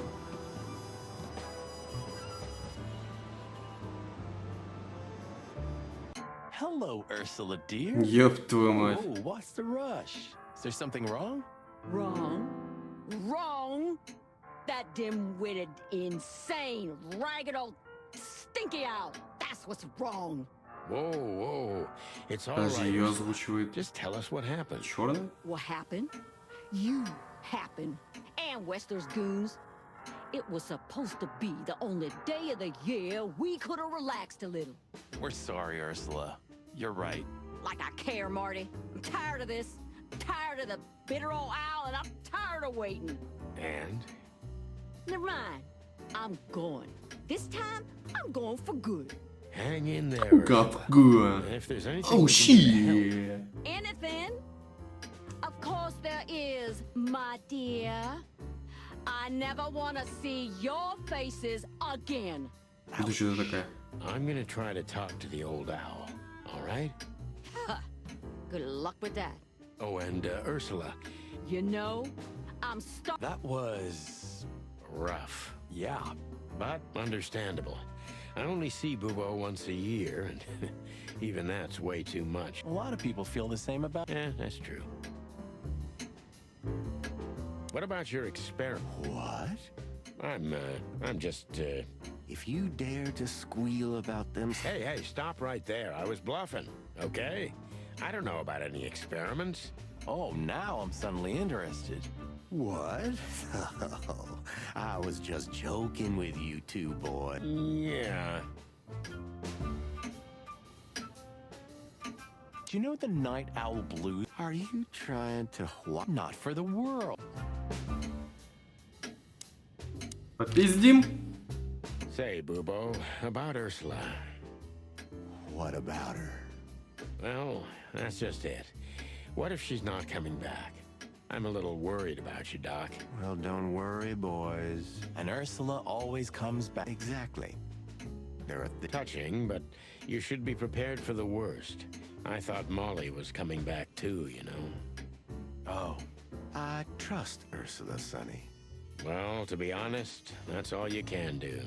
Speaker 3: Hello, Ursula, dear.
Speaker 1: Ёб твою мать.
Speaker 3: Oh, what's the rush? Is there something wrong?
Speaker 13: Wrong? Wrong? That dim-witted, insane, ragged old stinky owl. That's what's wrong.
Speaker 2: Whoa, whoa. It's all
Speaker 1: Подожди,
Speaker 2: right.
Speaker 1: ее озвучивает...
Speaker 2: Just tell us what happened.
Speaker 1: Черный?
Speaker 13: What happened? You happened. And Wester's goons. It was supposed to be the only day of the year we could have relaxed a little.
Speaker 3: We're sorry, Ursula. You're right.
Speaker 13: Like I care, Marty. I'm tired of this. I'm tired of the bitter old owl, and I'm tired of waiting.
Speaker 2: And?
Speaker 13: Never mind. I'm going. This time, I'm going for good.
Speaker 2: Hang in there.
Speaker 1: Got good.
Speaker 2: If there's anything.
Speaker 1: Oh shit.
Speaker 13: Anything? Of course there is, my dear. I never want to see your faces again.
Speaker 1: Это что такая?
Speaker 2: I'm gonna try to talk to the old owl. All right?
Speaker 13: Good luck with that.
Speaker 2: Oh, and Ursula.
Speaker 13: You know, I'm stuck.
Speaker 3: That was
Speaker 2: Rough.
Speaker 3: yeah.
Speaker 2: But understandable. I only see Bubo once a year, and even that's way too much.
Speaker 3: A lot of people feel the same about.
Speaker 2: Yeah, that's true. What about your experiment?
Speaker 5: What?
Speaker 2: I'm just,
Speaker 5: If you dare to squeal about them...
Speaker 2: Hey, stop right there. I was bluffing, okay? I don't know about any experiments.
Speaker 3: Oh, now I'm suddenly interested.
Speaker 5: What? Oh, I was just joking with you two, boy.
Speaker 2: Yeah.
Speaker 3: Do you know the Night Owl Blues?
Speaker 5: Are you trying to what?
Speaker 3: Not for the world.
Speaker 1: Попиздим.
Speaker 2: Say, Bubo, about Ursula.
Speaker 5: What about her?
Speaker 2: Well, that's just it. What if she's not coming back? I'm a little worried about you, Doc.
Speaker 5: Well, don't worry, boys.
Speaker 3: And Ursula always comes back.
Speaker 5: Exactly. They're at the...
Speaker 2: Touching, but you should be prepared for the worst. I thought Molly was coming back too, you know.
Speaker 3: Oh.
Speaker 5: I trust Ursula, Sonny.
Speaker 2: Well, to be honest, that's all you can do.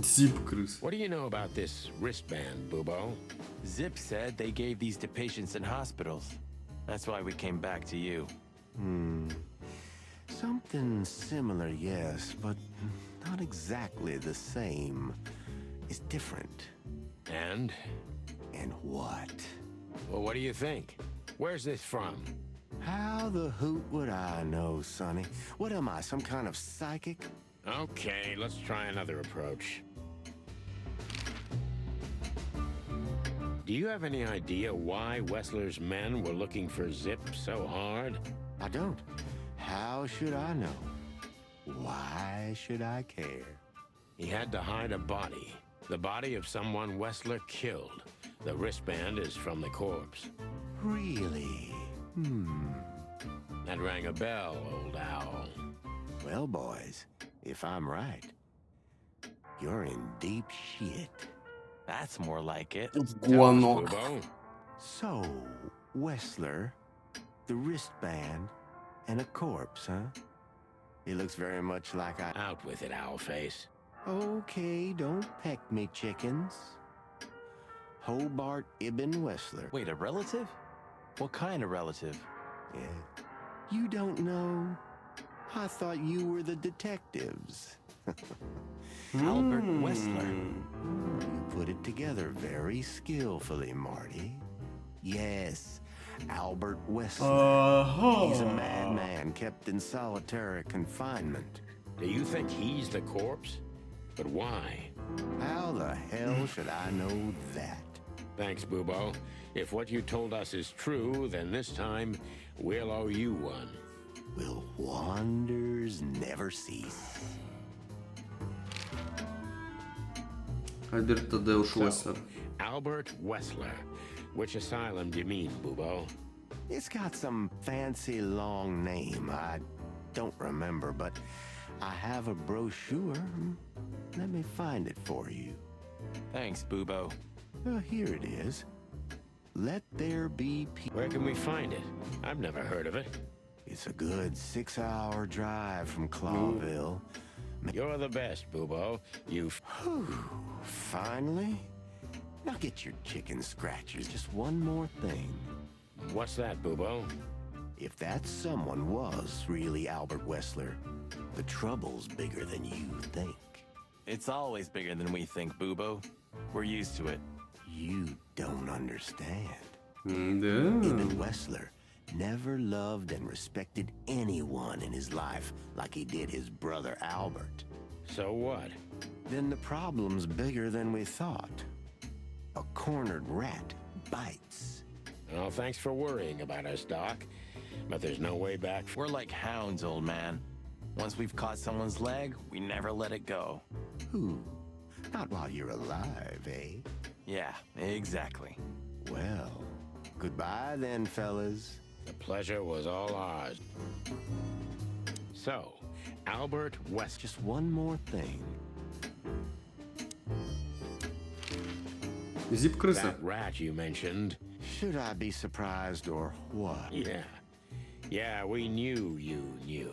Speaker 1: Зип крыс.
Speaker 2: What do you know about this wristband, Bubo?
Speaker 3: Zip said they gave these to patients in hospitals. That's why we came back to you.
Speaker 5: Something similar, yes, but not exactly the same. It's different.
Speaker 2: And?
Speaker 5: And what?
Speaker 2: Well, what do you think? Where's this from?
Speaker 5: How the hoot would I know, Sonny? What am I, some kind of psychic?
Speaker 2: Okay, let's try another approach. Do you have any idea why Wessler's men were looking for Zip so hard?
Speaker 5: I don't. How should I know? Why should I care?
Speaker 2: He had to hide a body. The body of someone Wessler killed. The wristband is from the corpse.
Speaker 5: Really?
Speaker 2: That rang a bell, old owl.
Speaker 5: Well, boys, if I'm right, you're in deep shit.
Speaker 3: That's more like it.
Speaker 1: Гуанок.
Speaker 2: Bubo.
Speaker 5: So, Wessler, the wristband, and a corpse, huh? It looks very much like I...
Speaker 2: Out with it, Owlface.
Speaker 5: Okay, don't peck me, chickens. Hobart Ibn Wessler.
Speaker 3: Wait, a relative? What kind of relative?
Speaker 5: Yeah. You don't know? I thought you were the detectives.
Speaker 3: Albert Wessler.
Speaker 5: You put it together very skillfully, Marty. Yes, Albert Wessler. He's a madman kept in solitary confinement.
Speaker 2: Do you think he's the corpse? But why?
Speaker 5: How the hell should I know that?
Speaker 2: Thanks, Bubo. If what you told us is true, then this time we'll owe you one.
Speaker 5: Will wonders never cease?
Speaker 1: Альберт Тадеуш Уэслер.
Speaker 2: Albert Wessler. Which asylum do you mean, Bubo?
Speaker 5: It's got some fancy long name. I don't remember, but I have a brochure. Let me find it for you.
Speaker 3: Thanks, Bubo.
Speaker 5: Here it is. Let there be peace.
Speaker 2: Where can we find it? I've never heard of it.
Speaker 5: It's a good 6-hour drive from Clawville.
Speaker 2: You're the best, Bubo.
Speaker 5: Finally? Now get your chicken scratchers. Just one more thing.
Speaker 2: What's that, Bubo?
Speaker 5: If that someone was really Albert Wessler, the trouble's bigger than you think.
Speaker 3: It's always bigger than we think, Bubo. We're used to it.
Speaker 5: You don't understand.
Speaker 1: Да.
Speaker 5: Ibn Wessler never loved and respected anyone in his life like he did his brother Albert.
Speaker 2: So what?
Speaker 5: Then the problem's bigger than we thought. A cornered rat bites.
Speaker 2: Well, thanks for worrying about us, Doc. But there's no way back.
Speaker 3: We're like hounds, old man. Once we've caught someone's leg, we never let it go.
Speaker 5: Who? Not while you're alive, eh?
Speaker 3: Yeah, exactly.
Speaker 5: Well, goodbye then, fellas.
Speaker 2: The pleasure was all ours. So, Albert West.
Speaker 5: Just one more thing.
Speaker 1: Зип крыса.
Speaker 2: That rat you mentioned.
Speaker 5: Should I be surprised or what?
Speaker 2: Yeah, we knew you knew.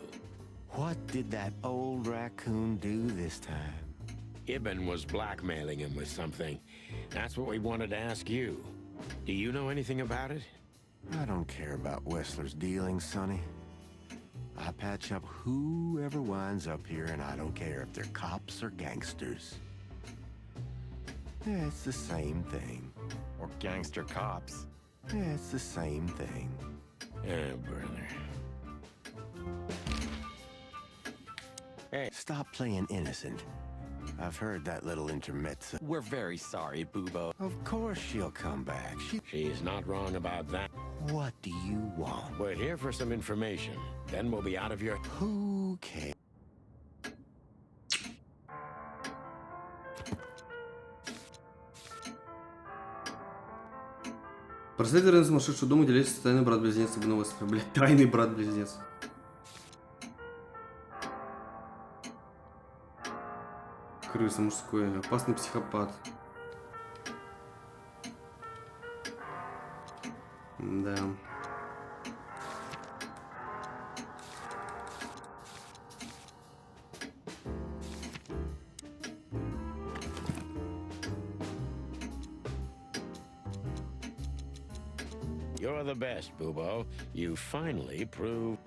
Speaker 5: What did that old raccoon do this time?
Speaker 2: Ibn was blackmailing him with something. That's what we wanted to ask you. Do you know anything about it?
Speaker 5: I don't care about Wessler's dealings, Sonny. I patch up whoever winds up here, and I don't care if they're cops or gangsters. Yeah, it's the same thing.
Speaker 3: Or gangster cops.
Speaker 5: Yeah, it's the same thing.
Speaker 2: Oh, brother.
Speaker 5: Hey, stop playing innocent. I've heard that little intermezzo.
Speaker 3: We're very sorry, Boobo.
Speaker 5: Of course she'll come back.
Speaker 2: She's not wrong about that.
Speaker 5: What do you want?
Speaker 2: We're here for some information. Then we'll be out of your...
Speaker 5: Who cares?
Speaker 1: Проследование сумасшедшего дома делится тайный брат-близнец обновился. Блядь, тайный брат-близнец. Крыса мужской. Опасный психопат. Да.
Speaker 2: You're the best, Boobo. You finally proved...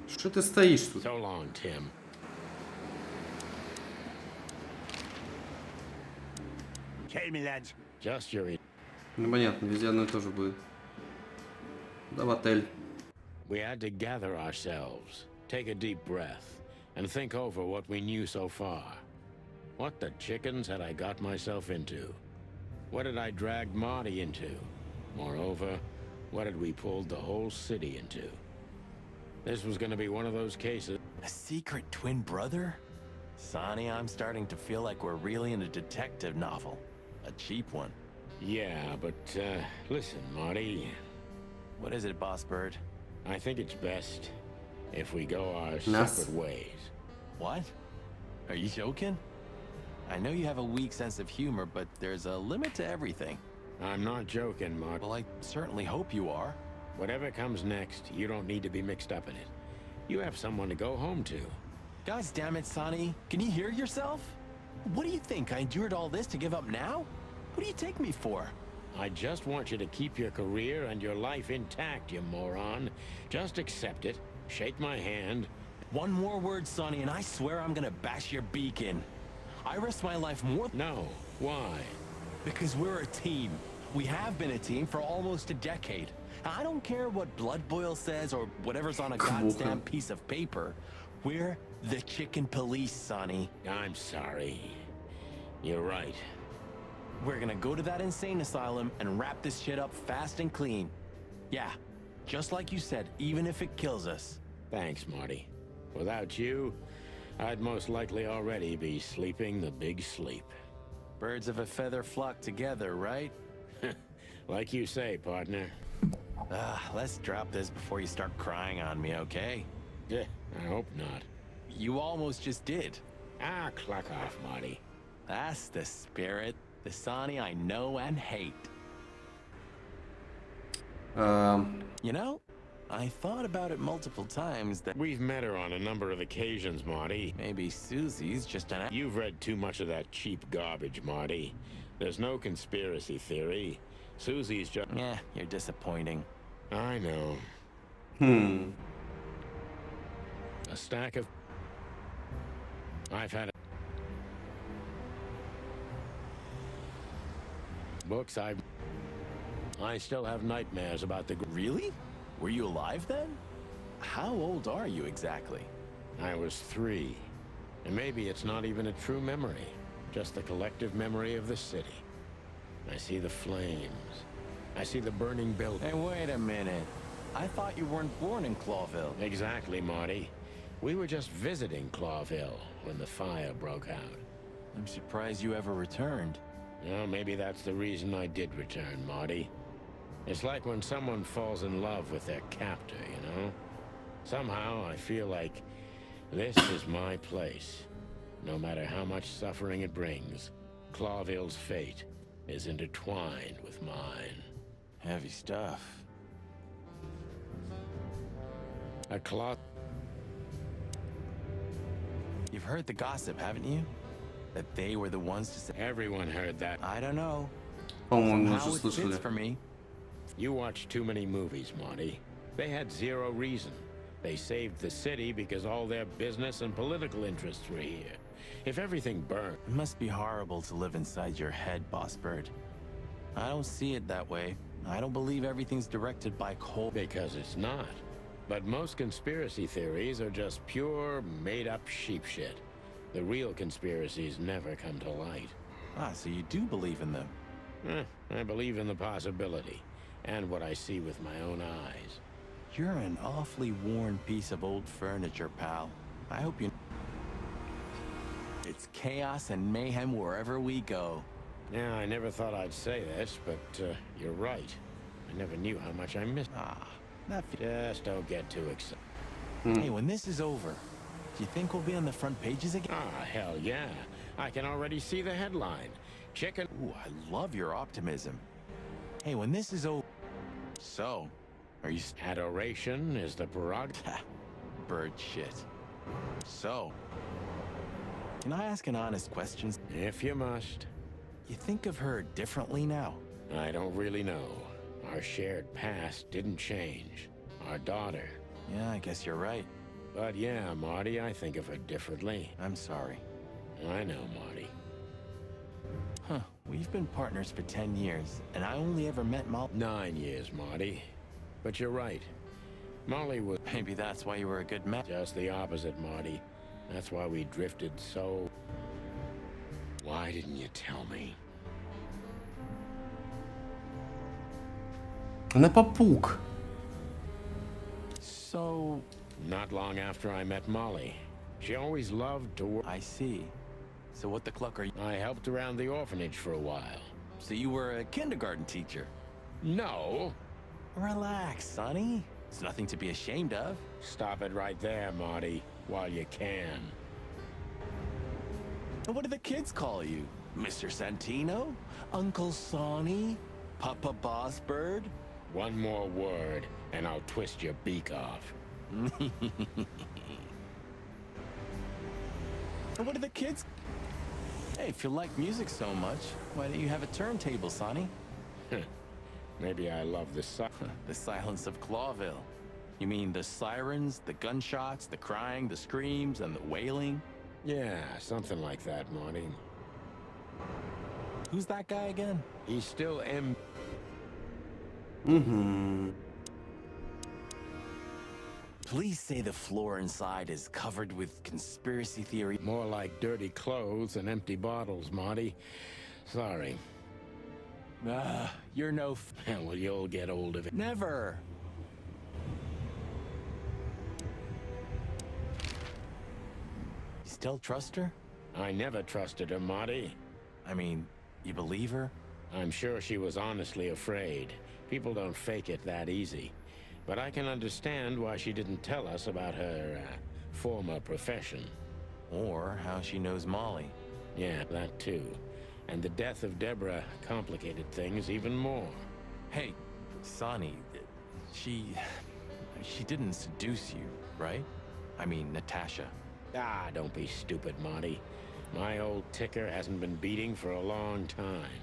Speaker 1: Что ты стоишь тут?
Speaker 2: So long, Tim.
Speaker 6: Tell me, lads.
Speaker 2: Just your...
Speaker 1: Ну понятно, везде одно и то же будет. Да, в отель.
Speaker 2: We had to gather ourselves, take a deep breath, and think over what we knew so far. What the chickens had I got myself into? What had I dragged Marty into? Moreover, what had we pulled the whole city into? This was gonna be one of those cases.
Speaker 3: A secret twin brother? Sonny, I'm starting to feel like we're really in a detective novel. A cheap one.
Speaker 2: Yeah, but, listen, Marty.
Speaker 3: What is it, Boss Bird?
Speaker 2: I think it's best if we go our
Speaker 1: Nice.
Speaker 2: separate ways.
Speaker 3: What? Are you joking? I know you have a weak sense of humor, but there's a limit to everything.
Speaker 2: I'm not joking, Marty.
Speaker 3: Well, I certainly hope you are.
Speaker 2: Whatever comes next, you don't need to be mixed up in it. You have someone to go home to.
Speaker 3: Gosh damn it, Sonny. Can you hear yourself? What do you think? I endured all this to give up now? Who do you take me for?
Speaker 2: I just want you to keep your career and your life intact, you moron. Just accept it, shake my hand.
Speaker 3: One more word, Sonny, and I swear I'm gonna bash your beak in. I risk my life more...
Speaker 2: No. Why?
Speaker 3: Because we're a team. We have been a team for almost a decade. I don't care what Blood Boil says or whatever's on a goddamn piece of paper. We're the chicken police, Sonny.
Speaker 2: I'm sorry. You're right.
Speaker 3: We're gonna go to that insane asylum and wrap this shit up fast and clean. Yeah, just like you said, even if it kills us.
Speaker 2: Thanks, Marty. Without you, I'd most likely already be sleeping the big sleep.
Speaker 3: Birds of a feather flock together, right?
Speaker 2: Like you say, partner.
Speaker 3: Let's drop this before you start crying on me, okay?
Speaker 2: Yeah, I hope not.
Speaker 3: You almost just did.
Speaker 2: Cluck off, Marty.
Speaker 3: That's the spirit. The Sonny I know and hate. You know, I thought about it multiple times that...
Speaker 2: We've met her on a number of occasions, Marty.
Speaker 3: Maybe Susie's just an...
Speaker 2: You've read too much of that cheap garbage, Marty. There's no conspiracy theory. Susie's just...
Speaker 3: Yeah, you're disappointing.
Speaker 2: I know. A stack of... I've had... Books I still have nightmares about the...
Speaker 3: Really? Were you alive then? How old are you exactly?
Speaker 2: I was 3. And maybe it's not even a true memory. Just the collective memory of the city. I see the flames. I see the burning building.
Speaker 3: Hey, wait a minute. I thought you weren't born in Clawville.
Speaker 2: Exactly, Marty. We were just visiting Clawville when the fire broke out.
Speaker 3: I'm surprised you ever returned.
Speaker 2: Well, maybe that's the reason I did return, Marty. It's like when someone falls in love with their captor, you know? Somehow I feel like this is my place. No matter how much suffering it brings, Clawville's fate is intertwined with mine.
Speaker 3: Heavy stuff.
Speaker 2: A cloth...
Speaker 3: You've heard the gossip, haven't you? That they were the ones to say...
Speaker 2: Everyone heard that.
Speaker 3: I don't know.
Speaker 1: По-моему,
Speaker 3: Somehow
Speaker 1: уже
Speaker 3: it fits
Speaker 1: слышали.
Speaker 3: for me.
Speaker 2: You watch too many movies, Marty. They had zero reason. They saved the city because all their business and political interests were here. If everything burned...
Speaker 3: It must be horrible to live inside your head, Boss Bird. I don't see it that way. I don't believe everything's directed by cold.
Speaker 2: Because it's not. But most conspiracy theories are just pure, made-up sheep shit. The real conspiracies never come to light.
Speaker 3: Ah, so you do believe in them?
Speaker 2: I believe in the possibility, and what I see with my own eyes.
Speaker 3: You're an awfully worn piece of old furniture, pal. I hope you... It's chaos and mayhem wherever we go.
Speaker 2: Now, I never thought I'd say this, but you're right. I never knew how much I missed. Just don't get too excited.
Speaker 3: Hey, when this is over, do you think we'll be on the front pages again?
Speaker 2: Ah, hell yeah. I can already see the headline. Chicken...
Speaker 3: Ooh, I love your optimism. Hey, when this is over... So, are you...
Speaker 2: Adoration is the prerogative.
Speaker 3: Bird shit. So, can I ask an honest question?
Speaker 2: If you must.
Speaker 3: You think of her differently now?
Speaker 2: I don't really know. Our shared past didn't change. Our daughter.
Speaker 3: Yeah, I guess you're right.
Speaker 2: But yeah, Marty, I think of her differently.
Speaker 3: I'm sorry.
Speaker 2: I know, Marty.
Speaker 3: Huh, we've been partners for 10 years, and I only ever met Molly.
Speaker 2: 9 years, Marty. But you're right. Molly was...
Speaker 3: Maybe that's why you were a good match.
Speaker 2: Just the opposite, Marty. That's why we drifted so... Why didn't you tell me?
Speaker 1: Она попуг.
Speaker 3: So...
Speaker 2: Not long after I met Molly. She always loved to work.
Speaker 3: I see. So what the cluck are you...
Speaker 2: I helped around the orphanage for a while.
Speaker 3: So you were a kindergarten teacher?
Speaker 2: No.
Speaker 3: Relax, Sonny. It's nothing to be ashamed of.
Speaker 2: Stop it right there, Marty, while you can.
Speaker 3: And what do the kids call you? Mr. Santino? Uncle Sonny? Papa Boss Bird?
Speaker 2: One more word, and I'll twist your beak off.
Speaker 3: And what do the kids... Hey, if you like music so much, why don't you have a turntable, Sonny?
Speaker 2: Maybe I love the
Speaker 3: the silence of 𝐂𝐤𝐜𝐿. You mean the sirens, the gunshots, the crying, the screams, and the wailing?
Speaker 2: Yeah, something like that, Marty.
Speaker 3: Who's that guy again?
Speaker 2: He's still
Speaker 3: Please say the floor inside is covered with conspiracy theory.
Speaker 2: More like dirty clothes and empty bottles, Marty. Sorry.
Speaker 3: You're no
Speaker 2: well, you'll get old of it.
Speaker 3: Never. You still trust her?
Speaker 2: I never trusted her, Marty.
Speaker 3: I mean, you believe her?
Speaker 2: I'm sure she was honestly afraid. People don't fake it that easy. But I can understand why she didn't tell us about her former profession.
Speaker 3: Or how she knows Molly.
Speaker 2: Yeah, that too. And the death of Deborah complicated things even more.
Speaker 3: Hey, Sonny, she didn't seduce you, right? I mean, Natasha.
Speaker 2: Ah, don't be stupid, Marty. My old ticker hasn't been beating for a long time.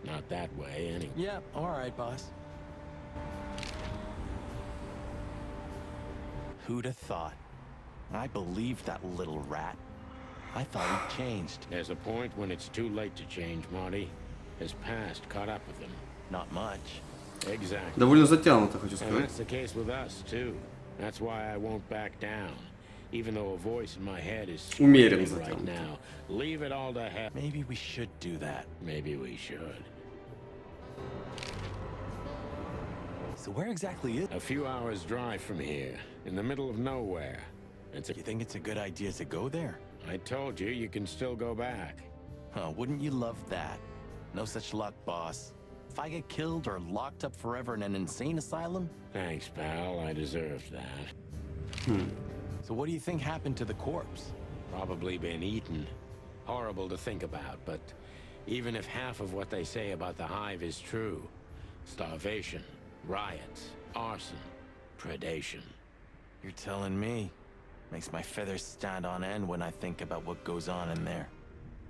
Speaker 2: Not that way, anyway.
Speaker 3: Yeah, all right, boss. Who'd have thought? I believed that little rat. I thought he'd changed.
Speaker 2: There's a point when it's too late to change, Marty. His past caught up with him.
Speaker 3: Not much.
Speaker 2: Exactly.
Speaker 1: Довольно затянуто, хочу
Speaker 2: And
Speaker 1: сказать.
Speaker 2: that's the case with us, too. That's why I won't back down. Even though a voice in my head is
Speaker 1: Умеренно
Speaker 2: screaming right
Speaker 1: затянуто.
Speaker 2: now. Leave it all to hell.
Speaker 3: Maybe we should do that.
Speaker 2: Maybe we should.
Speaker 3: So where exactly is...
Speaker 2: A few hours drive from here, in the middle of nowhere. It's
Speaker 3: You think it's a good idea to go there?
Speaker 2: I told you, you can still go back.
Speaker 3: Huh, wouldn't you love that? No such luck, boss. If I get killed or locked up forever in an insane asylum?
Speaker 2: Thanks, pal. I deserved that.
Speaker 3: So what do you think happened to the corpse?
Speaker 2: Probably been eaten. Horrible to think about, but even if half of what they say about the hive is true, starvation, riots, arson, predation.
Speaker 3: You're telling me. Makes my feathers stand on end when I think about what goes on in there.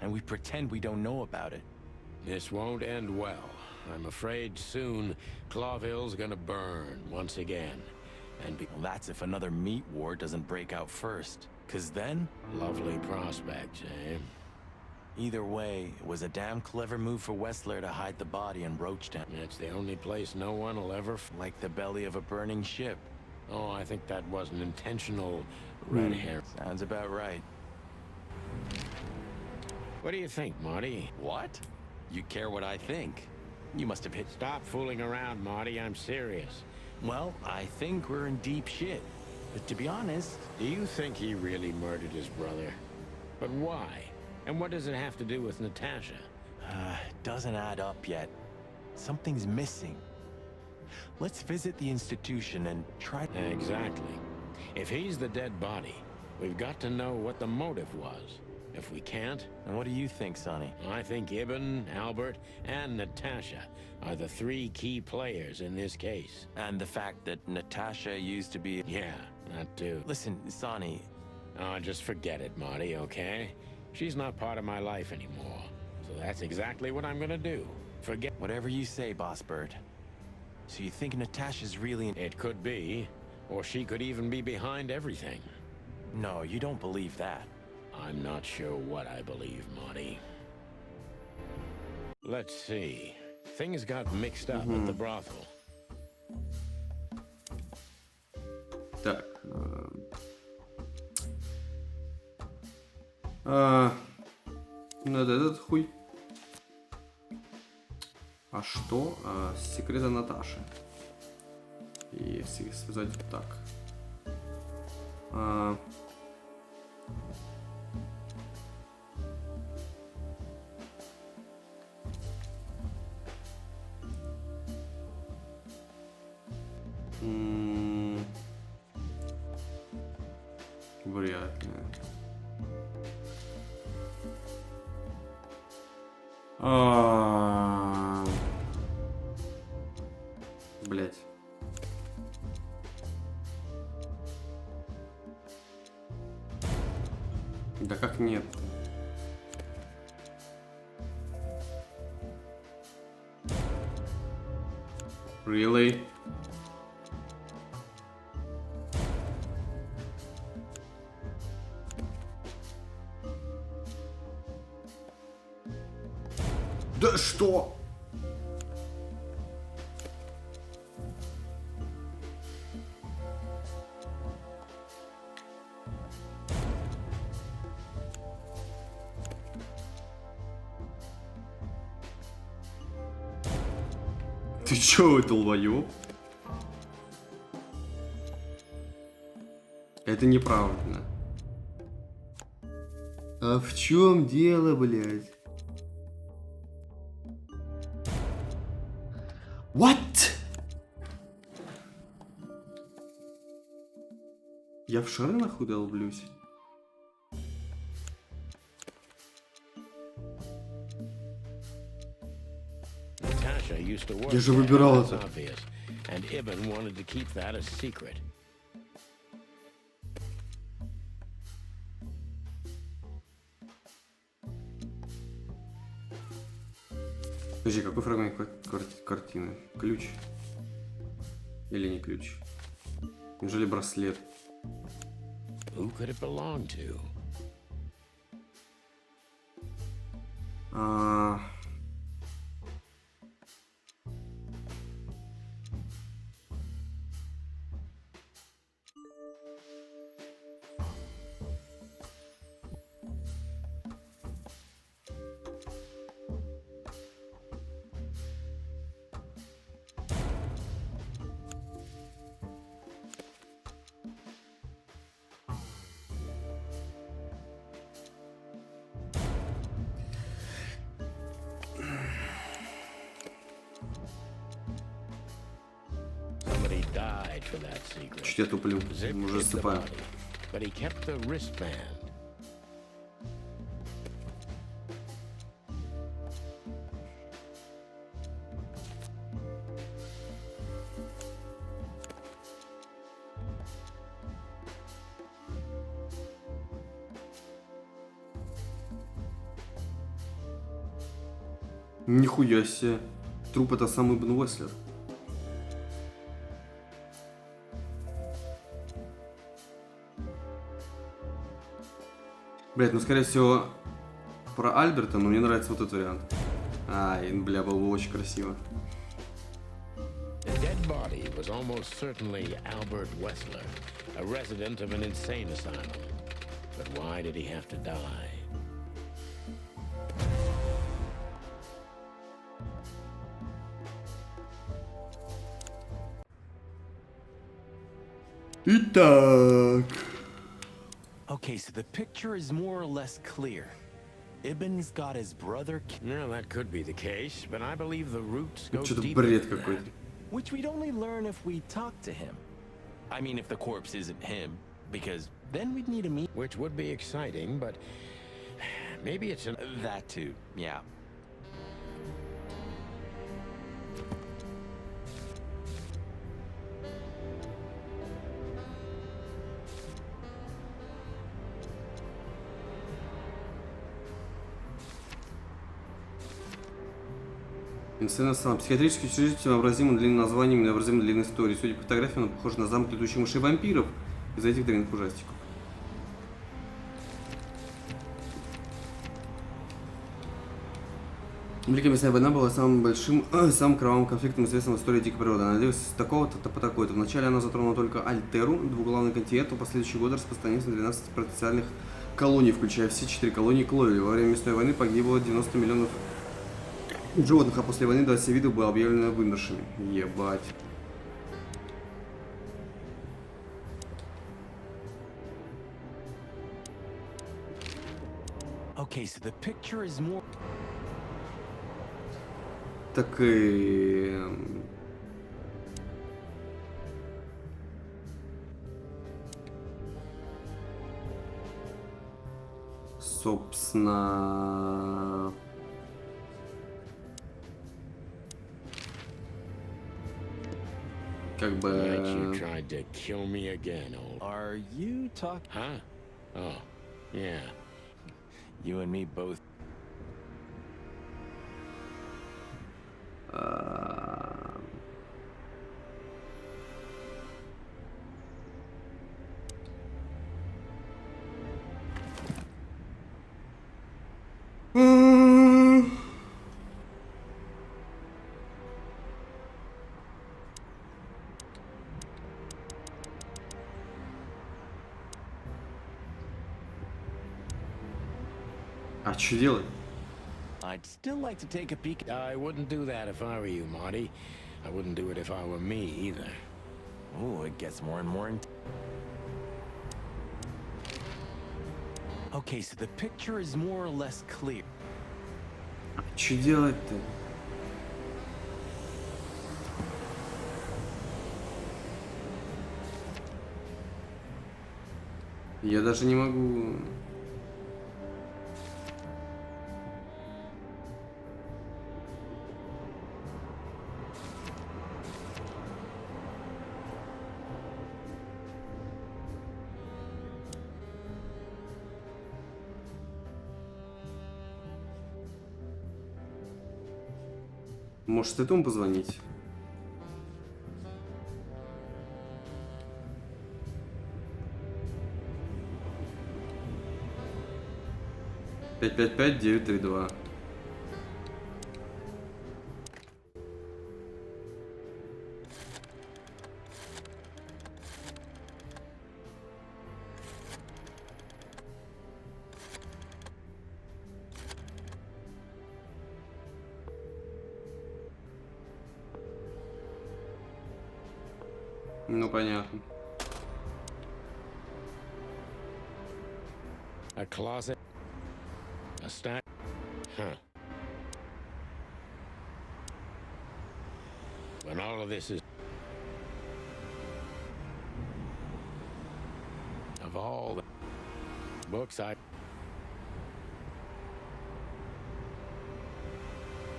Speaker 3: And we pretend we don't know about it.
Speaker 2: This won't end well. I'm afraid soon 𝐂𝐤𝐜𝐿's gonna burn once again.
Speaker 3: Well, that's if another meat war doesn't break out first. 'Cause then,
Speaker 2: Lovely prospects, eh?
Speaker 3: either way, it was a damn clever move for Wessler to hide the body in Roachtown.
Speaker 2: It's the only place no one will ever
Speaker 3: Like the belly of a burning ship.
Speaker 2: Oh, I think that was an intentional red herring.
Speaker 3: Sounds about right.
Speaker 2: What do you think, Marty?
Speaker 3: What? You care what I think? You must have hit...
Speaker 2: Stop fooling around, Marty. I'm serious.
Speaker 3: Well, I think we're in deep shit. But to be honest...
Speaker 2: Do you think he really murdered his brother? But why? And what does it have to do with Natasha?
Speaker 3: Doesn't add up yet. Something's missing. Let's visit the institution and try...
Speaker 2: Exactly. If he's the dead body, we've got to know what the motive was. If we can't...
Speaker 3: And what do you think, Sonny?
Speaker 2: I think Ibn, Albert, and Natasha are the three key players in this case.
Speaker 3: And the fact that Natasha used to be...
Speaker 2: Yeah, that too.
Speaker 3: Listen, Sonny...
Speaker 2: Oh, just forget it, Marty, okay? She's not part of my life anymore. So that's exactly what I'm gonna do. Forget...
Speaker 3: Whatever you say, Boss Bird. So you think Natasha's really...
Speaker 2: It could be. Or she could even be behind everything.
Speaker 3: No, you don't believe that.
Speaker 2: I'm not sure what I believe, Marty. Let's see. Things got mixed up at the brothel.
Speaker 1: Так. Надо этот хуй. А что? Секреты Наташи. И связать так. Вряд ли. Блять. Да как нет? Really? Да что? Ты чё, долбоёб? Это неправильно. А в чем дело, блядь? What? Я в шары нахуй долблюсь? Я же выбирал это.
Speaker 2: And Ibn wanted to keep that a secret.
Speaker 1: Подожди, какой фрагмент картины? Ключ? Или не ключ? Неужели браслет?
Speaker 2: Who could it belong to?
Speaker 1: Чуть я туплю, уже засыпаю.
Speaker 2: But he kept the wristband.
Speaker 1: Нихуя себе. Труп — это сам Ибн Уэслер. Блять, ну скорее всего про Альберта, но мне нравится вот этот вариант. Ай, бля, было бы очень красиво.
Speaker 2: The dead body was almost certainly Albert Wessler, a resident of an insane asylum. But why did he have to die?
Speaker 1: Итак.
Speaker 3: Okay, so the picture is more or less clear. Ibn's got his brother.
Speaker 2: No, that could be the case, but I believe the roots go
Speaker 1: Что-то
Speaker 2: deeper
Speaker 1: бред
Speaker 2: than
Speaker 1: какой-то.
Speaker 2: that.
Speaker 3: Which we'd only learn if we talk to him. I mean, if the corpse isn't him, because then we'd need a meet.
Speaker 2: Which would be exciting, but maybe it's an...
Speaker 3: That too, yeah.
Speaker 1: Психиатрический учреждение с невообразимо длинным названием и невообразимо длинной историей. Судя по фотографиям, он похож на замок летучих мышей вампиров из этих дрянных ужастиков. Великая мясная война была самым большим, самым кровавым конфликтом, известным в истории дикой природы. Она длилась с такого-то по такой-то. Вначале она затронула только Альтеру, двуглавный континент, но в последующие годы распространилась на 12 потенциальных колоний, включая все 4 колонии Клови. Во время мясной войны погибло 90 миллионов животных, а после войны 20 видов было объявлено вымершими. Ебать.
Speaker 3: Okay, so the picture is more...
Speaker 1: Так и... Собственно... Как бы...
Speaker 2: Like you tried to kill me again, old...
Speaker 3: Are you talking?
Speaker 2: Huh? Oh, yeah.
Speaker 3: You and me both.
Speaker 1: А что делать?
Speaker 3: I'd still like to take a peek.
Speaker 2: I wouldn't do that if I were you, Marty. I wouldn't do it if I were me, either.
Speaker 3: Oh, it gets more and more... Okay, so the picture is more or less clear.
Speaker 1: Что делать-то? Я даже не могу... Может, этому позвонить? Пять пять пять 932. Ну, понятно.
Speaker 2: A closet? A stack? Huh. When all of this is... Of all the books I...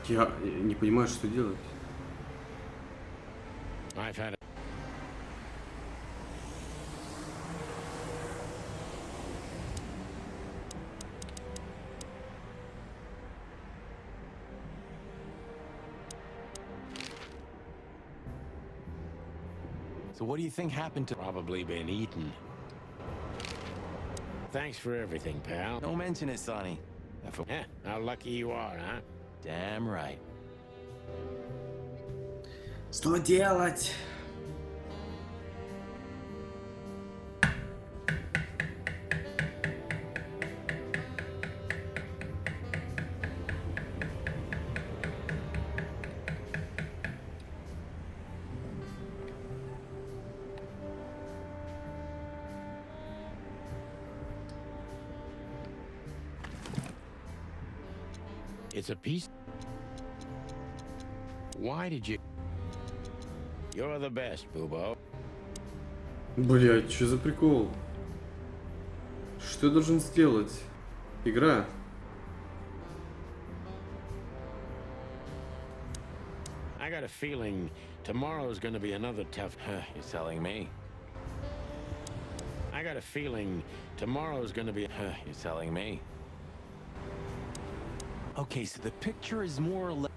Speaker 1: Я не понимаю, что делать.
Speaker 2: I've had...
Speaker 3: So what do you think happened to...
Speaker 2: Probably been eaten. Thanks for everything, pal.
Speaker 3: Don't mention it, Sonny.
Speaker 2: Yeah, how lucky you are, huh?
Speaker 3: Damn right.
Speaker 1: Что делать?
Speaker 2: It's a piece. Why did you? You're the best, Boobo.
Speaker 1: Блять, что за прикол? Что я должен сделать? Игра.
Speaker 2: I got a feeling tomorrow's gonna be another tough.
Speaker 3: You're telling me.
Speaker 2: I got a feeling tomorrow's gonna be.
Speaker 3: You're telling me. Okay, so the picture is more or less.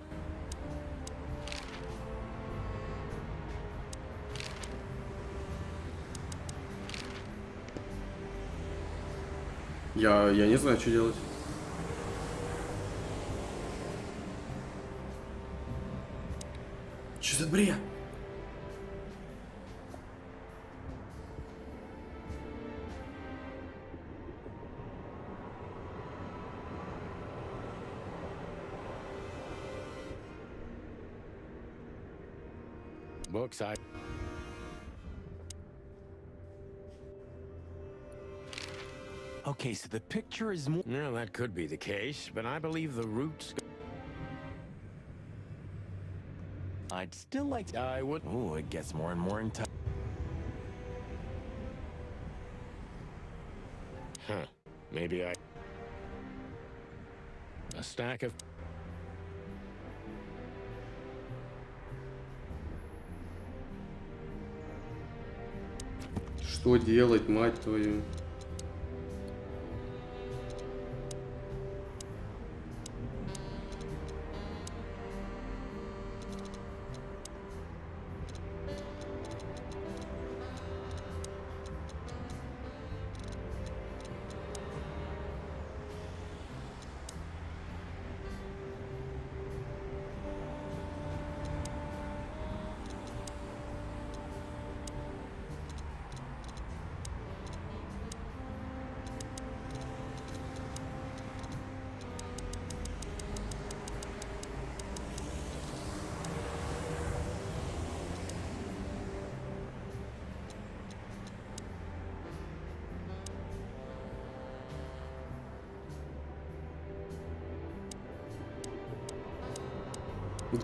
Speaker 1: Я не знаю, что делать. Что за бред?
Speaker 2: Books I.
Speaker 3: Okay, so the picture is more.
Speaker 2: No, that could be the case, but I believe the roots.
Speaker 3: I'd still like to.
Speaker 2: I would.
Speaker 3: Ooh, it gets more and more intense.
Speaker 2: Huh. Maybe I. A stack of.
Speaker 1: Что делать, мать твою?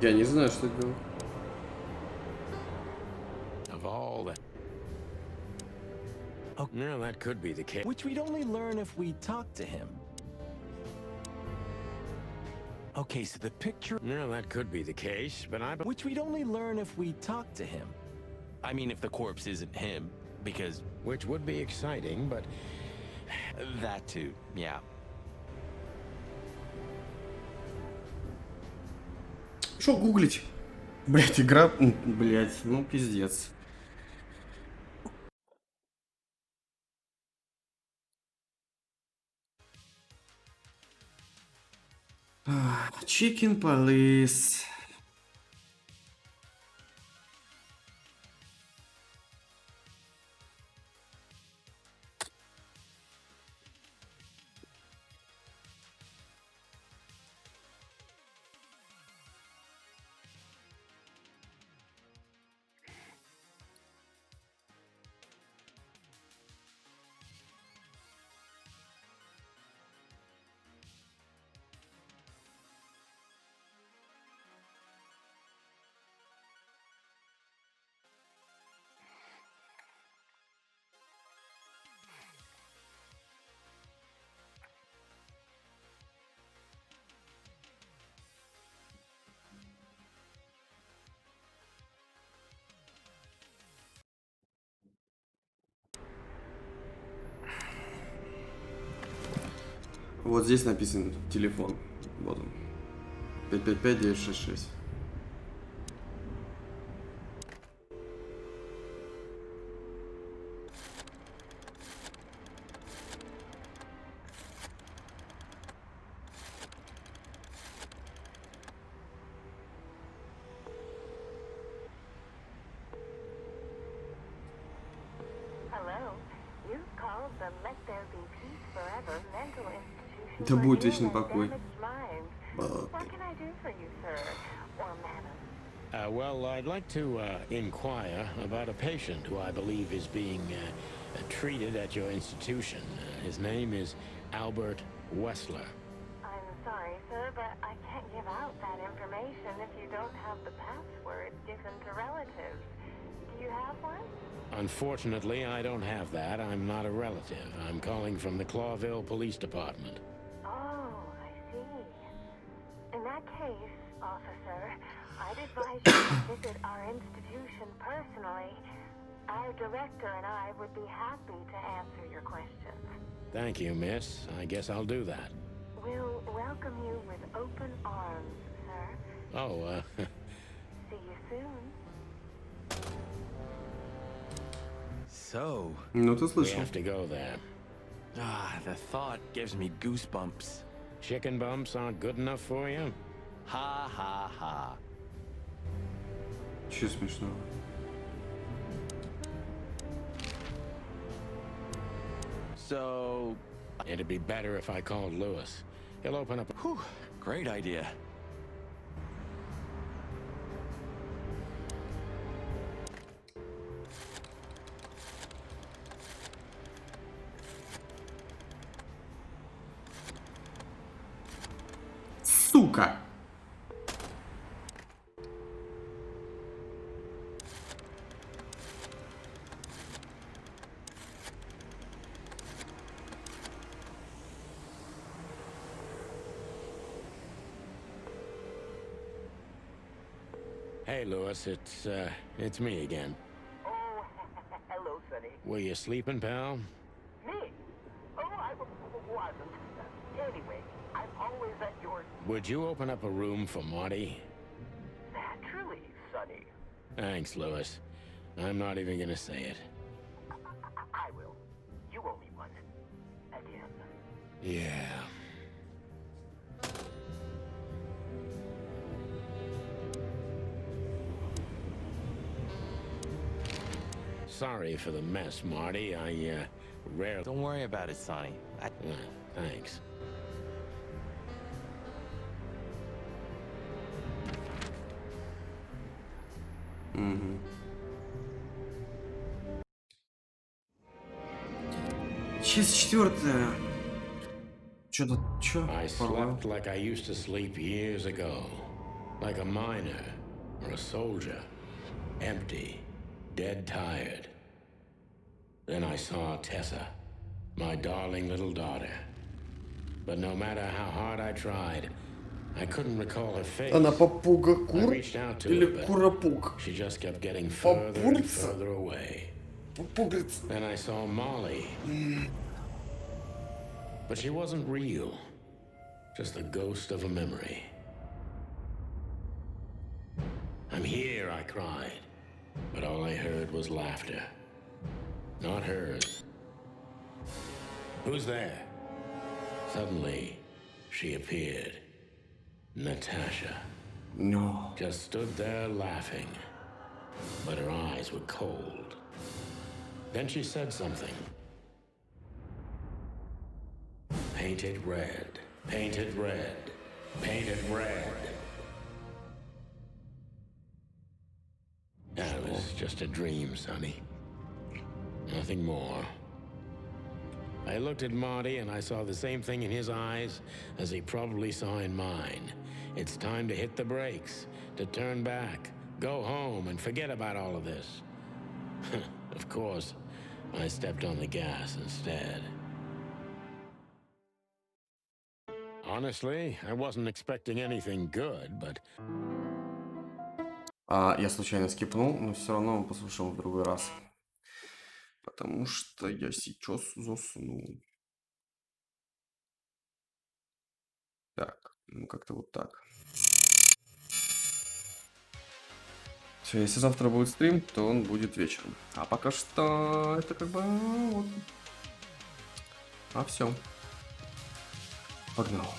Speaker 1: Я не знаю, что делать.
Speaker 2: Of all that.
Speaker 3: Oh.
Speaker 2: No, that could be the case.
Speaker 3: Which we'd only learn if we talked to him. Okay, so the picture.
Speaker 2: No, that could be the case, but I.
Speaker 3: Which we'd only learn if we talked to him. I mean, if the corpse isn't him, because.
Speaker 2: Which would be exciting, but.
Speaker 3: That too, yeah.
Speaker 1: Что гуглить? Блять, игра... Блять, ну пиздец. Chicken Police. Вот здесь написан телефон. Вот он. 555-966. Да будет вечный покой.
Speaker 2: Well, I'd like to inquire about a patient who I believe is being treated at your institution. His name is Albert Wessler.
Speaker 14: I'm sorry, sir, but I can't give out that information if you don't have the password given to relatives. Do you have one?
Speaker 2: Unfortunately, I don't have that. I'm not a relative. I'm calling from the 𝐂𝐤𝐤𝐞 Police Department.
Speaker 14: Oh, I see. In that case, officer, I'd advise you to visit our institution personally. Our director and I would be happy to answer your questions.
Speaker 2: Thank you, miss. I guess I'll do that.
Speaker 14: We'll welcome you with open arms, sir.
Speaker 2: Oh,
Speaker 14: See you soon.
Speaker 3: So,
Speaker 1: Ну, ты
Speaker 2: we
Speaker 1: слышал.
Speaker 2: have to go there.
Speaker 3: the thought gives me goosebumps.
Speaker 2: Chicken bumps aren't good enough for you?
Speaker 3: Ha ha ha.
Speaker 1: Че смешного?
Speaker 3: So,
Speaker 2: It'd be better if I called Lewis. He'll open up.
Speaker 3: whew, great idea.
Speaker 1: Сука!
Speaker 2: Hey, Lewis, it's me again.
Speaker 15: Oh, hello, Sonny.
Speaker 2: Were you sleeping, pal?
Speaker 15: Me? Oh, I wasn't. Anyway, I'm always at your...
Speaker 2: Would you open up a room for Marty?
Speaker 15: Naturally, Sonny.
Speaker 2: Thanks, Lewis. I'm not even gonna say it.
Speaker 15: I will. You owe me one. Again.
Speaker 2: Yeah. Sorry for the mess, Marty. I rarely...
Speaker 3: Don't worry about it, Sonny.
Speaker 2: Thanks.
Speaker 1: Угу. Часть четвертая. Что-то,
Speaker 2: I slept like I used to sleep years ago. Like a miner or a soldier. Empty. Dead tired. Then I saw Tessa. My darling little daughter. But no matter how hard I tried, I couldn't recall her face.
Speaker 1: Она попуга
Speaker 2: I
Speaker 1: кур
Speaker 2: reached out to
Speaker 1: или
Speaker 2: her, but
Speaker 1: куропук?
Speaker 2: she just kept getting further and
Speaker 1: Попурица?
Speaker 2: further away.
Speaker 1: Попугрица.
Speaker 2: Then I saw Molly. But she wasn't real. Just the ghost of a memory. I'm here, I cried. But all I heard was laughter. Not hers. Who's there? Suddenly, she appeared. Natasha.
Speaker 1: No.
Speaker 2: Just stood there laughing. But her eyes were cold. Then she said something. Painted red. Painted red. Painted red. That was just a dream, Sonny. Nothing more. I looked at Marty and I saw the same thing in his eyes as he probably saw in mine. It's time to hit the brakes, to turn back, go home and forget about all of this. Of course, I stepped on the gas instead. Honestly, I wasn't expecting anything good, but...
Speaker 1: Я случайно скипнул, но все равно мы послушаем в другой раз. Потому что я сейчас засну. Так, ну как-то вот так. Все, если завтра будет стрим, то он будет вечером. А пока что это как бы вот. А все. Погнал.